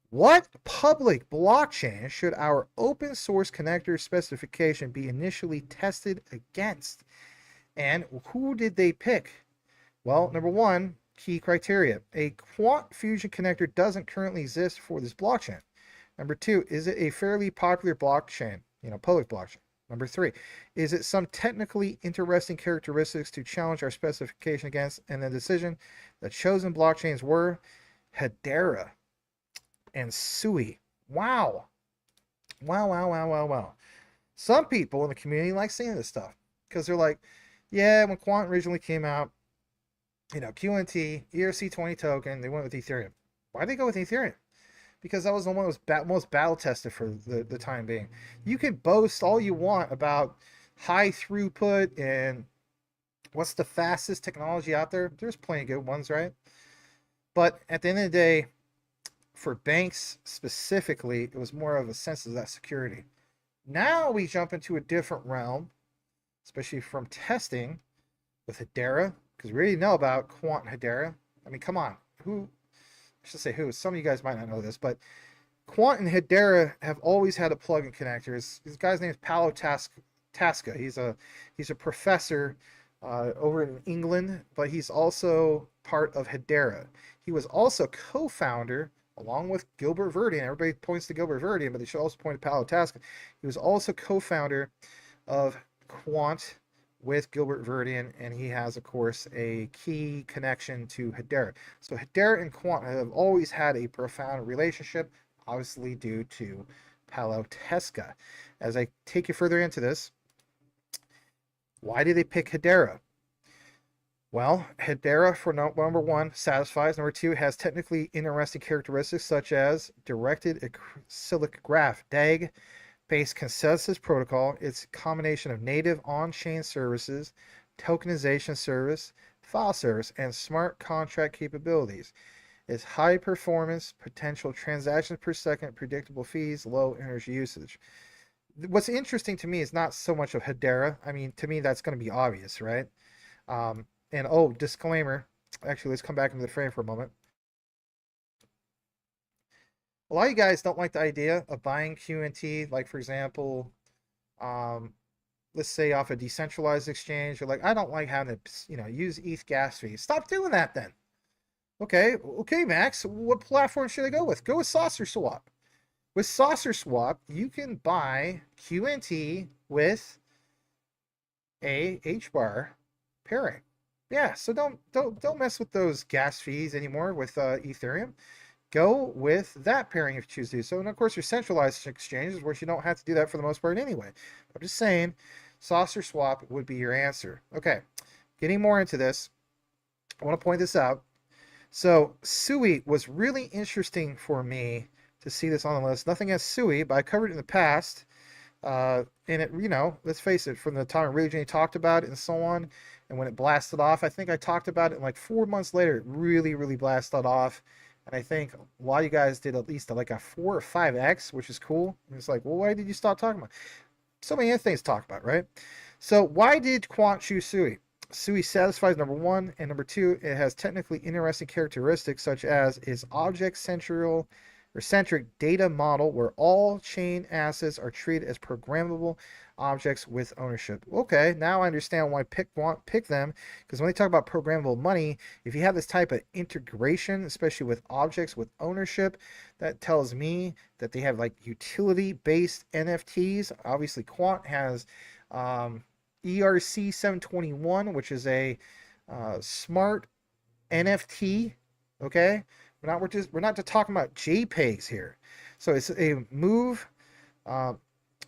What public blockchain should our open source connector specification be initially tested against? And who did they pick? Well, number one, key criteria. A Quant Fusion connector doesn't currently exist for this blockchain. Number two, is it a fairly popular blockchain, public blockchain? Number three, is it some technically interesting characteristics to challenge our specification against? And the decision, the chosen blockchains were Hedera and Sui. Wow. Wow. Some people in the community like seeing this stuff because they're like, yeah, when Quant originally came out, QNT, ERC20 token, they went with Ethereum. Why'd they go with Ethereum? Because that was the one that was most battle tested for the time being. You can boast all you want about high throughput and what's the fastest technology out there. There's plenty of good ones, right? But at the end of the day, for banks specifically, it was more of a sense of that security. Now we jump into a different realm, especially from testing with Hedera, because we already know about Quant and Hedera. I mean, come on. I should say who. Some of you guys might not know this, but Quant and Hedera have always had a plugin connector. This guy's name is Paolo Tasca. He's a professor over in England, but he's also part of Hedera. He was also co-founder, along with Gilbert Verdian. Everybody points to Gilbert Verdian, but they should also point to Paolo Tasca. He was also co-founder of Quant with Gilbert Verdian, and he has, of course, a key connection to Hedera. So Hedera and Quant have always had a profound relationship, obviously due to Paolo Tasca. As I take you further into this, why did they pick Hedera? Well, Hedera, for number one, satisfies. Number two, has technically interesting characteristics such as directed acyclic graph, DAG, based consensus protocol. It's a combination of native on-chain services, tokenization service, file service, and smart contract capabilities. It's high performance, potential transactions per second, predictable fees, low energy usage. What's interesting to me is not so much of Hedera. I mean, to me, that's going to be obvious, right? And disclaimer. Actually, let's come back into the frame for a moment. A lot of you guys don't like the idea of buying QNT, like, for example, let's say off a decentralized exchange. You're like, I don't like having to, use ETH gas fees. Stop doing that then. Okay, Max, what platform should I go with? Go with Saucer Swap. With Saucer Swap, you can buy QNT with a HBAR pairing. Yeah, so don't mess with those gas fees anymore with Ethereum. Go with that pairing if you choose to do so. And of course, your centralized exchanges, where you don't have to do that for the most part anyway. I'm just saying, Saucer Swap would be your answer. Okay, getting more into this, I want to point this out. So Sui was really interesting for me to see this on the list. Nothing against Sui, but I covered it in the past. And it, let's face it, from the time I originally talked about it and so on, and when it blasted off, I think I talked about it like 4 months later, it really blasted off. And I think a lot of you guys did at least like a 4 or 5x, which is cool. And it's like, well, why did you stop talking about it? So many other things to talk about, right? So why did Quant choose Sui? Sui satisfies number one, and number two, it has technically interesting characteristics such as its centric data model where all chain assets are treated as programmable objects with ownership. Okay, now I understand why Quant picked them, because when they talk about programmable money, if you have this type of integration, especially with objects with ownership, that tells me that they have like utility-based NFTs. Obviously, Quant has ERC 721, which is a smart NFT. Okay, we're not just talking about JPEGs here. So it's a move.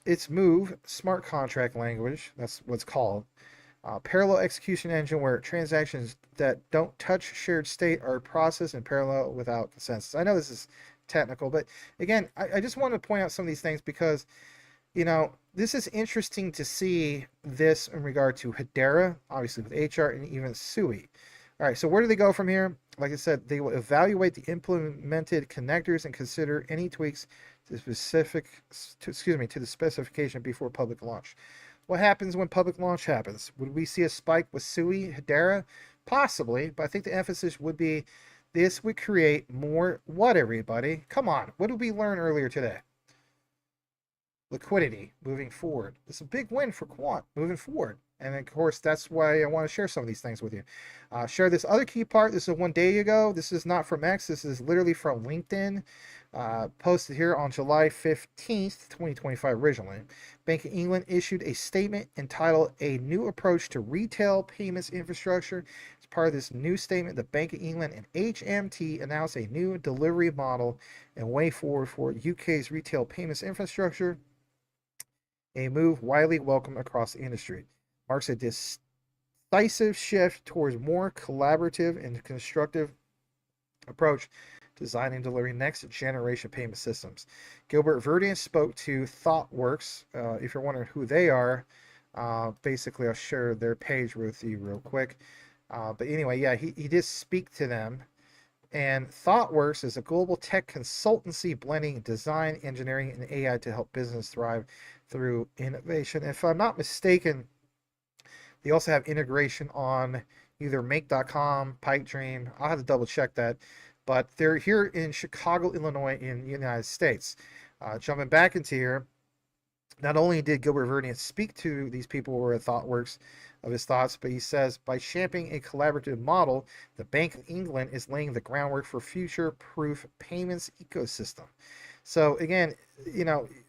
It's move smart contract language. That's what's called. Parallel execution engine where transactions that don't touch shared state are processed in parallel without consensus. I know this is technical, but again, I just want to point out some of these things because, this is interesting to see this in regard to Hedera, obviously with HR, and even SUI. All right, so where do they go from here? Like I said, they will evaluate the implemented connectors and consider any tweaks to the specification before public launch. What happens when public launch happens? Would we see a spike with SUI, Hedera? Possibly, but I think the emphasis would be this would create more what, everybody? Come on, what did we learn earlier today? Liquidity moving forward. It's a big win for Quant moving forward. And of course, that's why I want to share some of these things with you. Share this other key part. This is 1 day ago. This is not from X. This is literally from LinkedIn. Posted here on July 15th, 2025 originally. Bank of England issued a statement entitled A New Approach to Retail Payments Infrastructure. As part of this new statement, the Bank of England and HMT announced a new delivery model and way forward for UK's retail payments infrastructure. A move widely welcomed across the industry. Marks a decisive shift towards more collaborative and constructive approach to designing and delivering next generation payment systems. Gilbert Verdian spoke to ThoughtWorks. If you're wondering who they are, basically I'll share their page with you real quick. But anyway, yeah, he did speak to them. And ThoughtWorks is a global tech consultancy blending design, engineering, and AI to help business thrive through innovation. If I'm not mistaken, they also have integration on either Make.com, Pipedream. I'll have to double check that. But they're here in Chicago, Illinois, in the United States. Jumping back into here, not only did Gilbert Verdian speak to these people who were at ThoughtWorks of his thoughts, but he says, by championing a collaborative model, the Bank of England is laying the groundwork for future-proof payments ecosystem. So again,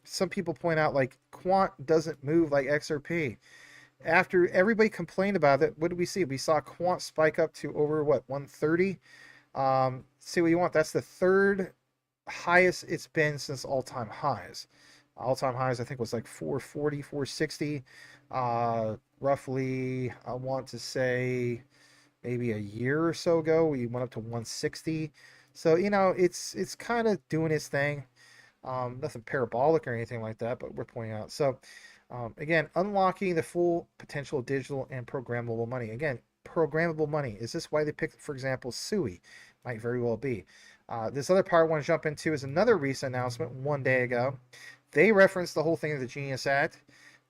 some people point out like Quant doesn't move like XRP. After everybody complained about it, what did we see? We saw Quant spike up to over 130. See what you want. That's the third highest it's been since all-time highs. All-time highs, I think, was like 440, 460. Roughly, I want to say maybe a year or so ago, we went up to 160. So, it's kind of doing its thing. Nothing parabolic or anything like that, but we're pointing out. So, again, unlocking the full potential of digital and programmable money. Again, programmable money. Is this why they picked, for example, SUI? Might very well be. This other part I want to jump into is another recent announcement 1 day ago. They referenced the whole thing of the Genius Act.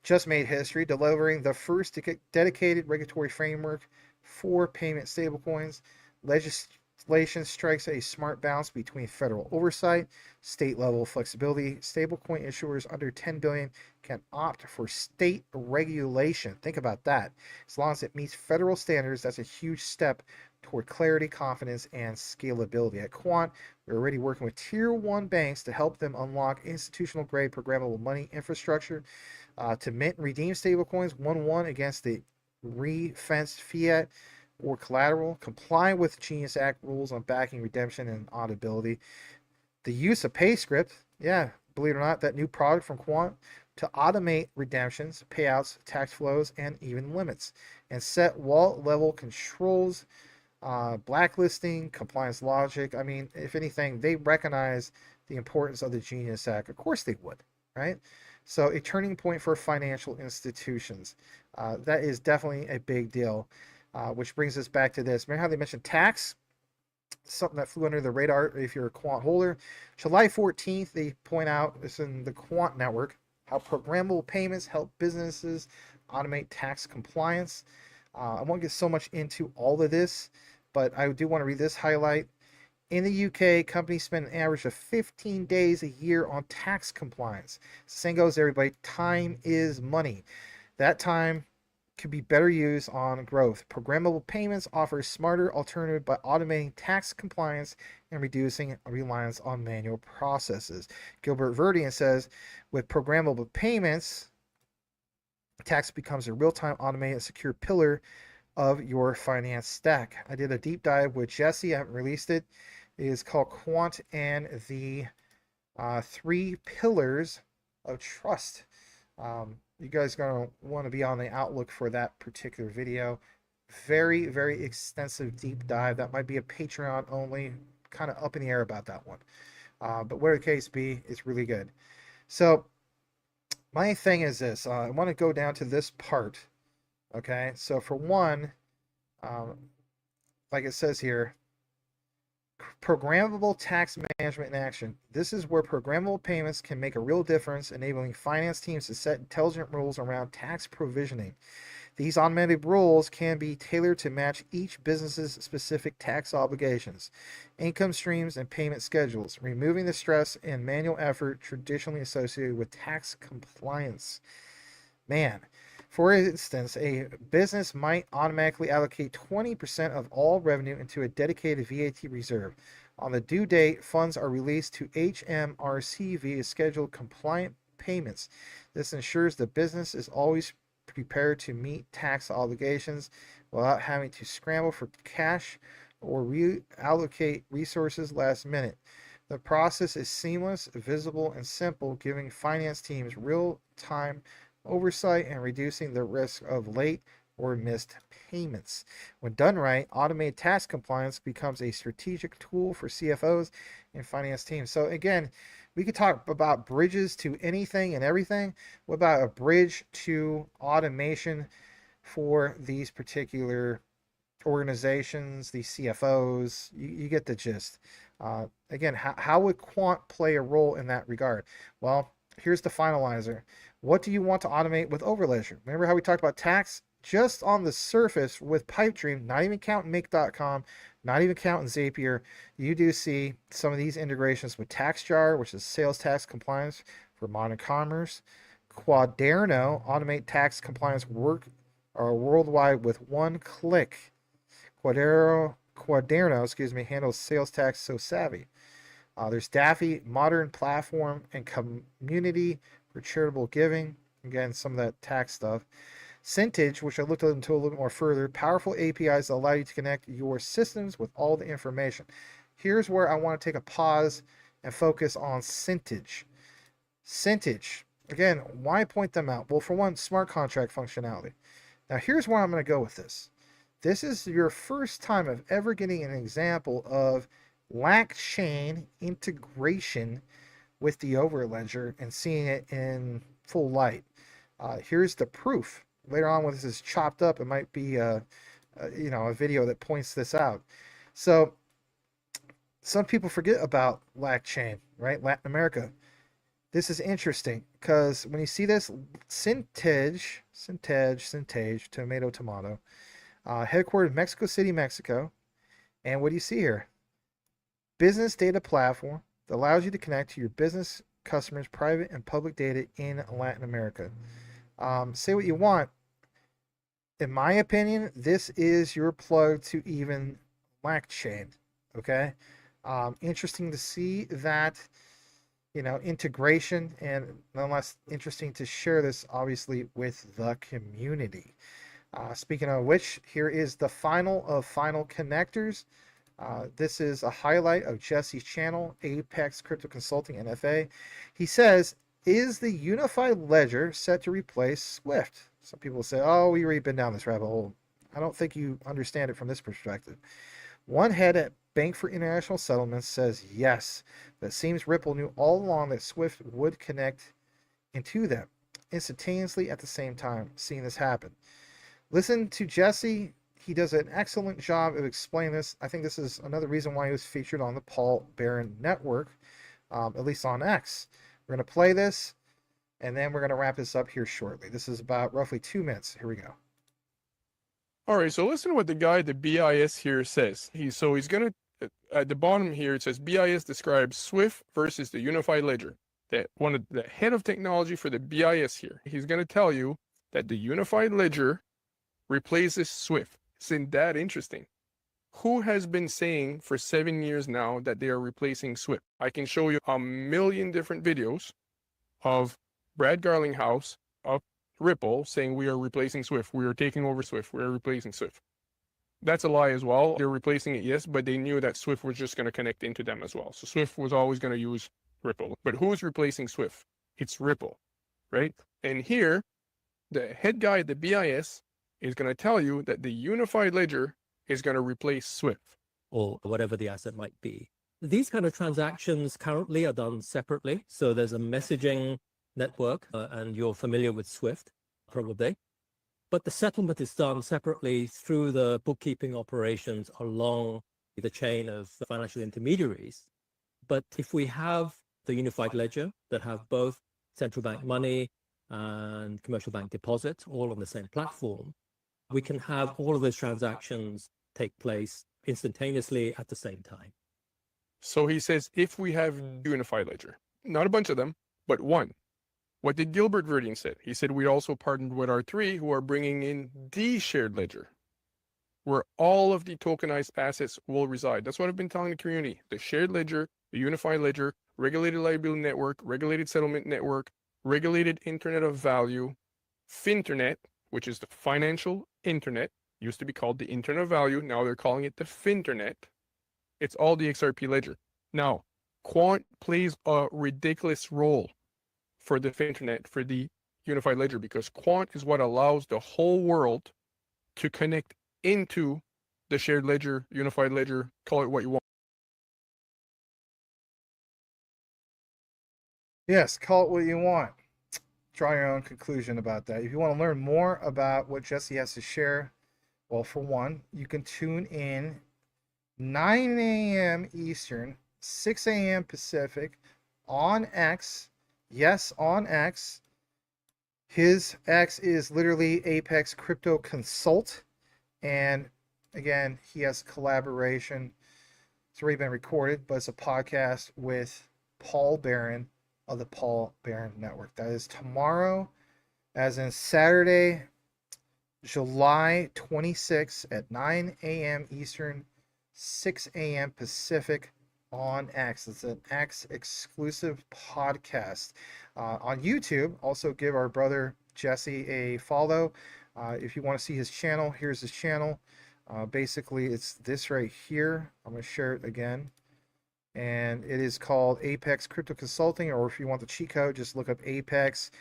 Just made history, delivering the first dedicated regulatory framework for payment stablecoins. Legislation strikes a smart balance between federal oversight, state-level flexibility. Stablecoin issuers under 10 billion can opt for state regulation. Think about that. As long as it meets federal standards, that's a huge step toward clarity, confidence, and scalability. At Quant, we're already working with Tier 1 banks to help them unlock institutional-grade programmable money infrastructure to mint and redeem stablecoins 1-1 against the re-fenced fiat or collateral, complying with Genius Act rules on backing, redemption, and auditability. The use of PayScript, yeah, believe it or not, that new product from Quant, to automate redemptions, payouts, tax flows, and even limits, and set wallet-level controls, blacklisting, compliance logic. I mean, if anything, they recognize the importance of the Genius Act. Of course they would, right? So a turning point for financial institutions. That is definitely a big deal, which brings us back to this. Remember how they mentioned tax? Something that flew under the radar if you're a Quant holder. July 14th, they point out, this in the Quant network, how programmable payments help businesses automate tax compliance. I won't get so much into all of this, but I do want to read this highlight. In the UK, companies spend an average of 15 days a year on tax compliance. Saying goes, everybody, time is money. That time could be better used on growth. Programmable payments offer a smarter alternative by automating tax compliance and reducing reliance on manual processes. Gilbert Verdian says, with programmable payments, tax becomes a real-time, automated, secure pillar of your finance stack. I did a deep dive with Jesse. I haven't released it. It is called Quant and the 3 pillars of trust. You guys are going to want to be on the outlook for that particular video. Very, very extensive deep dive. That might be a Patreon only, kind of up in the air about that one. But whatever the case be, it's really good. So my thing is this. I want to go down to this part. Okay, so for one, like it says here, programmable tax management in action. This is where programmable payments can make a real difference, enabling finance teams to set intelligent rules around tax provisioning. These automated rules can be tailored to match each business's specific tax obligations, income streams, and payment schedules, removing the stress and manual effort traditionally associated with tax compliance. Man, for instance, a business might automatically allocate 20% of all revenue into a dedicated VAT reserve. On the due date, funds are released to HMRC via scheduled compliant payments. This ensures the business is always prepared to meet tax obligations without having to scramble for cash or reallocate resources last minute. The process is seamless, visible, and simple, giving finance teams real-time oversight and reducing the risk of late or missed payments. When done right, automated tax compliance becomes a strategic tool for CFOs and finance teams. So again, we could talk about bridges to anything and everything. What about a bridge to automation for these particular organizations, these CFOs? You get the gist. Again, how would Quant play a role in that regard? Well, here's the finalizer. What do you want to automate with Overledger? Remember how we talked about tax? Just on the surface with Pipedream, not even counting Make.com, not even counting Zapier, you do see some of these integrations with TaxJar, which is sales tax compliance for modern commerce. Quaderno, automate tax compliance worldwide with one click. Quaderno, handles sales tax so savvy. There's Daffy, modern platform and community for charitable giving. Again, some of that tax stuff. Cintage, which I looked into a little bit more further, powerful APIs that allow you to connect your systems with all the information. Here's where I want to take a pause and focus on Cintage. Cintage, again, why point them out? Well, for one, smart contract functionality. Now, here's where I'm going to go with this. This is your first time of ever getting an example of LangChain integration with the Overledger and seeing it in full light. Here's the proof. Later on, when this is chopped up, it might be a video that points this out. So some people forget about LangChain, right? Latin America. This is interesting because when you see this Cintage, tomato, headquartered in Mexico City, Mexico. And what do you see here? Business data platform that allows you to connect to your business customers' private and public data in Latin America. Say what you want. In my opinion, this is your plug to even LangChain. Okay, interesting to see that integration, and nonetheless interesting to share this obviously with the community. Speaking of which, here is the final of final connectors. This is a highlight of Jesse's channel, Apex Crypto Consulting NFA. He says, is the unified ledger set to replace Swift? Some people say, oh, we've already been down this rabbit hole. I don't think you understand it from this perspective. One head at Bank for International Settlements says yes, but it seems Ripple knew all along that Swift would connect into them instantaneously at the same time, seeing this happen. Listen to Jesse. He does an excellent job of explaining this. I think this is another reason why he was featured on the Paul Barron Network, at least on X. We're going to play this, and then we're going to wrap this up here shortly. This is about roughly 2 minutes. Here we go. All right, so listen to what the guy at the BIS here says. He's going to, at the bottom here, it says BIS describes Swift versus the unified ledger. That one of the head of technology for the BIS here, he's going to tell you that the unified ledger replaces Swift. Isn't that interesting? Who has been saying for 7 years now that they are replacing Swift? I can show you a million different videos of Brad Garlinghouse of Ripple saying we are replacing Swift. We are taking over Swift. We are replacing Swift. That's a lie as well. They're replacing it, yes, but they knew that Swift was just going to connect into them as well. So Swift was always going to use Ripple. But who's replacing Swift? It's Ripple, right? And here, the head guy at the BIS is going to tell you that the unified ledger is going to replace Swift. Or whatever the asset might be. These kind of transactions currently are done separately. So there's a messaging network, and you're familiar with Swift, probably. But the settlement is done separately through the bookkeeping operations along the chain of financial intermediaries. But if we have the unified ledger that have both central bank money and commercial bank deposits all on the same platform, we can have all of those transactions take place instantaneously at the same time. So he says, if we have unified ledger, not a bunch of them, but one. What did Gilbert Verdine said? He said, we also partnered with R3 who are bringing in the shared ledger, where all of the tokenized assets will reside. That's what I've been telling the community. The shared ledger, the unified ledger, regulated liability network, regulated settlement network, regulated internet of value, Finternet, which is the financial internet, used to be called the internet of value. Now they're calling it the Finternet. It's all the XRP ledger. Now, Quant plays a ridiculous role for the Finternet, for the unified ledger, because Quant is what allows the whole world to connect into the shared ledger, unified ledger, call it what you want. Yes, call it what you want. Draw your own conclusion about that. If you want to learn more about what Jesse has to share, well, for one, you can tune in 9 a.m. Eastern, 6 a.m. Pacific on X. Yes, on X. His X is literally Apex Crypto Consult. And again, he has collaboration. It's already been recorded, but it's a podcast with Paul Barron of the Paul Barron Network. That is tomorrow, as in Saturday, July 26th at 9 a.m. Eastern, 6 a.m. Pacific on X. It's an X exclusive podcast. On YouTube, also give our brother Jesse a follow. If you want to see his channel, here's his channel. Basically, it's this right here. I'm going to share it again. And it is called Apex Crypto Consulting, or if you want the cheat code, just look up Apex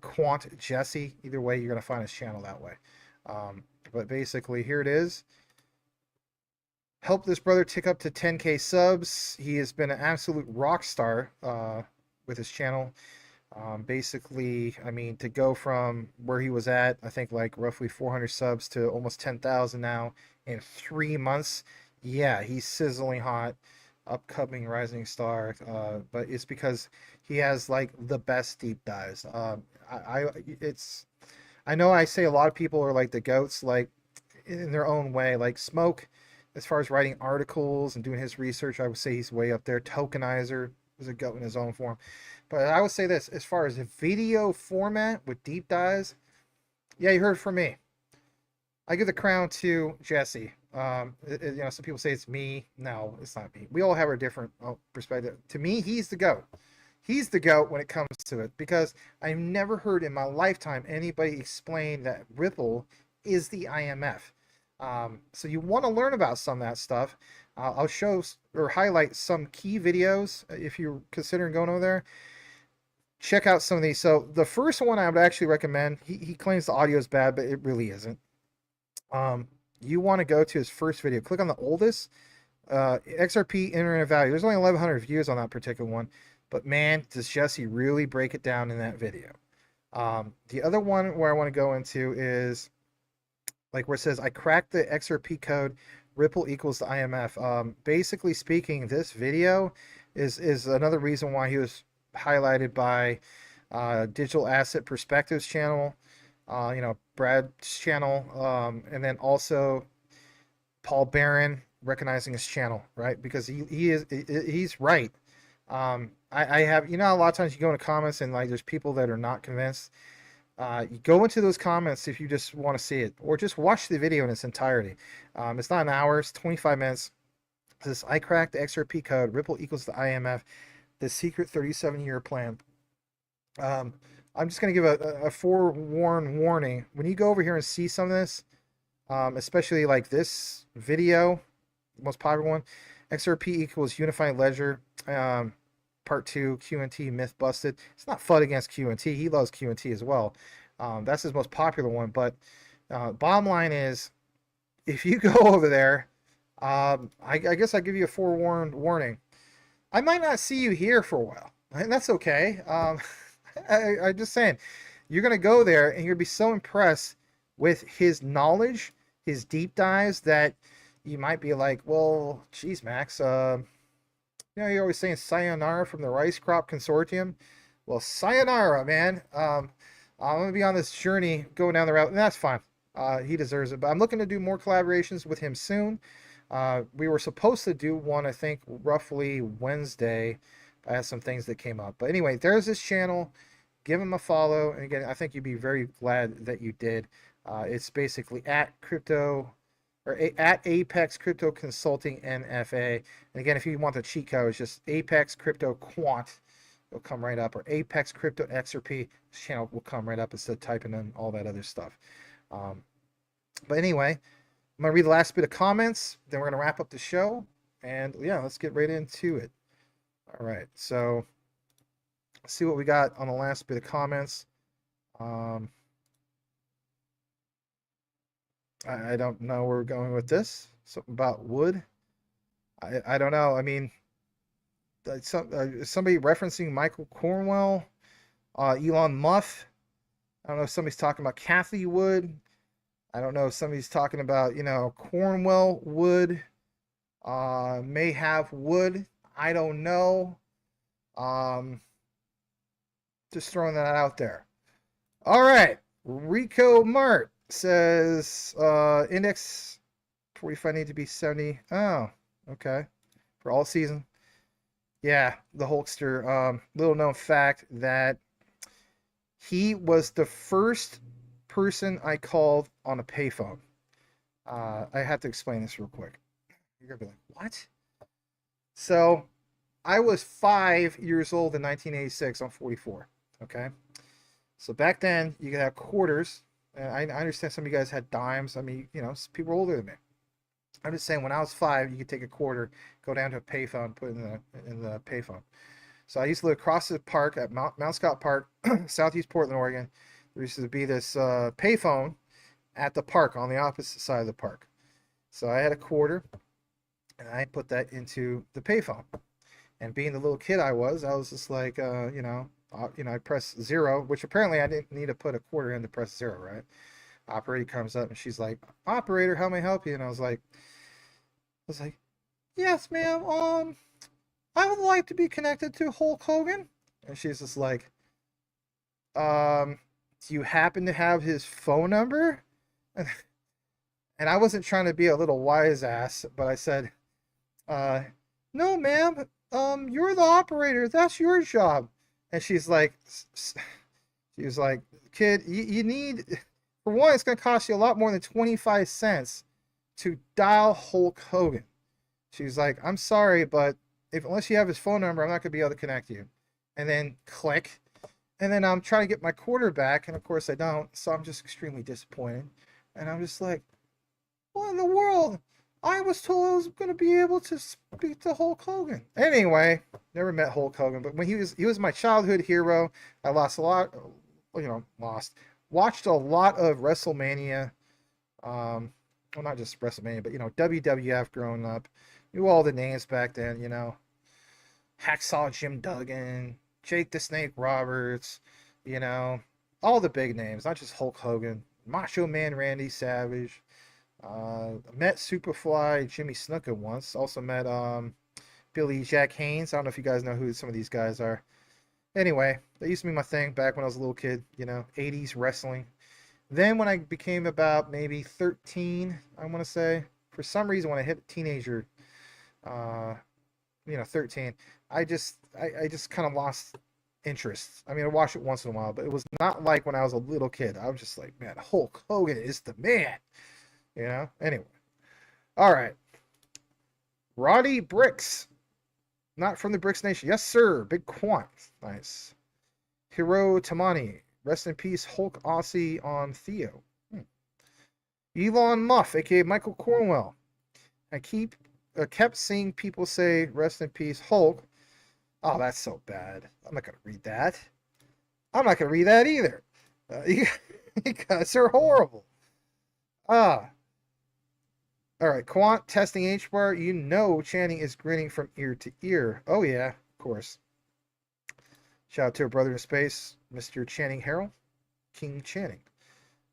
Quant Jesse. Either way, you're going to find his channel that way. But basically, here it is. Help this brother tick up to 10K subs. He has been an absolute rock star with his channel. Basically, I mean, to go from where he was at, I think like roughly 400 subs to almost 10,000 now in 3 months. Yeah, he's sizzling hot. Upcoming rising star, but it's because he has like the best deep dives. I know I say a lot of people are like the goats, like in their own way. Like Smoke, as far as writing articles and doing his research, I would say he's way up there. Tokenizer is a goat in his own form, but I would say this: as far as a video format with deep dives, yeah, you heard from me. I give the crown to Jesse. You know, some people say it's me. No, it's not me. We all have our different perspective. To me, he's the GOAT. He's the GOAT when it comes to it, because I've never heard in my lifetime anybody explain that Ripple is the IMF. So you want to learn about some of that stuff. I'll show or highlight some key videos if you're considering going over there. Check out some of these. So the first one I would actually recommend, he claims the audio is bad, but it really isn't. You want to go to his first video. Click on the oldest, XRP Internet Value. There's only 1,100 views on that particular one, but man, does Jesse really break it down in that video. The other one where I want to go into is like where it says, I cracked the XRP code, Ripple equals the IMF. Basically speaking, this video is another reason why he was highlighted by Digital Asset Perspectives channel, you know, Brad's channel, and then also Paul Barron recognizing his channel, right? Because he's right. I have, you know, a lot of times you go into comments and like there's people that are not convinced. You go into those comments if you just want to see it, or just watch the video in its entirety. It's not an hour, it's 25 minutes. It says, I cracked the XRP code, Ripple equals the IMF, the secret 37-year plan. I'm just going to give a forewarning. When you go over here and see some of this, especially like this video, the most popular one. XRP equals Unified Ledger. Part 2, QNT myth busted. It's not FUD against QNT. He loves QNT as well. That's his most popular one. But bottom line is, if you go over there, I guess I give you a forewarned warning. I might not see you here for a while, and that's okay. I'm just saying, you're gonna go there and you're gonna be so impressed with his knowledge, his deep dives, that you might be like, well, geez, Max, you're always saying sayonara from the Rice Crop Consortium. Well, sayonara, man. I'm gonna be on this journey going down the route, and that's fine. He deserves it. But I'm looking to do more collaborations with him soon. We were supposed to do one, I think, roughly Wednesday. I had some things that came up. But anyway, there's this channel. Give him a follow. And again, I think you'd be very glad that you did. It's basically at Apex Crypto Consulting NFA. And again, if you want the cheat code, it's just Apex Crypto Quant. It'll come right up. Or Apex Crypto XRP. This channel will come right up instead of typing in all that other stuff. But anyway, I'm going to read the last bit of comments, then we're going to wrap up the show, and yeah, let's get right into it. All right, so let's see what we got on the last bit of comments. I don't know where we're going with this. Something about wood. I don't know. I mean, somebody referencing Michael Cornwell, Elon Musk. I don't know if somebody's talking about Kathy Wood. I don't know if somebody's talking about, Cornwell Wood, may have wood. I don't know. Just throwing that out there. All right. Rico Mart says, index 45 need to be 70. Oh, okay. For all season. Yeah, the Hulkster. Little known fact that he was the first person I called on a payphone. I have to explain this real quick. You're gonna be like, what? So I was 5 years old in 1986. I'm 44. Okay. So back then you could have quarters. And I understand some of you guys had dimes. I mean, people are older than me. I'm just saying, when I was 5, you could take a quarter, go down to a payphone, put it in the payphone. So I used to live across the park at Mount Scott Park, Southeast Portland, Oregon. There used to be this payphone at the park on the opposite side of the park. So I had a quarter, and I put that into the payphone. And being the little kid I was just like, I pressed 0, which apparently I didn't need to put a quarter in to press 0, right? Operator comes up and she's like, "Operator, how may I help you?" And I was like, "Yes, ma'am. I would like to be connected to Hulk Hogan." And she's just like, "Do you happen to have his phone number?" And I wasn't trying to be a little wise ass, but I said, "No, ma'am. You're the operator. That's your job." And she was like, "Kid, you need, for one, it's going to cost you a lot more than 25 cents to dial Hulk Hogan." She was like, "I'm sorry, but unless you have his phone number, I'm not going to be able to connect you." And then click. And then I'm trying to get my quarter back, and of course I don't. So I'm just extremely disappointed. And I'm just like, what in the world? I was told I was going to be able to speak to Hulk Hogan. Anyway, never met Hulk Hogan, but when he was my childhood hero. I watched a lot of WrestleMania. Well, not just WrestleMania, but WWF growing up. Knew all the names back then, Hacksaw Jim Duggan, Jake the Snake Roberts, all the big names, not just Hulk Hogan, Macho Man Randy Savage. Met Superfly Jimmy Snuka once. Also met Billy Jack Haynes. I don't know if you guys know who some of these guys are. Anyway, that used to be my thing back when I was a little kid, 80s wrestling. Then when I became about maybe 13, I want to say, for some reason when I hit teenager, 13, I just kind of lost interest. I mean, I watched it once in a while, but it was not like when I was a little kid. I was just like, man, Hulk Hogan is the man. Anyway. All right. Roddy Bricks. Not from the Bricks Nation. Yes, sir. Big Quant. Nice. Hiro Tamani. Rest in peace, Hulk Aussie on Theo. Elon Muff, aka Michael Cornwell. I kept seeing people say "Rest in peace, Hulk." Oh, that's so bad. I'm not gonna read that. I'm not gonna read that either. You guys are horrible. Ah. All right, Quant testing H bar. You know Channing is grinning from ear to ear. Oh yeah, of course. Shout out to our brother in space, Mr. Channing Harrell, King Channing.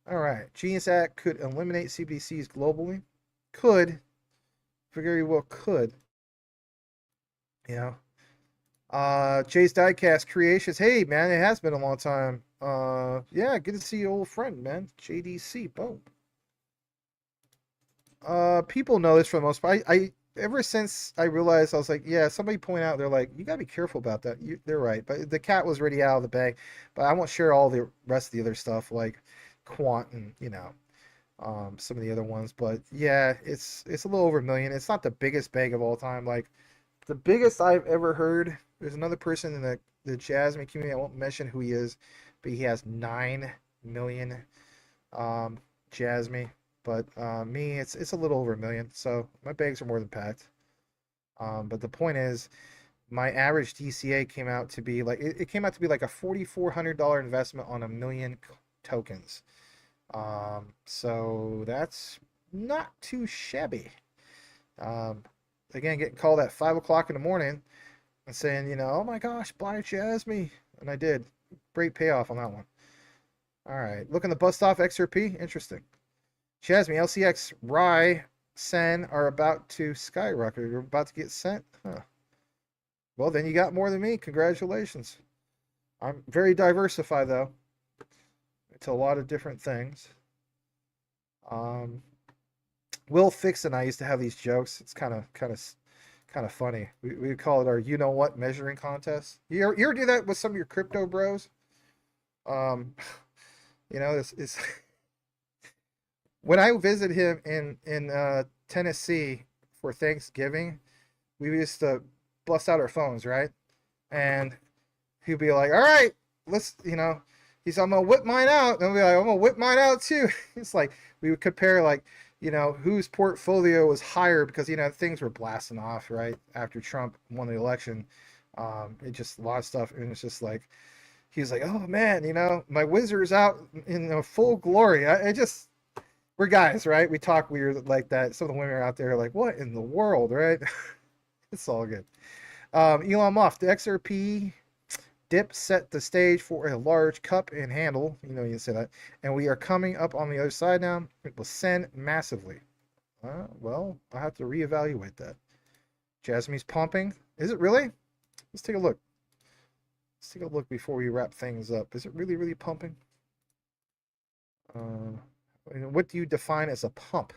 All right, Genius Act could eliminate CBDCs globally. Could, very well could. You know. Jay's Diecast Creations. Hey man, it has been a long time. Yeah, good to see your old friend, man. JDC. Boom. People know this for the most part. I ever since I realized, I was like, yeah, somebody point out, they're like, you gotta be careful about that. They're right, but the cat was already out of the bag. But I won't share all the rest of the other stuff like Quant and some of the other ones. But yeah, it's a little over 1 million. It's not the biggest bag of all time. Like the biggest I've ever heard. There's another person in the Jasmy community. I won't mention who he is, but he has 9 million Jasmy. But me, it's a little over 1 million, so my bags are more than packed. But the point is, my average DCA came out to be like it came out to be like a $4,400 investment on 1 million tokens. So that's not too shabby. Again, getting called at 5 o'clock in the morning and saying, oh my gosh, buy Jasmy, and I did. Great payoff on that one. All right, looking to bust off XRP. Interesting. Jasmy, LCX, Rye, Sen are about to skyrocket. You're about to get sent? Huh. Well, then you got more than me. Congratulations. I'm very diversified, though. It's a lot of different things. Will Fix and I used to have these jokes. It's kind of funny. We would call it our you-know-what measuring contest. You ever do that with some of your crypto bros? It's... When I visited him in Tennessee for Thanksgiving, we used to bust out our phones, right? And he'd be like, "All right, let's," he's like, "I'm gonna whip mine out," and I'll be like, "I'm gonna whip mine out too." It's like we would compare, like, whose portfolio was higher because things were blasting off right after Trump won the election. It just a lot of stuff, and it's just like he was like, "Oh man, my Wizard's out in full glory." We're guys, right? We talk weird like that. Some of the women are out there like, what in the world, right? It's all good. Elon Musk, the XRP dip set the stage for a large cup and handle. You can say that. And we are coming up on the other side now. It will send massively. Well, I'll have to reevaluate that. Jasmy's pumping. Is it really? Let's take a look. Let's take a look before we wrap things up. Is it really, really pumping? What do you define as a pump?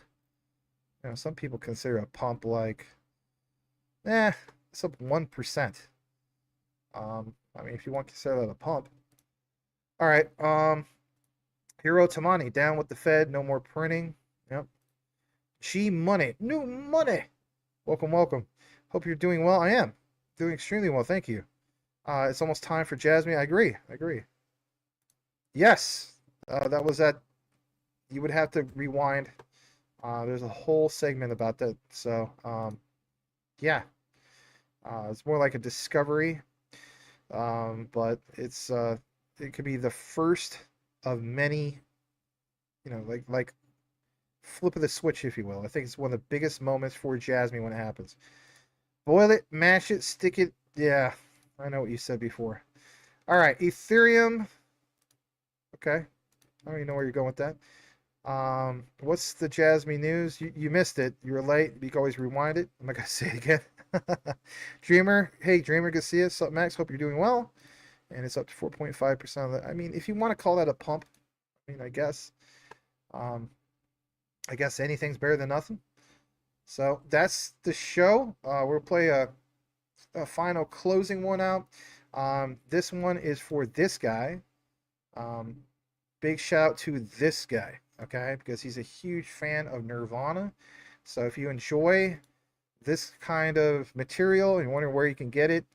Some people consider a pump like, it's up 1%. If you want to consider that a pump. All right. Hiro Tamani, down with the Fed, no more printing. Yep. G Money, new money. Welcome, welcome. Hope you're doing well. I am doing extremely well. Thank you. It's almost time for Jasmy. I agree. Yes. That was at. You would have to rewind. There's a whole segment about that. So, yeah. It's more like a discovery. But it could be the first of many, like flip of the switch, if you will. I think it's one of the biggest moments for Jasmy when it happens. Boil it, mash it, stick it. Yeah, I know what you said before. All right, Ethereum. Okay. I don't even know where you're going with that. What's the Jasmy news? You missed it. You were late. You can always rewind it. I'm not gonna say it again. Dreamer, hey Dreamer, good to see you. What's up, Max? Hope you're doing well. And it's up to 4.5% of that. If you want to call that a pump, I guess. I guess anything's better than nothing. So that's the show. We'll play a final closing one out. This one is for this guy. Big shout out to this guy. Okay, because he's a huge fan of Nirvana. So if you enjoy this kind of material and you wonder where you can get it,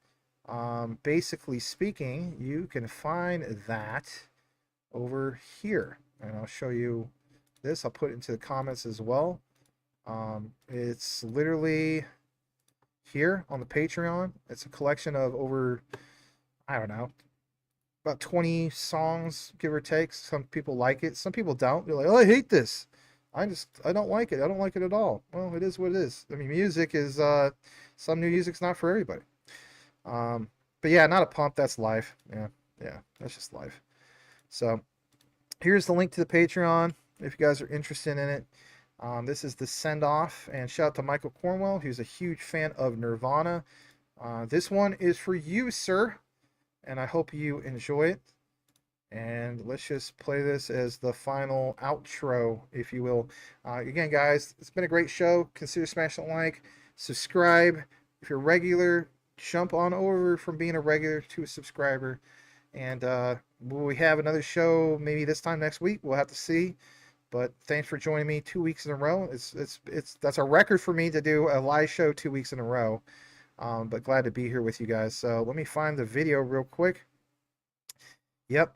basically speaking, you can find that over here. And I'll show you this, I'll put it into the comments as well. It's literally here on the Patreon. It's a collection of over, I don't know, about 20 songs, give or take. Some people like it, some people don't. They're like, oh, I hate this. I don't like it. I don't like it at all. Well, it is what it is. I mean, music is, some new music's not for everybody. But yeah, not a pump. That's life. Yeah, that's just life. So here's the link to the Patreon if you guys are interested in it. This is the send off, and shout out to Michael Cornwell, who's a huge fan of Nirvana. This one is for you, sir, and I hope you enjoy it. And let's just play this as the final outro, if you will. Again, guys, it's been a great show. Consider smashing a like, subscribe. If you're regular, jump on over from being a regular to a subscriber. And will we have another show maybe this time next week? We'll have to see. But thanks for joining me 2 weeks in a row. That's a record for me to do a live show 2 weeks in a row. But glad to be here with you guys. So let me find the video real quick. Yep.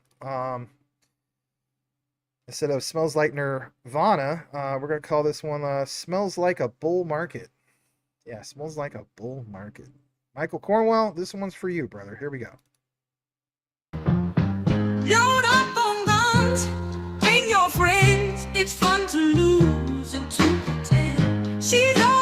Instead of Smells Like Nirvana, we're going to call this one Smells Like a Bull Market. Yeah, Smells Like a Bull Market. Michael Cornwell, this one's for you, brother. Here we go. Load up on guns, bring your friends. It's fun to lose and to pretend. She's all